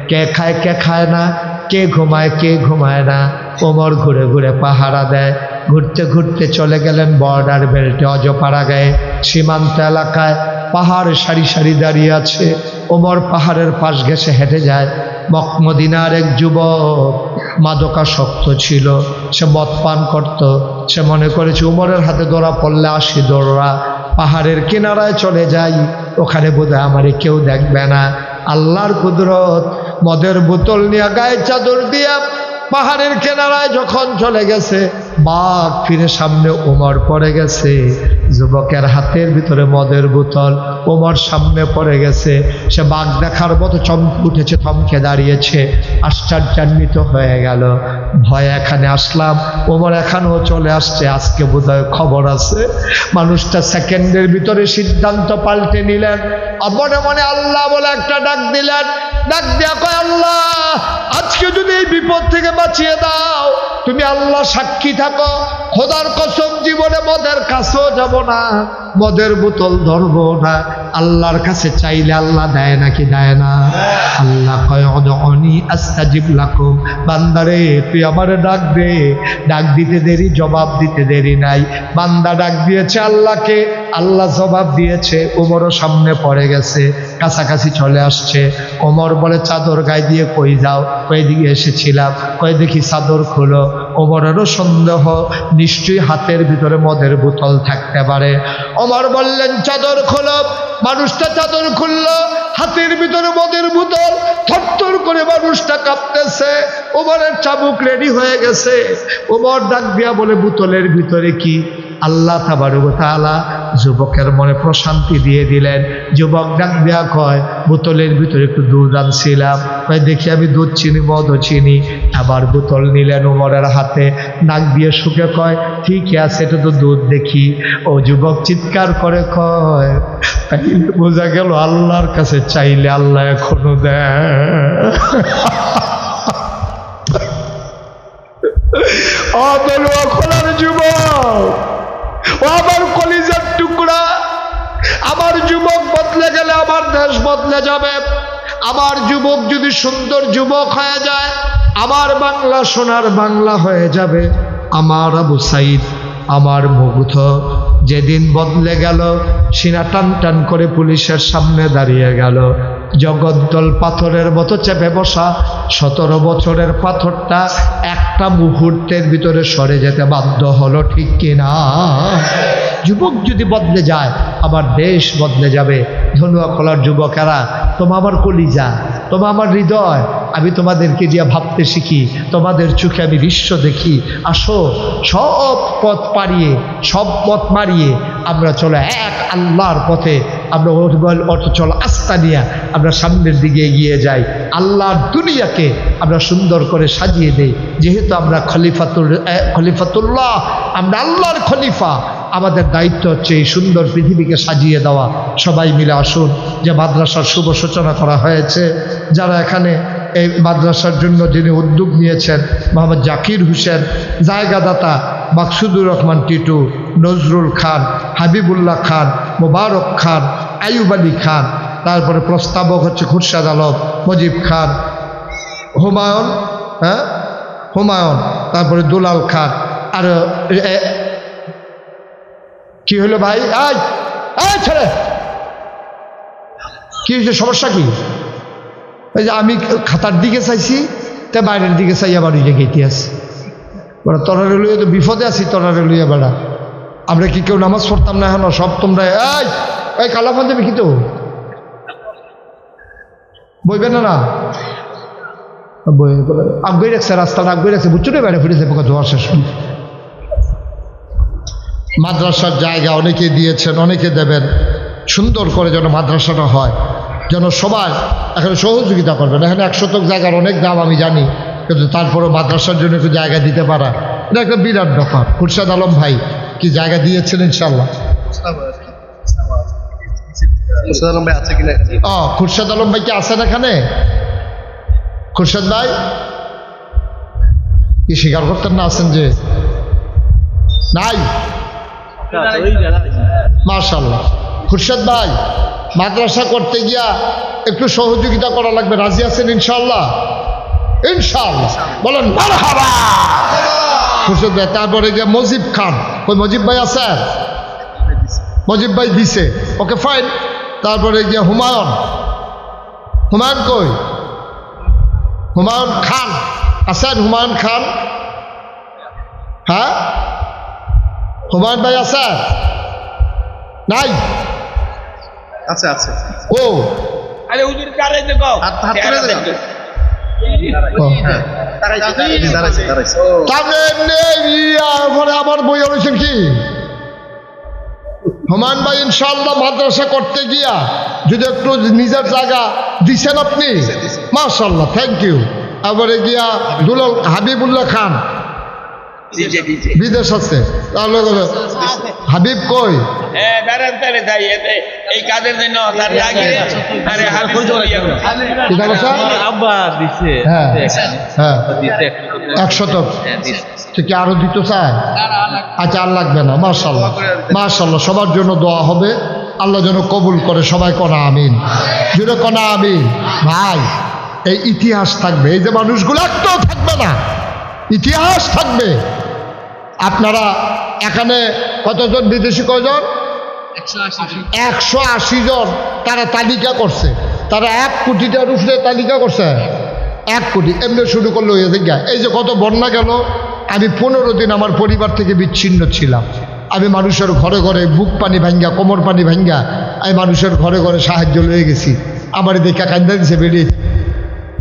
কে খায় কে খায় না, কে ঘুমায় কে ঘুমায় না। ওমর ঘুরে ঘুরে পাহারা দেয়। ঘুরতে ঘুরতে চলে গেলেন বর্ডার বেল্টে, অজপাড়া গায়ে সীমান্ত এলাকায়। পাহাড় সারি সারি দাঁড়িয়ে আছে। ওমর পাহাড়ের পাশ ঘেঁষে হেঁটে যায়। মদিনার এক যুবক মাদকাসক্ত ছিল, সে মদ পান করত। সে মনে করেছে ওমরের হাতে ধরা পড়লে 80 দৌড়া, পাহাড়ের কিনারায় চলে যাই, ওখানে বোধহয় আমারে কেউ দেখবে না। আল্লাহর কুদরত, মদের বোতল নিয়ে গায়ে চাদর দিয়া পাহাড়ের কিনারায় যখন চলে গেছে, বাঘ ফিরে সামনে ওমর পড়ে গেছে। যুবকের হাতের ভিতরে মদের বোতল, ওমর সামনে পড়ে গেছে। সে বাঘ দেখার মতো চমকে উঠেছে, থমকে দাঁড়িয়েছে, আশ্চর্যান্বিত হয়ে গেল। ভয় এখানে আসলাম, ওমর এখানেও চলে আসছে, আজকে বোধহয় খবর আছে। মানুষটা সেকেন্ডের ভিতরে সিদ্ধান্ত পাল্টে নিলেন। মনে মনে আল্লাহ বলে একটা ডাক দিলেন। ডাক দেয়া কয় আল্লাহ, আজকে যদি এই বিপদ থেকে বাঁচিয়ে দাও, তুমি আল্লাহ সাক্ষী থাকো, খোদার কসম জীবনে মদের কাছেও যাব না, মদের বোতল ধরবো না। আল্লাহর কাছে চাইলে আল্লাহ দেয় নাকি দেয় না? আল্লাহ কয় উদউনি আস্তাজিব লাকুম, বান্দারে তুই আমারে ডাক দে। ডাক দিতে দেরি, জবাব দিতে দেরি নাই। বান্দা ডাক দিয়েছে আল্লাহকে, আল্লাহ জবাব দিয়েছে। ওমরও সামনে পড়ে গেছে, কাছাকাছি চলে আসছে। ওমর বলে চাদর গায়ে দিয়ে কই যাও? কই দিকে এসেছিলাম। কই দেখি চাদর খুলো। ওমরেরও সন্দেহ, নিশ্চয়ই হাতের ভিতরে মদের বোতল থাকতে পারে। ওমর বললেন চাদর খোলো। মানুষটা চাদর খুললো, হাতের ভিতরে মদের বোতল। থরথর করে মানুষটা কাঁপতেছে। ওমরের চাবুক রেডি হয়ে গেছে। ওমর ডাক দিয়া বলে বোতলের ভিতরে কি? আল্লাহ তাবারক ওয়া তাআলা যুবকের মনে প্রশান্তি দিয়ে দিলেন। যুবক ডাক দেয়া কয় বোতলের ভিতরে একটু দুধ আনছিলাম। কয় দেখি আমি দুধ চিনি, মদও চিনি। আবার বোতল নিলেন ওমরের হাতে, নাক দিয়ে শুকে কয় ঠিকই আছে, এটা তো দুধ দেখি। ও যুবক চিৎকার করে কয় তাইলে বোঝা গেল আল্লাহর কাছে চাইলে আল্লাহ এখনো দেয়। খোলার যুবক, ও আমার কলিজার টুকরা, আমার যুবক বদলে গেলে আমার দেশ বদলে যাবে। আমার যুবক যদি সুন্দর যুবক হয়ে যায়, আমার বাংলা সোনার বাংলা হয়ে যাবে। আমার আবু সাইদ, আমার মুগ্ধ যেদিন বদলে গেল, সিনা টান টান করে পুলিশের সামনে দাঁড়িয়ে গেল। জগদ্দল পাথরের মতো চেপে বসা 17 বছরের পাথরটা একটা মুহূর্তের ভিতরে সরে যেতে বাধ্য হলো, ঠিক কিনা? যুবক যদি বদলে যায়, আমার দেশ বদলে যাবে। ধনুয়াখলার যুবকেরা, তোমা আমার কলিজা, তোমা আমার হৃদয়, আমি তোমাদেরকে দিয়ে ভাবতে শিখি, তোমাদের চোখে আমি দৃশ্য দেখি। আসো, সব পথ পাড়িয়ে, সব পথ মারিয়ে আমরা চলো এক আল্লাহর পথে। আমরা অটচল আস্থা নিয়ে আমরা সামনের দিকে এগিয়ে যাই। আল্লাহর দুনিয়াকে আমরা সুন্দর করে সাজিয়ে দেই। যেহেতু আমরা খলিফাতুল্লাহ, আমরা আল্লাহর খলিফা, আমাদের দায়িত্ব হচ্ছে এই সুন্দর পৃথিবীকে সাজিয়ে দেওয়া। সবাই মিলে আসুন। যে মাদ্রাসার শুভ সূচনা করা হয়েছে, যারা এখানে এই মাদ্রাসার জন্য যিনি উদ্যোগ নিয়েছেন মোহাম্মদ জাকির হোসেন, জায়গাদাতা মাকসুদুর রহমান টিটু, নজরুল খান, হাবিবুল্লাহ খান, মোবারক খান, আইয়ুব আলী খান, তারপরে প্রস্তাবক হচ্ছে খুরশাদ আলম, মজিব খান, হুমায়ুন, হুমায়ুন, তারপরে দুলাল খান। আর কি হলো ভাই? ছেড়ে কি হয়েছে? সমস্যা কি? ওই যে আমি খাতার দিকে চাইছি, তা বাইরের দিকে চাই আবার ওই জায়গায় ইতিহাস বেড়া তরারে লইয়া তো বিপদে আছি, তরারে লইয়া বেড়া। আমরা কি কেউ নামাজ পড়তাম না? এখন সব তোমরা এই কালা পাঞ্জাবি কি তো বইবে না? না বই আগুয়ে রাখছে, রাস্তাটা আগুয়ে রাখছে, বুঝছো না? বাইরে ফিরেছে পোকা ধোয়ার শেষ। মাদ্রাসার জায়গা অনেকে দিয়েছেন, অনেকে দেবেন। সুন্দর করে যেন মাদ্রাসাটা হয়, যেন সবাই এখানে সহযোগিতা করবেন। এখানে 1 শতক জায়গার অনেক দাম আমি জানি, কিন্তু তারপরেও মাদ্রাসার জন্য একটু জায়গা দিতে পারা এটা একটা বিরাট ব্যাপার। খুরশাদ আলম ভাই কি জায়গা দিয়েছেন? ইনশাল্লাহ। খুরশাদ আলম ভাই কি আছেন এখানে? খুরশাদ ভাই কি স্বীকার করতেন না আছেন? যে নাই, মাশাআল্লাহ। খুরশাদ ভাই মাদ্রাসা করতে গিয়া একটু সহযোগিতা করা লাগবে, রাজি আছেন? ইনশাআল্লাহ, ইনশাআল্লাহ বলেন মারহাবা। খুরশাদ ভাই, তারপরে গিয়া মজিব খান, ওই মজিব ভাই আছে? মজিব ভাই দিছে, ওকে ফাইন। তারপরে গিয়া হুমায়ুন, হুমায়ুন কই? হুমায়ুন খান আছেন? হুমায়ুন খান, হ্যাঁ হুমায়ুন ভাই আছে? নাই, আচ্ছা আচ্ছা। ও আরে হুজুর কারে দেখো আমার বই রয়েছেন কি? হুমায়ুন ভাই ইনশাআল্লাহ মাদ্রাসা করতে গিয়া যদি একটু নিজের জায়গা দিছেন আপনি, মাশাআল্লাহ, থ্যাংক ইউ। তারপরে গিয়া দুলাল হাবিবুল্লাহ খান বিদেশ আছে, তাহলে হাবিব কই? এই কাজের জন্য হ্যাঁ 1 শতক থেকে আরো দিতে চায়? আচ্ছা, আর লাগবে না। মাশাআল্লাহ, মাশাআল্লাহ, সবার জন্য দোয়া হবে, আল্লাহ যেন কবুল করে। সবাই কনা আমিন, জুড়ে কনা আমিন। ভাই এই ইতিহাস থাকবে, এই যে মানুষগুলো একটাও থাকবে না, ইতিহাস থাকবে। আপনারা এখানে কতজন বিদেশি? কয়জন? 180 জন। তারা তালিকা করছে, তারা 1 কোটিটার উপরে তালিকা করছে। 1 কোটি এমনি শুরু করলো হয়ে যায়। এই যে কত বন্যা গেল, আমি 15 দিন আমার পরিবার থেকে বিচ্ছিন্ন ছিলাম। আমি মানুষের ঘরে ঘরে বুক পানি ভাঙ্গা, কোমর পানি ভাঙ্গা, আমি মানুষের ঘরে ঘরে সাহায্য লয়ে গেছি। আমার দেখা কান্দা দিছে বেরিয়ে।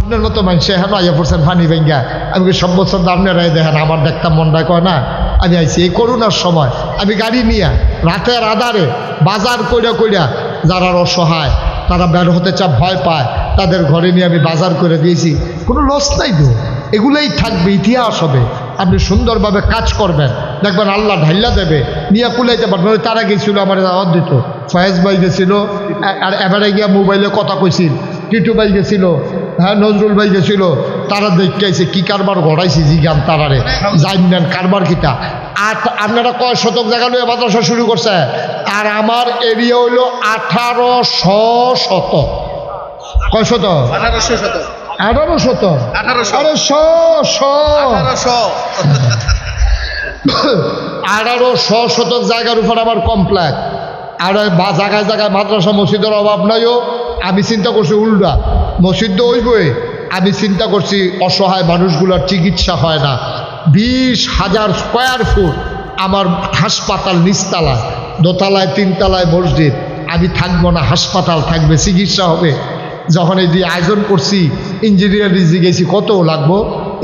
আপনার মতো মানুষ এখন আইয়া পড়ছেন পানি ভাঙ্গা। আমি সব বছর আপনারাই দেখেন, আমার দেখতাম মনটায় কয় না। আমি আইছি এই করোনার সময়, আমি গাড়ি নিয়ে রাতের আধারে বাজার কইরা কইরা যারা অসহায়, তারা বের হতে ভয় পায়, তাদের ঘরে নিয়ে আমি বাজার করে দিয়েছি। কোনো লস নাই তো, এগুলোই থাকবে, ইতিহাস হবে। আপনি সুন্দরভাবে কাজ করবেন, দেখবেন আল্লাহ ঢাইলা দেবে, নিয়ে কুলাইতে পারবেন। তারা গেছিল আমার দাওয়াত দিত, ফয়েজ ভাই গেছিল, আর এবারে গিয়া মোবাইলে কথা কইছিল, টিটু ভাই গেছিল, হ্যাঁ নজরুল ভাই গেছিল। তারা দেখতে কি কারবার ঘটাইছি জিগান তারারে, জানেন কারবার কিতা। আর আপনারা কয় শতক জায়গা নিয়ে মাদ্রাসা শুরু করছে, আর আমার এরিয়া হইল 1800 শতক। কয় শতক? 1800 শতক। 18 শতক? 1800 শতক জায়গার উপর আমার কমপ্লেক্স। আর জায়গায় জায়গায় মাদ্রাসা মসজিদের অভাব নাইও। আমি চিন্তা করছি উল্টা, মসজিদ তো ওইবই। আমি চিন্তা করছি অসহায় মানুষগুলোর চিকিৎসা হয় না। 20,000 স্কোয়ার ফুট আমার হাসপাতাল, নিচতলায়, দোতলায়, 3 তলায় মসজিদ। আমি থাকবো না, হাসপাতাল থাকবে, চিকিৎসা হবে। যখন এই যে আয়োজন করছি, ইঞ্জিনিয়ার গেছি কত লাগবো,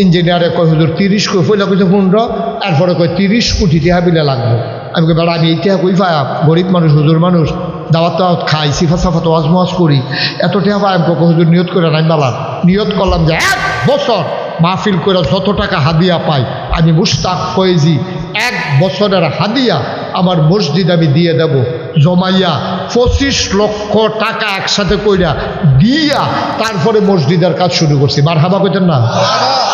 ইঞ্জিনিয়ারে কয় হুজুর 30 কোটি, পয়লা কইছে 15, এরপরে কয় 30 কোটি টাকা বিলে লাগবে। আমি কই বেড়া, আমি এইটা কই পাই? গরিব মানুষ, হুজুর মানুষ, দাওয়াত টাওয়াত খাই, সিফা সাফাত ওয়াজ মওয়াজ করি, এত টাকা পাই? আমি হুজুর নিয়ত করে নাই বালাম। নিয়ত করলাম যে 1 বছর মাহফিল করে যত টাকা হাদিয়া পাই, আমি মুশতাক ফয়েজি 1 বছরের হাদিয়া আমার মসজিদ আমি দিয়ে দেব। জমাইয়া 25 লক্ষ টাকা একসাথে কইরা দিয়া তারপরে মসজিদের কাজ শুরু করছি। মারহাবা কইতেন না?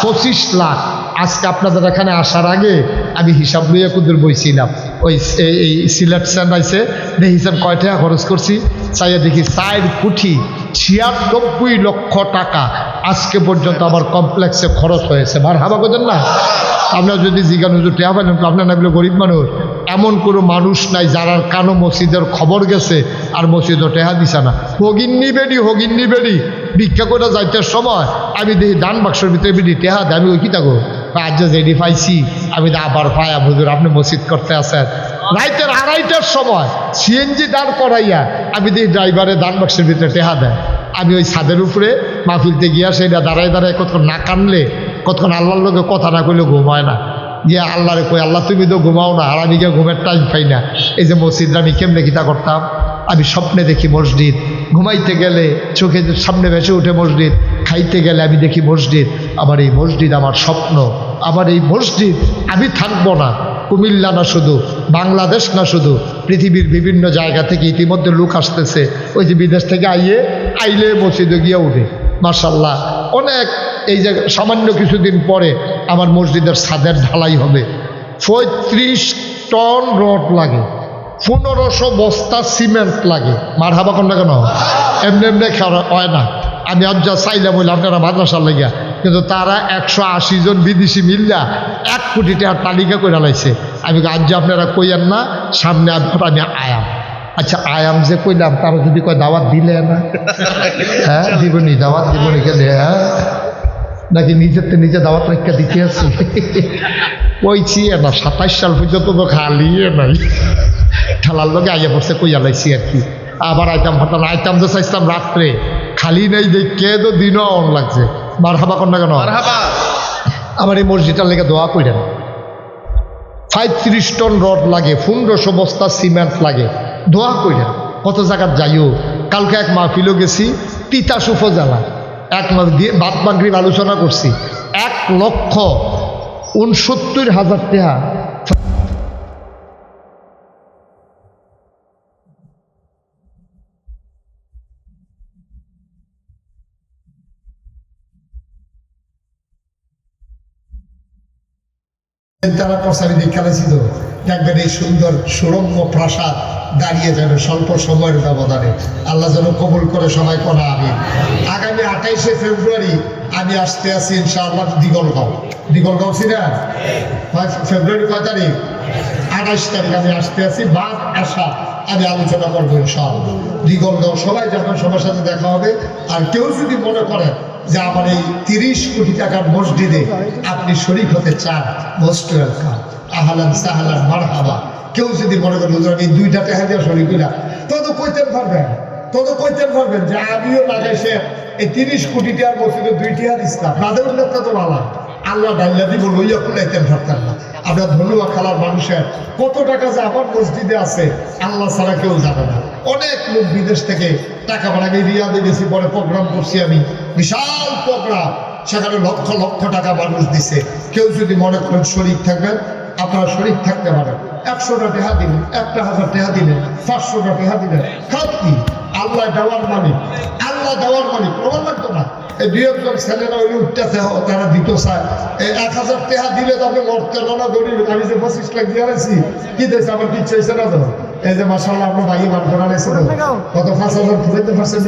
25 লাখ। আজকে আপনাদের এখানে আসার আগে আমি হিসাব লইয়া কুদুর বইছিলাম, ওই এই সিলেট আইছে দেখিছেন কয় টাকা খরচ করছি, চাইয়া দেখি 4 কোটি 96 লক্ষ টাকা আজকে পর্যন্ত আমার কমপ্লেক্সে খরচ হয়েছে। মারহাবা কইতেন না? আপনার যদি জিজ্ঞান হুজুর টেহা পাইলেন, আপনার নামলে গরিব মানুষ, এমন কোনো মানুষ নাই যার আর কানো মসজিদের খবর গেছে আর মসজিদও টেহা দিছে না। হগিন্নি বেড়ি ভিক্ষা করে যাইতে সময় আমি দেখি দান বাক্সের ভিতরে বেড়ি টেহা দেয়। আমি ওই কি থাকো আজ যেডি পাইছি আমি আবার পায়া হুজুর আপনি মসজিদ করতে আসেন। রাইতের 2:30টার সময় সিএনজি দাঁড় করাইয়া আমি দেখি ড্রাইভারে দান বাক্সের ভিতরে টেহা দেয়। আমি ওই ছাদের উপরে মাহফিলতে গিয়া সেইটা দাঁড়ায় কতক্ষণ না কানলে, কতক্ষণ আল্লাহর লোকে কথা না কইলে ঘুম হয় না। গিয়া আল্লাহরে কই, আল্লাহ তুমি তো ঘুমাও না, আর আমি গিয়ে ঘুমের টাইম পাই না। এই যে মসজিদটা আমি কেমনে কিতা করতাম, আমি স্বপ্নে দেখি মসজিদ, ঘুমাইতে গেলে চোখের সামনে ভেসে উঠে মসজিদ, খাইতে গেলে আমি দেখি মসজিদ। আমার এই মসজিদ আমার স্বপ্ন, আমার এই মসজিদ আমি থাকবো না। কুমিল্লা না শুধু, বাংলাদেশ না শুধু, পৃথিবীর বিভিন্ন জায়গা থেকে ইতিমধ্যে লোক আসতেছে। ওই যে বিদেশ থেকে আইলে মসজিদে গিয়ে উঠে। মাশাল্লাহ অনেক, এই যে সামান্য কিছুদিন পরে আমার মসজিদের ছাদের ঢালাই হবে। 35 টন রড লাগে, 1500 বস্তা সিমেন্ট লাগে। মারহাবা কোন না কেন? এমনি হয় না। আমি আজ যা চাইলাম বললাম আপনারা মাদ্রাসার লাগিয়া, কিন্তু তারা 180 জন বিদেশি মিল্লা 1 কোটি টাকার তালিকা করে লাইছে। আমি আজ যে আপনারা কইয়েন না, সামনে আমি আয়াম। আচ্ছা আয়াম যে কইলাম তারা যদি কয় দাওয়াত দিলে না, হ্যাঁ দিবনি, দাওয়াত দিবনি কেলে? হ্যাঁ নাকি নিজে দাওয়াত রেখা দিতে আছি? কইছি না 27 সাল পর্যন্ত তো খালি নাই, খেলার লোকে আগে পড়ছে কইয়া লাইছি আর কি। আবার আইতাম তো চাইতাম রাত্রে, খালি নেই দেখে তো দিনও অন লাগছে। মারহাবা কর না কেন? আমার এই মসজিদটার লেগে দোয়া কইরেন। 35 টন রড লাগে, 1500 বস্তা সিমেন্ট লাগে, দোয়া কইরেন। কত জায়গার যাইও। কালকে এক মাহফিলও গেছি তিতাস উপজেলা, এক বাদ মাগরিব আলোচনা করছি। 1,69,000 টাকা তারা প্রসারী দেখালেছি তো। দেখবেন এই সুন্দর সুরম্য প্রাসাদ দাঁড়িয়ে যাবে স্বল্প সময়ের ব্যবধানে। আল্লাহ যেন কবুল করে সবাই করা। আমি আগামী 28শে ফেব্রুয়ারি আমি আসতে আছি ইনশাআল্লাহ দিগলগাঁও ছিলেন ফেব্রুয়ারি কয় তারিখ? 28 তারিখ আমি আসতে আছি। বাদ আসা আমি আলোচনা করবো ইনশাআল্লাহ। দিগলগাঁও সবাই যাবেন, সবার সাথে দেখা হবে। আর কেউ যদি মনে করেন যে আমার এই 30 কোটি টাকার মসজিদে আপনি শরীক হতে চান, মোস্ট ওয়েলকাম, আহলান সাহলান মারহাবা। কেউ যদি মনে করেন হুজুর আমি 2টা টাকা দিয়ে শরীক হইলাম, তত কইতে পারবেন যে আমিও লাগাইছে এই 30 কোটি টাকার মসজিদে 2 টাকা ইসলাম না দেবেন না, তো ভালো আল্লাহ ডাল্লা দিব লইয়া খুলাইতেন পারতেন না। আপনার ধন্যবাদ খেলার মানুষের কত টাকা যে আমার মসজিদে আছে আল্লাহ ছাড়া কেউ জানে না। অনেক লোক বিদেশ থেকে টাকা বাড়াবে। রিয়াদে গেছি, পরে প্রোগ্রাম করছি আমি, বিশাল প্রোগ্রাম, সেখানে লক্ষ লক্ষ টাকা মানুষ দিছে। কেউ যদি মনে করেন শরীক থাকবেন, আপনারা শরীক থাকতে পারেন। 100টা টাকা দিলেন, 1000 টাকা দিলেন, 500টা টাকা দিলেন, খাত কি? আল্লাহ দেওয়ার মালিক, প্রমাণ লাগতো না। এই 2-1 ছেলেরা ওই উঠতেছে, তারা দিত চায়। এই 1000 টাকা দিলে তো আপনি মরতে না গরিব। আমি যে 25 লাখ দিয়ে আছি, কি দিয়েছে আমার কিচ্ছু হয়েছে না তো। এই যে মাশাআল্লাহ আপনার ভাই মান করা নিয়েছে তো, কত 5000 ফুটাইতে পারছেন।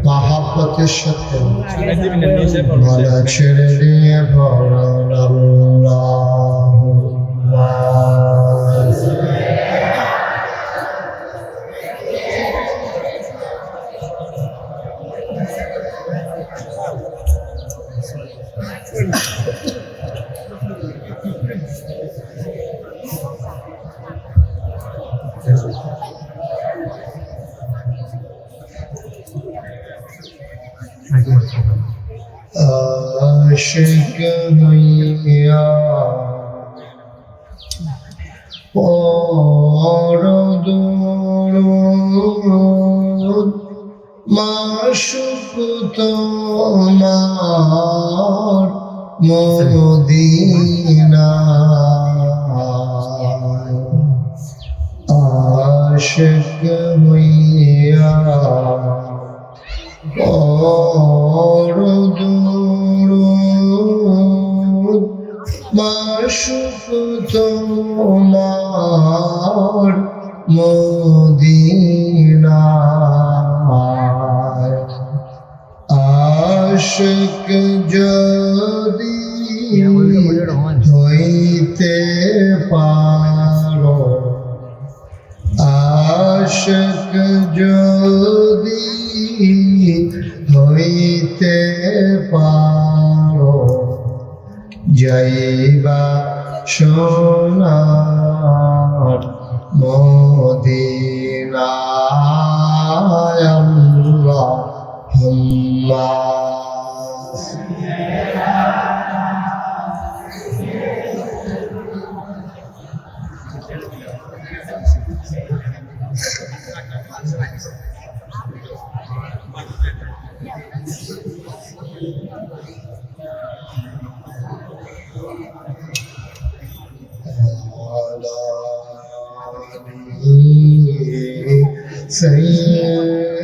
মহাব্বতের সাথে ভালো ছেড়ে দিয়ে আশিক হইয়া পরদুরুদ মাশুক তোমার মদিনা হইয়া বড় দূর মাশুক তোমার মদিনায় আশিক যদি হইতে পারো আশিক যদি হইতে পারো যাইবা সোনার মদিনায় আল্লাহুম্মা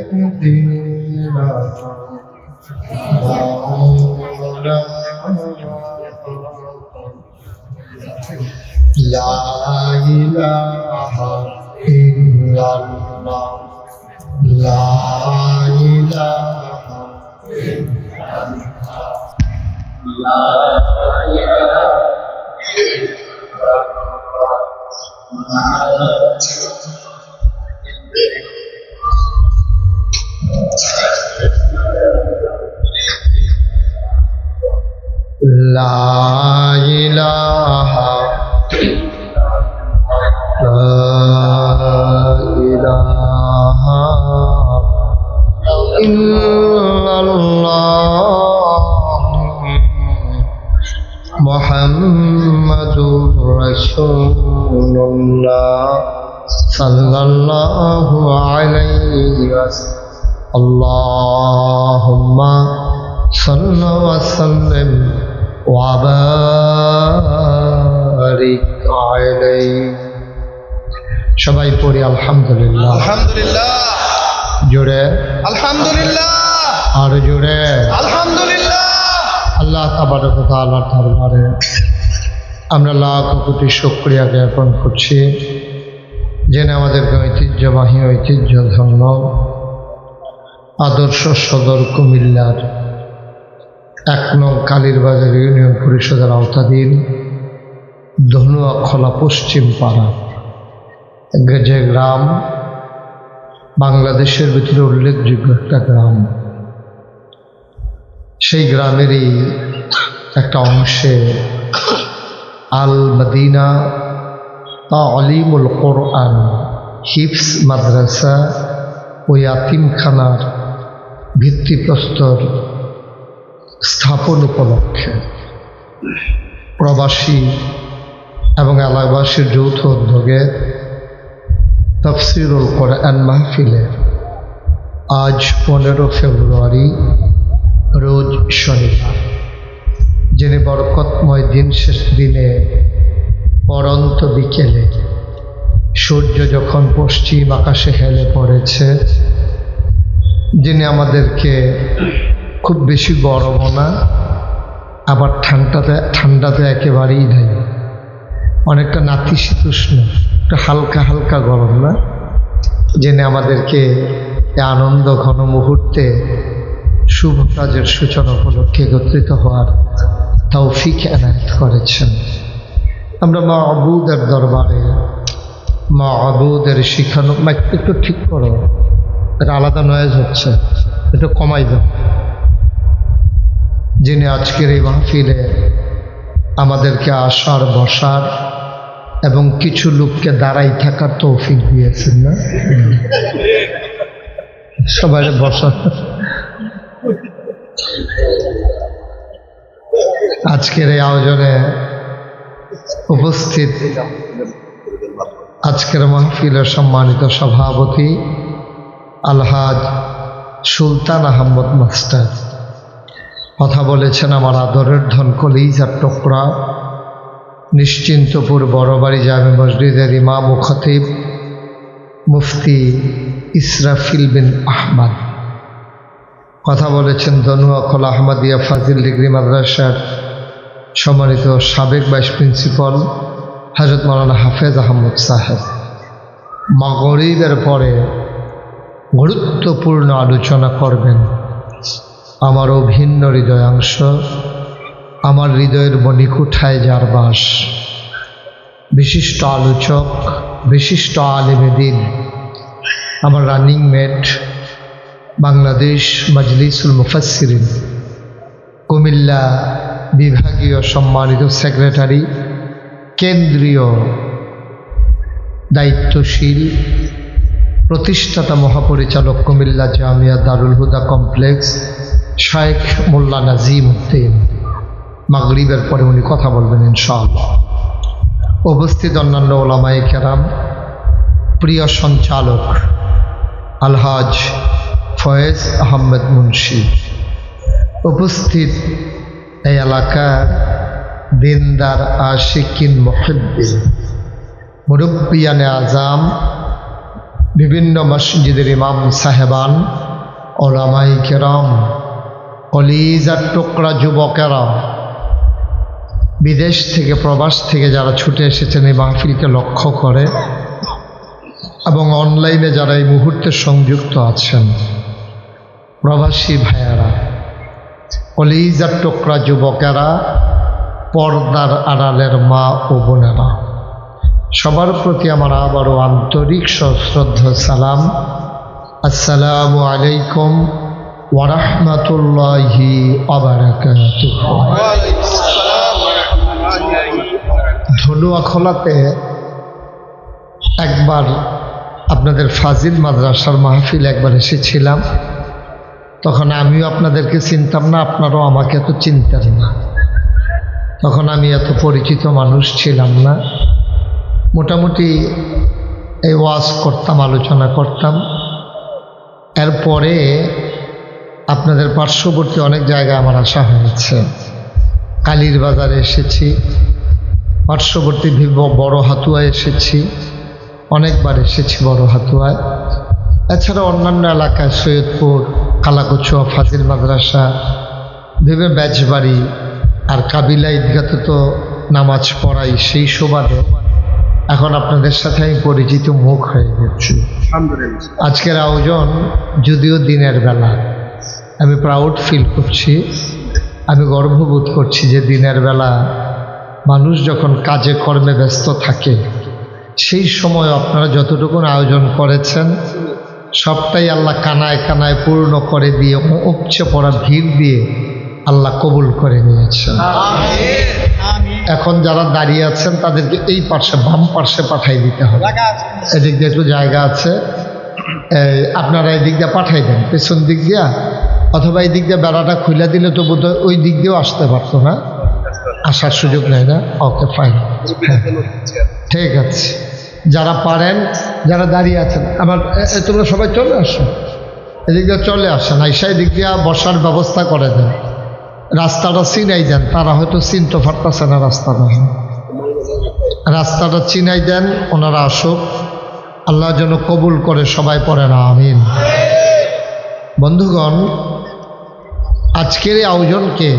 سيدنا مولانا لا إله إلا الله لا إله إلا الله لا إله لا إله إلا الله محمد رسول الله صلى الله عليه وسلم اللهم صل وسلم وبارك عليه সবাই পড়ি আলহামদুলিল্লাহ আলহামদুলিল্লাহ জোরে আলহামদুলিল্লাহ আর জোরে আলহামদুলিল্লাহ আল্লাহ তাবারক ওয়া তাআলার দরবারে আমরা লাখ কোটি শুকরিয়া জ্ঞাপন করছি যিনি আমাদেরকে ঐতিহ্যবাহী ঐতিহ্যধন্য আদর্শ সদর কুমিল্লার 1 নং কালীরবাজার ইউনিয়ন পরিষদের আওতাধীন ধনুয়াখলা পশ্চিম পাড়া যে গ্রাম বাংলাদেশের ভিতরে উল্লেখযোগ্য একটা গ্রাম, সেই গ্রামেরই একটা অংশে আল মদিনা তালিমুল কোরআন হিফজ মাদ্রাসা ও ইয়াতিমখানার ভিত্তিপ্রস্তর স্থাপন উপলক্ষে প্রবাসী এবং এলাকাবাসীর যৌথ উদ্যোগে তাফসীরুল কোরআন মাহফিলে আজ 15 ফেব্রুয়ারি রোজ শনিবার, যিনি বরকতময় দিন শেষ দিনে পরন্ত বিকেলে সূর্য যখন পশ্চিম আকাশে হেলে পড়েছে, যিনি আমাদেরকে খুব বেশি গরমও না আবার ঠান্ডাতে একেবারেই নাই, অনেকটা নাতিশীতোষ্ণ, একটু হালকা হালকা গরম না, যিনি আমাদেরকে আনন্দ ঘন মুহূর্তে শুভ কাজের সূচনা উপলক্ষে একত্রিত হওয়ার তৌফিক এনায়েত করেছেন। আমরা মাবুদের দরবারে মাবুদের শিখানো একটু ঠিক করো, এটা আলাদা নয়েজ হচ্ছে, একটু কমাই দাও। যিনি আজকের এই মাহফিলে আমাদেরকে আসার বসার এবং কিছু লোককে দাঁড়াই থাকার তৌফিক দিয়েছেন না, সবাই বসার। আজকের এই আয়োজনে উপস্থিত আজকের মাহফিলের সম্মানিত সভাপতি আলহাজ সুলতান আহমদ মাস্টার কথা বলেছেন, আমার আদরের ধন কলিজার টুকরা নিশ্চিন্তপুর বড়বাড়ি জামে মসজিদের ইমাম ও খতিব মুফতি ইসরাফিল বিন আহমদ। কথা বলেছেন দনুয়াখোলা আহমদিয়া ফাজিল ডিগ্রি মাদ্রাসার সম্মানিত সাবেক ভাইস প্রিন্সিপাল হযরত মাওলানা হাফেজ আহমদ সাহেব। মাগরিবের পরে গুরুত্বপূর্ণ আলোচনা করবেন আমার অভিন্ন হৃদয়াংশ, আমার হৃদয়ের মণিকুঠায় যার বাস, বিশিষ্ট আলোচক, বিশিষ্ট আলেমে দ্বীন, আমার রানিং মেট, বাংলাদেশ মাজলিসুল মুফাসসিরিন কুমিল্লা বিভাগীয় সম্মানিত সেক্রেটারি, কেন্দ্রীয় দায়িত্বশীল, প্রতিষ্ঠাতা মহাপরিচালক কুমিল্লা জামিয়া দারুল হুদা কমপ্লেক্স শায়েখ মোল্লা নাজিম উদ্দিন। মাগরিবের পরে উনি কথা বলবেন ইনশাআল্লাহ। উপস্থিত অন্যান্য ওলামায়ে কেরাম, প্রিয় সঞ্চালক আলহাজ ফয়েজ আহমেদ মুন্সি, উপস্থিত এই এলাকার দিনদার আশিকিন মুহিব্বিন, মুরব্বিয়ানে আজাম, বিভিন্ন মসজিদের ইমাম সাহেবান, ওলামায়ে কেরাম, কলিজার টুকরা যুবকেরা, বিদেশ থেকে প্রবাস থেকে যারা ছুটে এসেছেন এই মাহফিলকে লক্ষ্য করে, এবং অনলাইনে যারা এই মুহূর্তে সংযুক্ত আছেন, প্রবাসী ভাইয়ারা, কলিজার টুকরা যুবকেরা, পর্দার আড়ালের মা ও বোনেরা, সবার প্রতি আমার আবারও আন্তরিক সশ্রদ্ধ সালাম। আসসালামু আলাইকুম ওয়া রাহমাতুল্লাহি ওয়া বারাকাতুহু। ধনুয়াখোলাতে একবার আপনাদের ফাজিল মাদ্রাসার মাহফিল একবার এসেছিলাম, তখন আমিও আপনাদেরকে চিনতাম না, আপনারাও আমাকে এত চিনতেন না। তখন আমি এত পরিচিত মানুষ ছিলাম না। মোটামুটি এই ওয়াজ করতাম, আলোচনা করতাম। এরপরে আপনাদের পার্শ্ববর্তী অনেক জায়গায় আমার আসা হয়েছে। কালীর বাজারে এসেছি, পার্শ্ববর্তী বড় হাতুয়ায় এসেছি, অনেকবার এসেছি বড় হাতুয়ায়। এছাড়া অন্যান্য এলাকায় সৈয়দপুর, কালাকুচুয়া ফাজিল মাদ্রাসা, ভেবে বেজবাড়ি আর কাবিলা ঈদগাতে তো নামাজ পড়াই, সেই সুবাদে এখন আপনাদের সাথে আমি পরিচিত মুখ হয়ে গেছি। আজকের আয়োজন যদিও দিনের বেলা, আমি প্রাউড ফিল করছি, আমি গর্ববোধ করছি যে দিনের বেলা মানুষ যখন কাজে কর্মে ব্যস্ত থাকে, সেই সময় আপনারা যতটুকু আয়োজন করেছেন সবটাই আল্লাহ কানায় কানায় পূর্ণ করে দিয়ে, উপচে পড়া ভিড় দিয়ে আল্লাহ কবুল করে নিয়েছেন। এখন যারা দাঁড়িয়ে আছেন তাদেরকে এই পার্শ্বে, বাম পার্শ্বে পাঠাই দিতে হবে। এদিক দিয়ে একটু জায়গা আছে, আপনারা এই দিক দিয়ে পাঠাই দেন, পেছন দিক দিয়া, অথবা এই দিক দিয়ে বেড়াটা খুলে দিলে তো বোধহয় ওই দিক দিয়েও আসতে পারতো না, আসার সুযোগ নেই না? ওকে, ফাইন, ঠিক আছে। যারা পারেন, যারা দাঁড়িয়ে আছেন, আমার তোমরা সবাই চলে আসো, এদিক দিয়ে চলে আসেন, আইসা এদিক দিয়ে বসার ব্যবস্থা করে দেন। রাস্তাটা চিনাই দেন, তারা হয়তো চিনতে পারতেছে না রাস্তাটা, রাস্তাটা চিনাই দেন, ওনারা আসুক, আল্লাহ যেন কবুল করে, সবাই পড়ে না আমিন। বন্ধুগণ, আজকের এই আয়োজনকে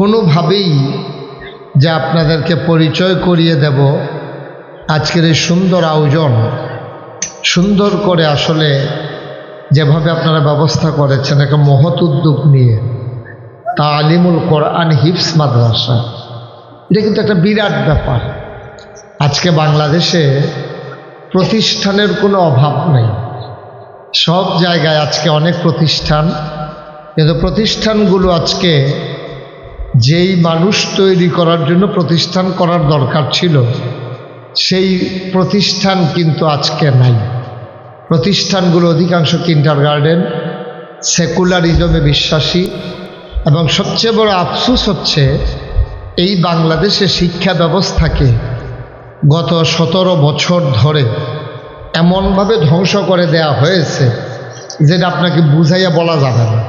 কোনোভাবেই যে আপনাদেরকে পরিচয় করিয়ে দেব, আজকের এই সুন্দর আয়োজন সুন্দর করে আসলে যেভাবে আপনারা ব্যবস্থা করেছেন, একটা মহৎ উদ্যোগ নিয়ে তালিমুল কোরআন হিফজ মাদ্রাসা, এটা কিন্তু একটা বিরাট ব্যাপার। আজকে বাংলাদেশে প্রতিষ্ঠানের কোনো অভাব নেই, সব জায়গায় আজকে অনেক প্রতিষ্ঠান, কিন্তু প্রতিষ্ঠানগুলো আজকে যেই মানুষ তৈরি করার জন্য প্রতিষ্ঠান করার দরকার ছিল, সেই প্রতিষ্ঠান কিন্তু আজকে নাই। প্রতিষ্ঠানগুলো অধিকাংশ কিন্ডারগার্টেন, সেকুলারিজমে বিশ্বাসী, এবং সবচেয়ে বড় আফসোস হচ্ছে এই বাংলাদেশে শিক্ষা ব্যবস্থাকে গত 17 বছর ধরে এমনভাবে ধ্বংস করে দেয়া হয়েছে যেটা আপনাকে বুঝাইয়া বলা যাবে না।